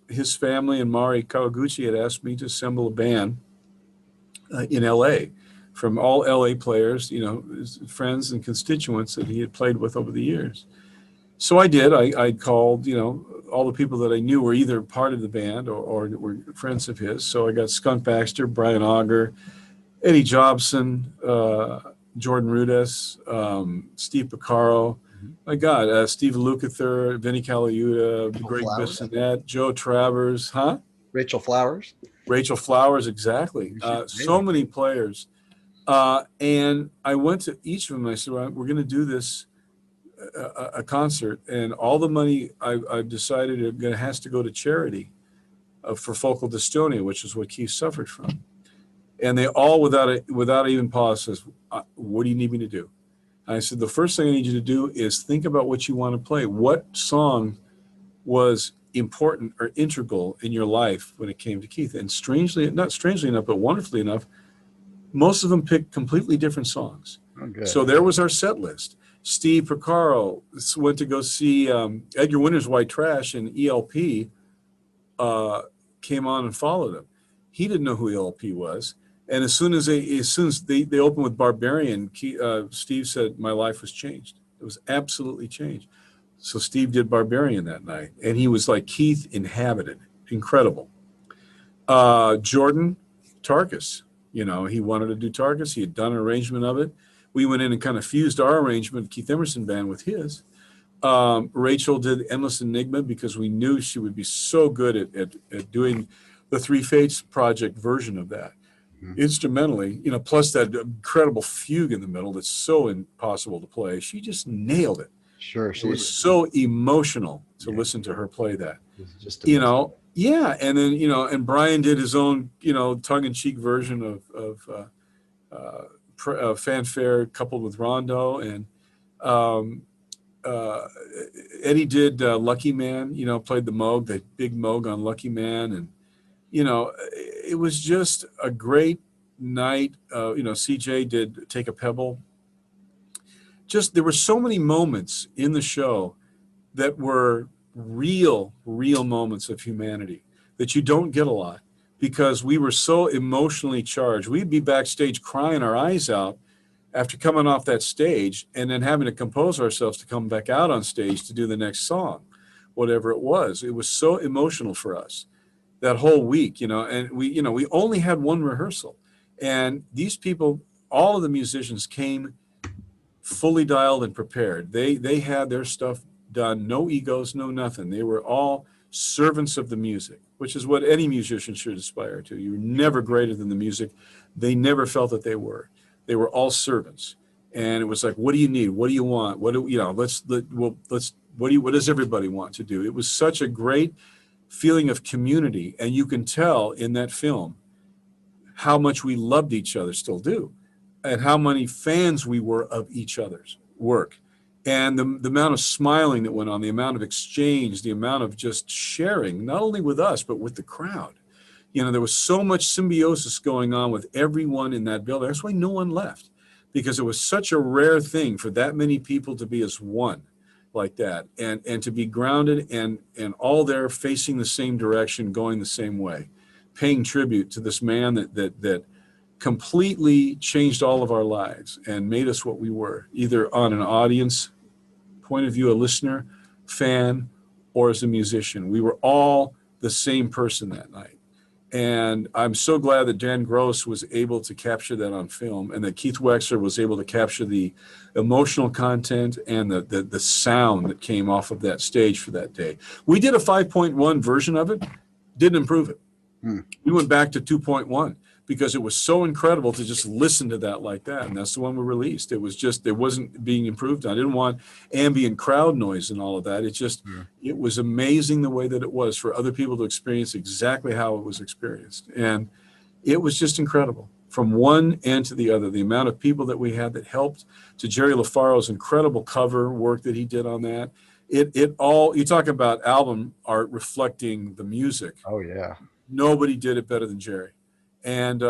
B: his family and Mari Kawaguchi had asked me to assemble a band in LA from all LA players, you know, his friends and constituents that he had played with over the years. So I did. I called, you know, all the people that I knew were either part of the band or were friends of his. So I got Skunk Baxter, Brian Auger, Eddie Jobson, Jordan Rudess, Steve Porcaro, my God, Steve Lukather, Vinnie Colaiuta, Greg Bissonette, Joe Travers,
A: Rachel Flowers.
B: Rachel Flowers, exactly. So many players. And I went to each of them. I said, well, we're going to do this, a concert, and all the money I've decided has to go to charity for focal dystonia, which is what Keith suffered from. And they all, without even pause, says, what do you need me to do? And I said, the first thing I need you to do is think about what you want to play. What song was important or integral in your life when it came to Keith? And not strangely enough, but wonderfully enough, most of them picked completely different songs.
A: Oh,
B: so there was our set list. Steve Porcaro went to go see Edgar Winter's White Trash, and ELP came on and followed him. He didn't know who ELP was. And as soon as they opened with Barbarian, Steve said, my life was changed. It was absolutely changed. So Steve did Barbarian that night, and he was like Keith inhabited. Incredible. Jordan Tarkus, you know, he wanted to do Tarkus. He had done an arrangement of it. We went in and kind of fused our arrangement, Keith Emerson Band, with his. Rachel did Endless Enigma because we knew she would be so good at doing the Three Fates project version of that. Instrumentally, you know, plus that incredible fugue in the middle that's so impossible to play. She just nailed it.
A: Sure.
B: It was so emotional to listen to her play that. You know, yeah. And then, you know, and Brian did his own, you know, tongue-in-cheek version of Fanfare coupled with Rondo. And Eddie did Lucky Man, you know, played the Moog, the big Moog on Lucky Man. And, you know, it was just a great night. You know, CJ did Take a Pebble. Just, there were so many moments in the show that were real moments of humanity that you don't get a lot because we were so emotionally charged. We'd be backstage crying our eyes out after coming off that stage and then having to compose ourselves to come back out on stage to do the next song, whatever it was. It was so emotional for us that whole week, you know, and we only had one rehearsal. And these people, all of the musicians came fully dialed and prepared. They had their stuff done, no egos, no nothing. They were all servants of the music, which is what any musician should aspire to. You're never greater than the music. They never felt that they were. They were all servants. And it was like, what do you need? What do you want? What does everybody want to do? It was such a great feeling of community. And you can tell in that film how much we loved each other, still do. at how many fans we were of each other's work, and the amount of smiling that went on, the amount of exchange, the amount of just sharing, not only with us, but with the crowd. You know, there was so much symbiosis going on with everyone in that building. That's why no one left, because it was such a rare thing for that many people to be as one like that, and to be grounded and all there facing the same direction, going the same way, paying tribute to this man that completely changed all of our lives and made us what we were, either on an audience point of view, a listener, fan, or as a musician. We were all the same person that night. And I'm so glad that Dan Gross was able to capture that on film, and that Keith Wexler was able to capture the emotional content and the sound that came off of that stage for that day. We did a 5.1 version of it, didn't improve it. We went back to 2.1 because it was so incredible to just listen to that like that. And that's the one we released. It was just, it wasn't being improved on. I didn't want ambient crowd noise and all of that. It just, it was amazing the way that it was for other people to experience exactly how it was experienced. And it was just incredible from one end to the other. The amount of people that we had that helped, to Jerry LaFaro's incredible cover work that he did on that. It all, you talk about album art reflecting the music.
A: Oh yeah.
B: Nobody did it better than Jerry. And,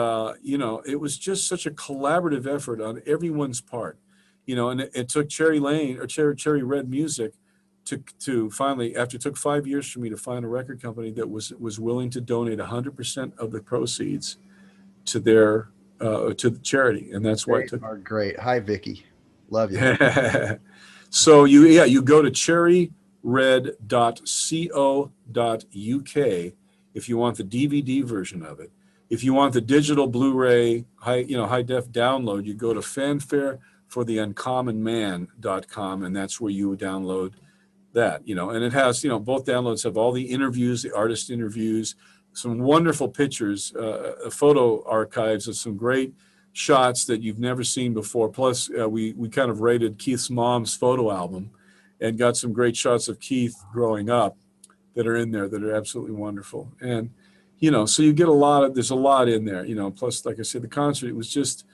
B: you know, it was just such a collaborative effort on everyone's part, you know, and it took Cherry Red Music to finally, after it took 5 years for me to find a record company that was willing to donate 100% of the proceeds to their, to the charity. And that's why it took.
A: Great. Hi, Vicky. Love you.
B: So you go to cherryred.co.uk if you want the DVD version of it. If you want the digital Blu-ray, high def download, you go to fanfarefortheuncommonman.com, and that's where you would download that, you know, and it has, you know, both downloads have all the interviews, the artist interviews, some wonderful pictures, photo archives of some great shots that you've never seen before. Plus, we kind of rated Keith's mom's photo album and got some great shots of Keith growing up that are in there that are absolutely wonderful. And, you know, so you get there's a lot in there, you know, plus, like I said, the concert, it was just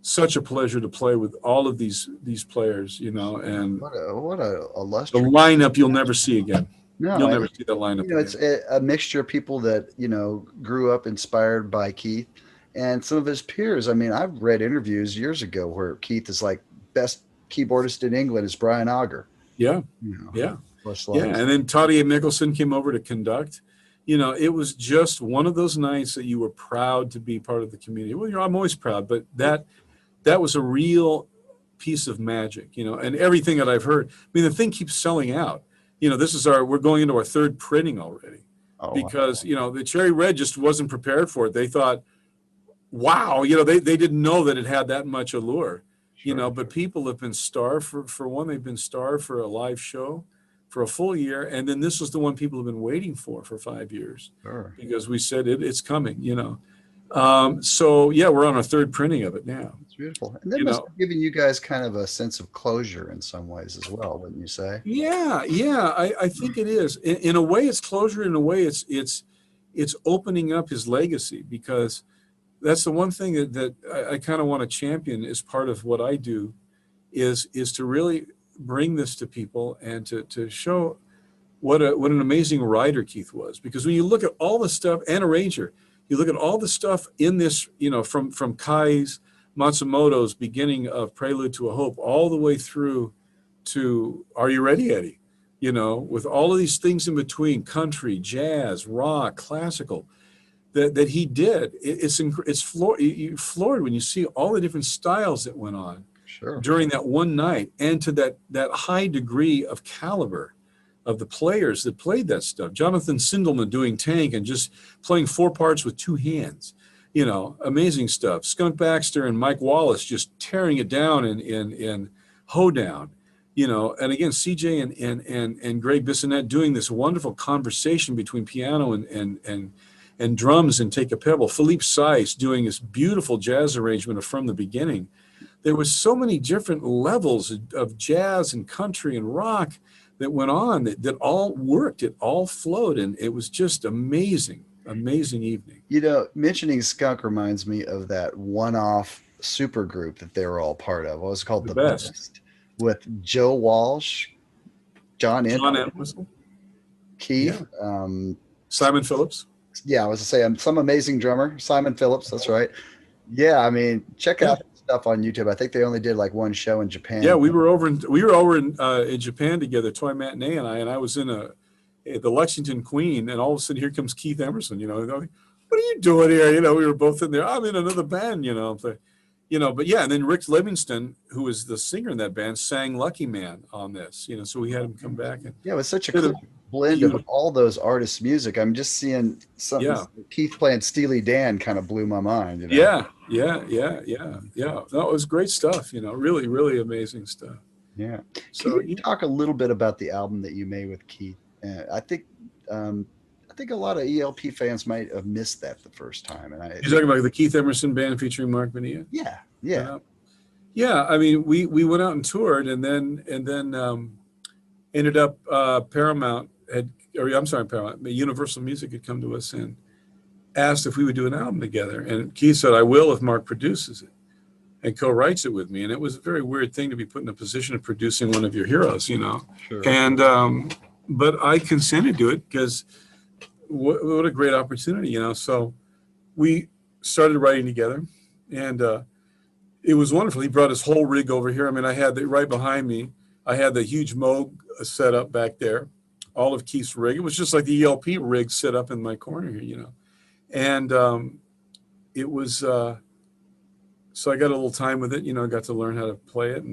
B: such a pleasure to play with all of these players, you know, and
A: what a illustrious
B: the lineup you'll never see again.
A: No,
B: you'll never see that lineup.
A: You know, it's a mixture of people that, you know, grew up inspired by Keith and some of his peers. I mean, I've read interviews years ago where Keith is like, best keyboardist in England is Brian Auger.
B: Yeah. You know, yeah. And then Toddy Mickelson came over to conduct. You know, it was just one of those nights that you were proud to be part of the community. Well, I'm always proud, but that was a real piece of magic, you know, and everything that I've heard. I mean, the thing keeps selling out. You know, we're going into our third printing already because, you know, the Cherry Red just wasn't prepared for it. They thought, wow, you know, they didn't know that it had that much allure, you know, but people have been starved for one, they've been starved for a live show for a full year. And then this was the one people have been waiting for 5 years because we said it's coming, you know. So yeah, we're on our third printing of it now.
A: It's beautiful. And that must have given you guys kind of a sense of closure in some ways as well, wouldn't you say?
B: Yeah. I think it is. In a way it's closure, in a way it's opening up his legacy, because that's the one thing that I kind of want to champion as part of what I do is to really bring this to people and to show what an amazing writer Keith was. Because when you look at all the stuff, and arranger, you look at all the stuff in this, you know, from Kai's Matsumoto's beginning of Prelude to a Hope all the way through to Are You Ready, Eddie? You know, with all of these things in between, country, jazz, rock, classical, that he did. It's floored when you see all the different styles that went on during that one night, and to that high degree of caliber of the players that played that stuff. Jonathan Sindelman doing tank and just playing 4 parts with 2 hands, you know, amazing stuff. Skunk Baxter and Mike Wallace just tearing it down in Hoedown, you know, and again, CJ and Greg Bissonette doing this wonderful conversation between piano and drums and Take a Pebble. Philippe Seiss doing this beautiful jazz arrangement of From the Beginning. There was so many different levels of jazz and country and rock that went on that all worked, it all flowed, and it was just amazing evening.
A: You know, mentioning Skunk reminds me of that one-off super group that they were all part of. What was it called?
B: The Best.
A: With Joe Walsh, John
B: Entwistle,
A: Keith,
B: Simon Phillips.
A: Yeah, I was to say some amazing drummer, Simon Phillips. That's right. Yeah, I mean, check out stuff on YouTube. I think they only did like one show in Japan.
B: Yeah, we were over in Japan together, Toy Matinee and I was in the Lexington Queen, and all of a sudden here comes Keith Emerson. You know, what are you doing here? You know, we were both in there. I'm in another band. You know, but yeah, and then Rick Livingston, who was the singer in that band, sang Lucky Man on this. You know, so we had him come back. And
A: yeah, it was such a cool blend of all those artists' music. I'm just seeing something. Yeah. Keith playing Steely Dan kind of blew my mind. You know?
B: Yeah. No, it was great stuff. You know, really, really amazing stuff.
A: Yeah. So can you talk a little bit about the album that you made with Keith? I think a lot of ELP fans might have missed that the first time. And
B: you're talking about the Keith Emerson Band featuring Marc Bonilla?
A: Yeah.
B: Yeah. I mean, we went out and toured, and then ended up Paramount, Universal Music had come to us and asked if we would do an album together. And Keith said, I will if Marc produces it and co-writes it with me. And it was a very weird thing to be put in a position of producing one of your heroes, you know.
A: Sure.
B: And but I consented to it because what a great opportunity, you know. So we started writing together, and it was wonderful. He brought his whole rig over here. I mean, I had right behind me, I had the huge Moog set up back there, all of Keith's rig. It was just like the ELP rig set up in my corner here, you know. And it was, so I got a little time with it, you know, got to learn how to play it.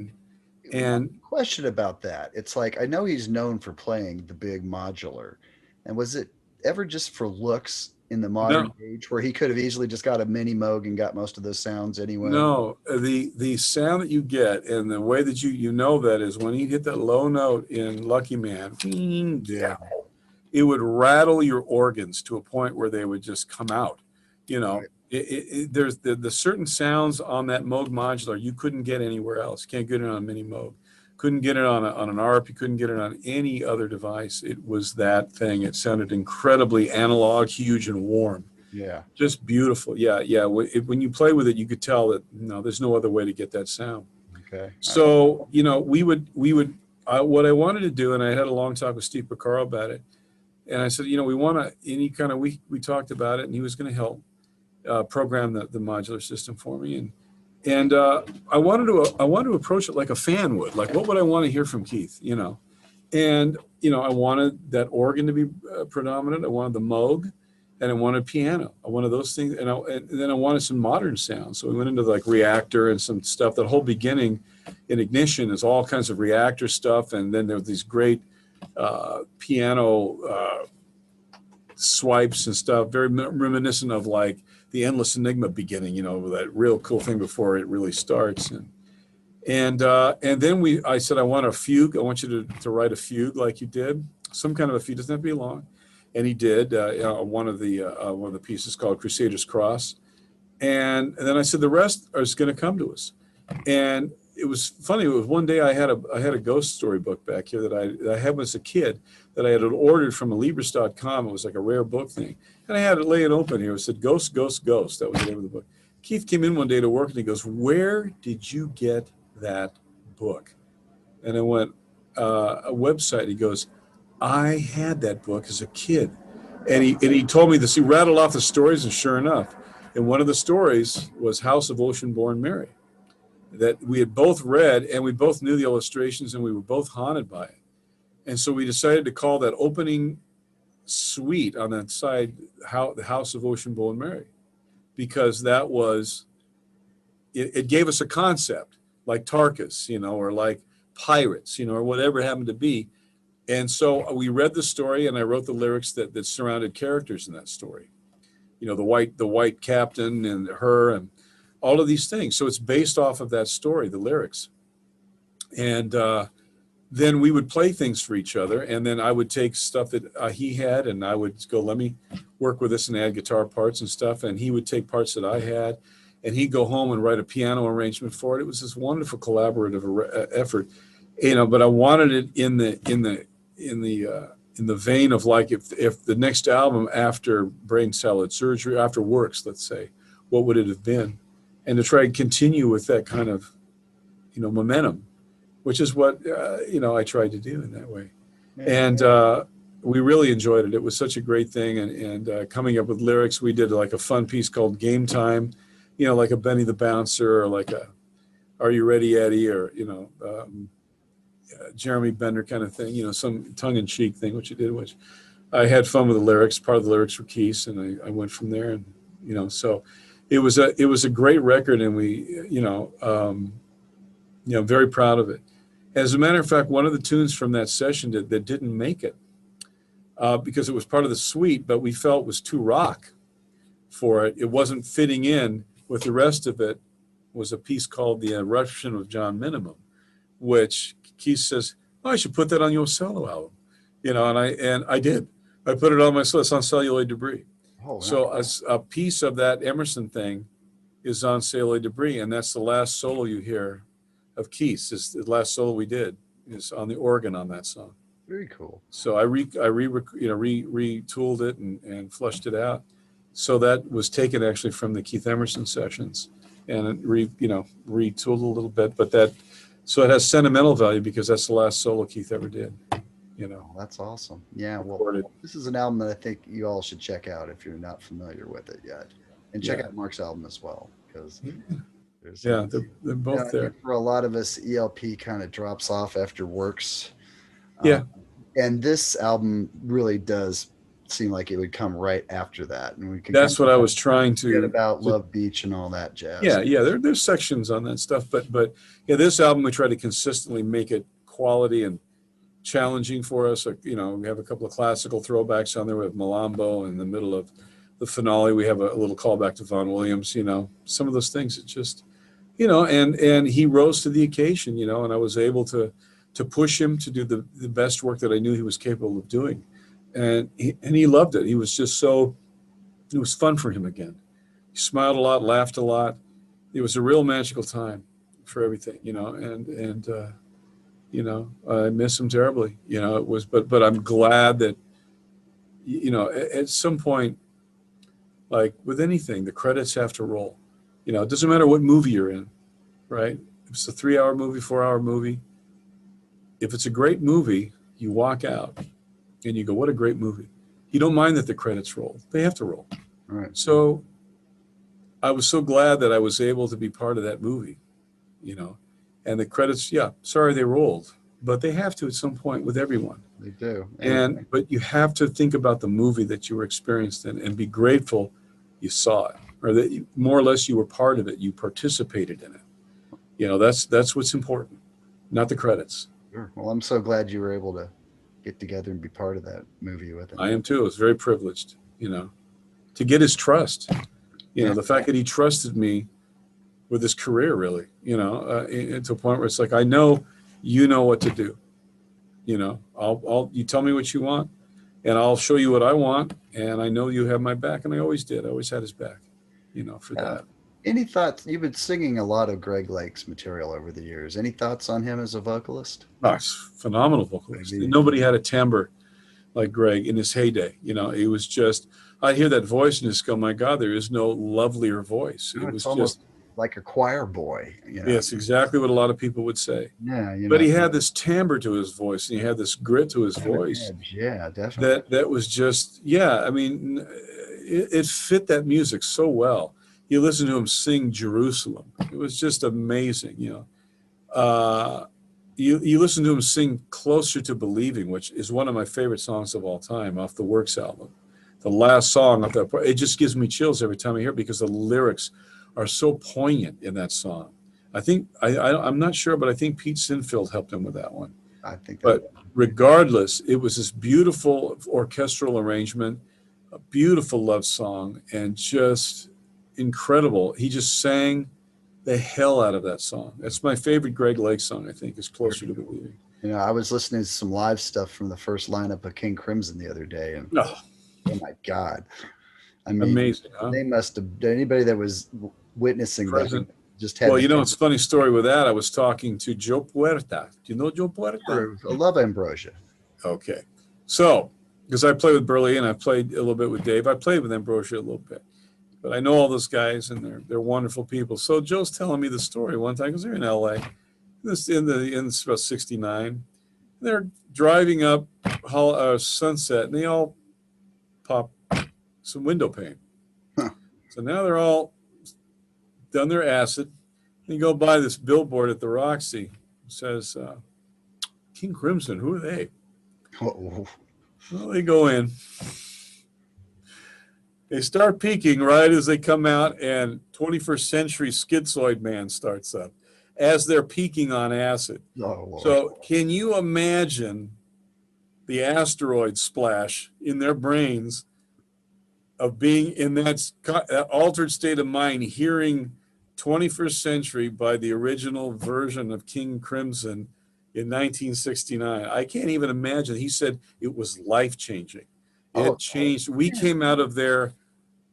B: And
A: question about that. It's like, I know he's known for playing the big modular. And was it ever just for looks in the modern age where he could have easily just got a mini Moog and got most of those sounds anyway?
B: No, the sound that you get and the way that you know that is when he hit that low note in Lucky Man, it would rattle your organs to a point where they would just come out, you know. Right. There's the certain sounds on that Moog modular you couldn't get anywhere else. Can't get it on a mini Moog. Couldn't get it on an ARP. You couldn't get it on any other device. It was that thing. It sounded incredibly analog, huge, and warm.
A: Yeah.
B: Just beautiful. Yeah. When you play with it, you could tell that there's no other way to get that sound.
A: Okay.
B: So you know, we would what I wanted to do, and I had a long talk with Steve Porcaro about it, and I said, you know, we want to. We talked about it, and he was going to help program the modular system for me, and I wanted to approach it like a fan would. Like, what would I want to hear from Keith? You know, and you know, I wanted that organ to be predominant. I wanted the Moog, and I wanted piano. I wanted those things, and then I wanted some modern sounds. So we went into like Reactor and some stuff. That whole beginning in Ignition is all kinds of Reactor stuff, and then there were these great piano swipes and stuff, very reminiscent of like the Endless Enigma beginning, you know, with that real cool thing before it really starts. And then I said, I want a fugue. I want you to write a fugue like you did, some kind of a fugue. Doesn't have to be long. And he did one of the pieces called Crusader's Cross. And then I said, the rest is going to come to us. And it was funny. It was one day I had a ghost story book back here that I had as a kid that I had ordered from Libris.com. It was like a rare book thing. And I had it laying open here. It said Ghost, Ghost, Ghost. That was the name of the book. Keith came in one day to work and he goes, "Where did you get that book?" And I went, a website. He goes, "I had that book as a kid." And he told me this. He rattled off the stories, and sure enough, and one of the stories was House of Ocean-Born Mary, that we had both read, and we both knew the illustrations, and we were both haunted by it. And so we decided to call that opening suite on that side the House of Ocean-Born Mary, because that was, it gave us a concept, like Tarkus, you know, or like pirates, you know, or whatever it happened to be. And so we read the story, and I wrote the lyrics that surrounded characters in that story. You know, the white captain and her and all of these things. So it's based off of that story, the lyrics. And then we would play things for each other. And then I would take stuff that he had, and I would go, let me work with this and add guitar parts and stuff. And he would take parts that I had, and he'd go home and write a piano arrangement for it. It was this wonderful collaborative effort, you know. But I wanted it in the vein of like, if the next album after Brain Salad Surgery, after Works, let's say, what would it have been? and to try and continue with that kind of, you know, momentum, which is what, you know, I tried to do in that way. And we really enjoyed it. It was such a great thing. And coming up with lyrics, we did like a fun piece called Game Time, you know, like a Benny the Bouncer, or like a Are You Ready, Eddie, or, you know, Jeremy Bender kind of thing, you know, some tongue-in-cheek thing, which you did, which I had fun with the lyrics. Part of the lyrics were Keith's, and I went from there. And, you know, so it was a great record, and we, you know, very proud of it. As a matter of fact, one of the tunes from that session that didn't make it, because it was part of the suite, but we felt was too rock for it. It wasn't fitting in with the rest of it, was a piece called The Eruption of John Minimum, which Keith says, oh, I should put that on your solo album. You know, and I did. I put it on my solo. It's on Celluloid Debris. Oh, so a piece of that Emerson thing is on Celluloid Debris, and that's the last solo you hear of Keith's. Is the last solo we did is on the organ on that song.
A: Very cool.
B: So I retooled it and flushed it out. So that was taken actually from the Keith Emerson sessions, and it retooled a little bit, but so it has sentimental value because that's the last solo Keith ever did. You know,
A: that's awesome. Yeah, well, this is an album that I think you all should check out if you're not familiar with it yet, and check out Marc's album as well, because
B: they're both there.
A: For a lot of us, ELP kind of drops off after Works. And this album really does seem like it would come right after that, and we can.
B: That's what I was trying to
A: get about Love Beach and all that jazz.
B: Yeah. There's sections on that stuff, but yeah, this album we try to consistently make it quality and challenging for us. You know, we have a couple of classical throwbacks on there. We have Malambo in the middle of the finale. We have a little callback to Vaughan Williams. You know, some of those things. It just, you know, and he rose to the occasion. You know, and I was able to push him to do the best work that I knew he was capable of doing. And he loved it. He was just it was fun for him again. He smiled a lot, laughed a lot. It was a real magical time for everything, you know, and you know, I miss him terribly, you know, it was, but I'm glad that, you know, at some point, like with anything, the credits have to roll. You know, it doesn't matter what movie you're in, right? If it's a 3-hour movie, 4-hour movie, if it's a great movie, you walk out and you go, what a great movie. You don't mind that the credits roll. They have to roll.
A: Right.
B: So I was so glad that I was able to be part of that movie, you know, and the credits, sorry they rolled, but they have to at some point with everyone.
A: They do.
B: But you have to think about the movie that you were experienced in and be grateful you saw it, or that more or less you were part of it. You participated in it. You know, that's what's important, not the credits.
A: Sure. Well, I'm so glad you were able to get together and be part of that movie with him.
B: I am too. I was very privileged, you know, to get his trust. You know, the fact that he trusted me with his career, really, you know, to a point where it's like, I know you know what to do. You know, you tell me what you want, and I'll show you what I want, and I know you have my back, and I always did. I always had his back, you know, for that.
A: Any thoughts? You've been singing a lot of Greg Lake's material over the years. Any thoughts on him as a vocalist?
B: Oh, phenomenal vocalist. Nobody had a timbre like Greg in his heyday. You know, it was just, I hear that voice and just go, my God, there is no lovelier voice. It was just
A: like a choir boy. You know?
B: Yes, exactly what a lot of people would say.
A: Yeah, you know,
B: but he had this timbre to his voice, and he had this grit to his voice.
A: Yeah, definitely.
B: That was just, I mean, it fit that music so well. You listen to him sing Jerusalem. It was just amazing, you know. You listen to him sing Closer to Believing, which is one of my favorite songs of all time off the Works album. The last song of that, it just gives me chills every time I hear it because the lyrics are so poignant in that song. I think, I'm not sure, but I think Pete Sinfield helped him with that one.
A: I think.
B: But regardless, it was this beautiful orchestral arrangement, a beautiful love song, and just incredible. He just sang the hell out of that song. That's my favorite Greg Lake song, I think, is Closer to Believing.
A: You know, I was listening to some live stuff from the first lineup of King Crimson the other day, and oh my God. I mean,
B: amazing, huh?
A: They must have, anybody that was witnessing that just had.
B: Well, you know, it's a funny story with that. I was talking to Joe Puerta. Do you know Joe Puerta?
A: I love Ambrosia.
B: Okay. So, because I play with Burley and I played a little bit with Dave, I played with Ambrosia a little bit. But I know all those guys, and they're wonderful people. So Joe's telling me the story one time because they're in L.A. This in about '69. They're driving up Sunset, and they all pop some window pane.
A: Huh.
B: So now they're all done their acid. They go by this billboard at the Roxy. It says, King Crimson, who are they?
A: Uh-oh.
B: Well, they go in. They start peaking right as they come out, and 21st Century Schizoid Man starts up as they're peaking on acid.
A: Oh,
B: so can you imagine the asteroid splash in their brains of being in that altered state of mind, hearing 21st Century by the original version of King Crimson in 1969. I can't even imagine. He said it was life-changing. It changed. We came out of there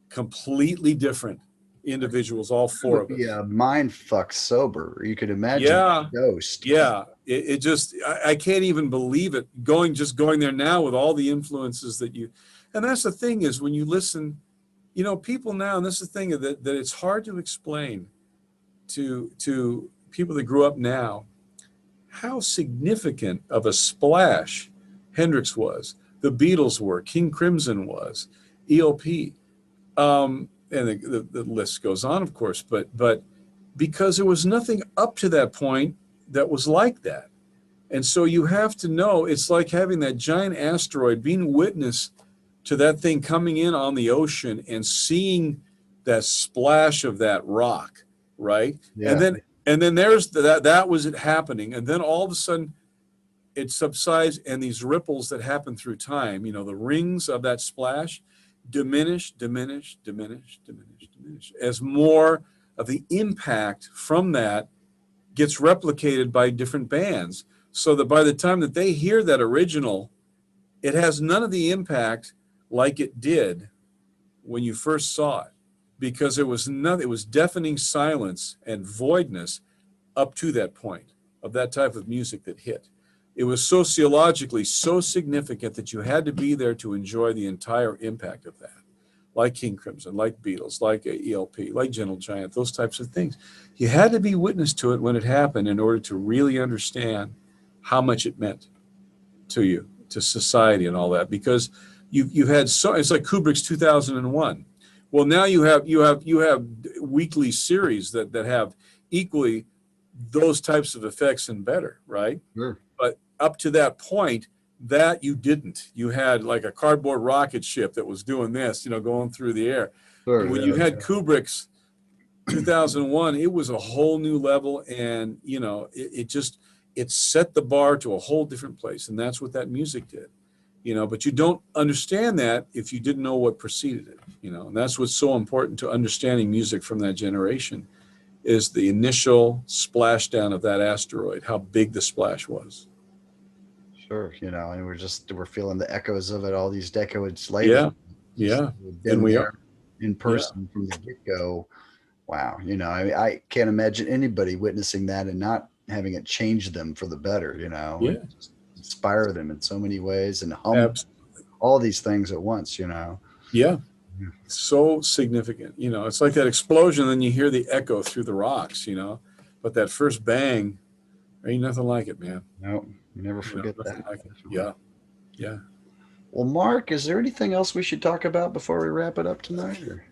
B: completely different individuals, all four of us.
A: Yeah, mind fuck sober. You could imagine Ghost.
B: Yeah. It just, I can't even believe it. Going there now with all the influences that you, and that's the thing is when you listen, people now, and this is the thing that it's hard to explain to people that grew up now, how significant of a splash Hendrix was, the Beatles were, King Crimson was, ELP, and the list goes on, of course, but because there was nothing up to that point that was like that. And so you have to know, it's like having that giant asteroid, being witness to that thing coming in on the ocean and seeing that splash of that rock, right? Yeah. And then there's that was it happening. And then all of a sudden it subsides, and these ripples that happen through time, the rings of that splash diminish as more of the impact from that gets replicated by different bands, so that by the time that they hear that original, it has none of the impact like it did when you first saw it, because it was deafening silence and voidness up to that point of that type of music that hit. It was sociologically so significant that you had to be there to enjoy the entire impact of that, like King Crimson, like Beatles, like ELP, like Gentle Giant, those types of things. You had to be witness to it when it happened in order to really understand how much it meant to you, to society and all that, because you had it's like Kubrick's 2001. Well, now you have weekly series that have equally those types of effects and better, right?
A: Sure.
B: But up to that point, that you didn't. You had like a cardboard rocket ship that was doing this, going through the air. Sure, when you had Kubrick's 2001, it was a whole new level, and it set the bar to a whole different place, and that's what that music did. But you don't understand that if you didn't know what preceded it. And that's what's so important to understanding music from that generation, is the initial splashdown of that asteroid, how big the splash was.
A: Sure, and we're feeling the echoes of it all these decades later.
B: Yeah. And we are
A: in person from the get-go. Wow, I can't imagine anybody witnessing that and not having it change them for the better. Just inspire them in so many ways and hum all these things at once.
B: Yeah. So significant. It's like that explosion, then you hear the echo through the rocks. But that first bang, ain't nothing like it, man.
A: No. You never forget that.
B: Like yeah.
A: Well, Mark, is there anything else we should talk about before we wrap it up tonight? Or?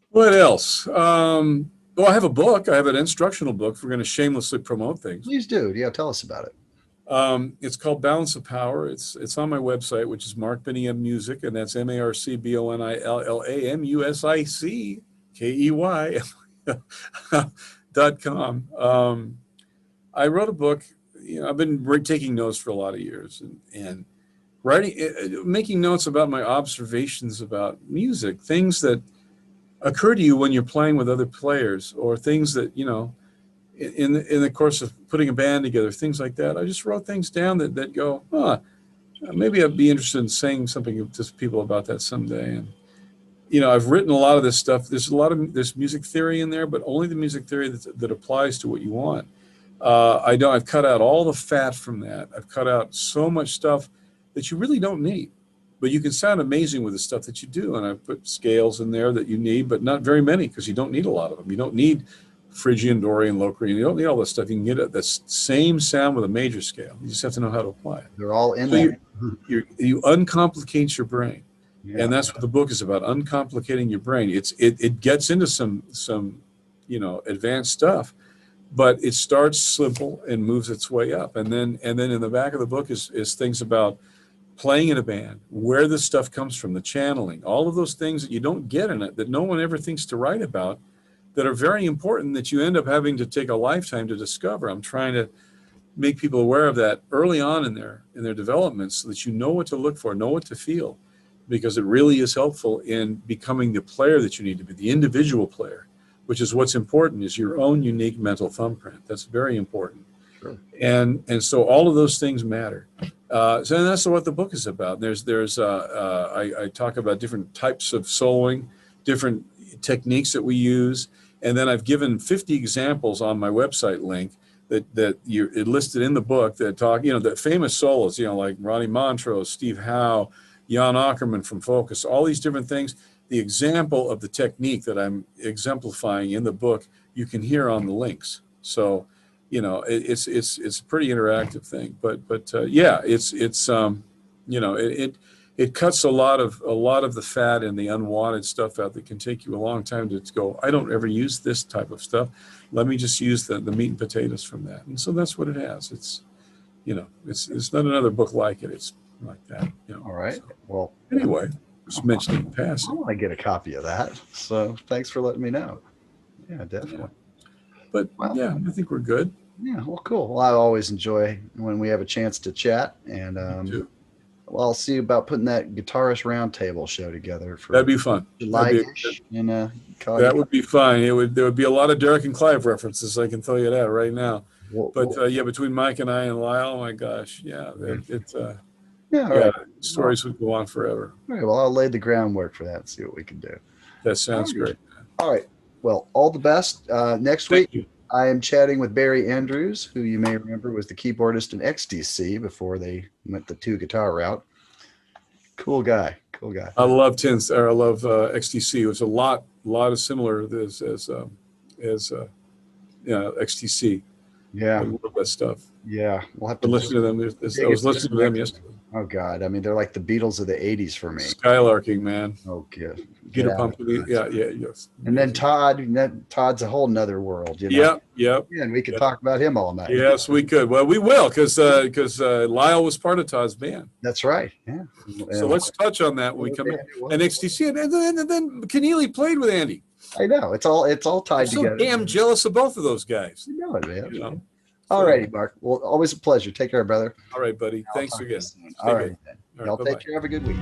B: What else? Well, I have a book. I have an instructional book. If we're going to shamelessly promote things.
A: Please do. Yeah, tell us about it.
B: It's called Balance of Power. It's on my website, which is Marc Bonilla Music, and that's MarcBonillakey.com. I wrote a book. I've been taking notes for a lot of years, and making notes about my observations about music, things that occur to you when you're playing with other players, or things that, in the course of putting a band together, things like that. I just wrote things down that go, maybe I'd be interested in saying something to people about that someday. And, I've written a lot of this stuff. There's music theory in there, but only the music theory that applies to what you want. I've cut out all the fat from that. I've cut out so much stuff that you really don't need. but you can sound amazing with the stuff that you do. And I put scales in there that you need, but not very many, because you don't need a lot of them. You don't need Phrygian, Dorian, Locrian. You don't need all this stuff. You can get the same sound with a major scale. You just have to know how to apply it.
A: They're all in there.
B: You uncomplicate your brain. Yeah. And that's what the book is about, uncomplicating your brain. It gets into some advanced stuff, but it starts simple and moves its way up. And then in the back of the book is things about playing in a band, where this stuff comes from, the channeling, all of those things that you don't get in it, that no one ever thinks to write about, that are very important, that you end up having to take a lifetime to discover. I'm trying to make people aware of that early on in their development, so that you know what to look for, know what to feel, because it really is helpful in becoming the player that you need to be, the individual player, which is what's important, is your own unique mental thumbprint. That's very important. Sure. And so all of those things matter. So that's what the book is about. I talk about different types of soloing, different techniques that we use, and then I've given 50 examples on my website link that you listed in the book that talk, the famous solos, like Ronnie Montrose, Steve Howe, Jan Ackerman from Focus, all these different things. The example of the technique that I'm exemplifying in the book, you can hear on the links. So, it's a pretty interactive thing, but yeah, it cuts a lot of the fat and the unwanted stuff out that can take you a long time to go, I don't ever use this type of stuff. Let me just use the meat and potatoes from that. And so that's what it has. It's not another book like it. It's like that.
A: All right.
B: So,
A: well,
B: anyway, just mentioning passing.
A: I want to get a copy of that. So thanks for letting me know. Yeah, definitely.
B: Yeah. But yeah, I think we're good.
A: Yeah. Well, cool. Well, I always enjoy when we have a chance to chat, and well, I'll see about putting that guitarist roundtable show together.
B: That'd be fun.
A: July-ish.
B: That would be fine. There would be a lot of Derek and Clive references. I can tell you that right now. Yeah, between Mike and I and Lyle, oh my gosh, yeah, right. Stories would go on forever.
A: All right. Well, I'll lay the groundwork for that and see what we can do.
B: That sounds great.
A: All right. Well, all the best. Next week, I am chatting with Barry Andrews, who you may remember was the keyboardist in XTC before they went the 2-guitar route. Cool guy.
B: I love XTC. It was a lot of similar as XTC.
A: Yeah.
B: I love that stuff.
A: Yeah. We'll have to
B: listen to them. I was listening to them yesterday.
A: Oh God. I mean, they're like the Beatles of the 80s for me.
B: Skylarking, man.
A: Oh, good.
B: Get a pump. Yeah, yes.
A: And then Todd's a whole nother world.
B: Yep.
A: Yeah, and we could talk about him all night.
B: Yes, we could. Well, we will, because Lyle was part of Todd's band.
A: That's right. Yeah.
B: So let's touch on that when we come in. And XTC, and then Keneally played with Andy.
A: I know. It's all tied together.
B: I'm so damn jealous of both of those guys.
A: You know it, man. All righty, Mark. Well, always a pleasure. Take care, brother.
B: All right, buddy. Thanks again.
A: All right. Y'all take care. Have a good week.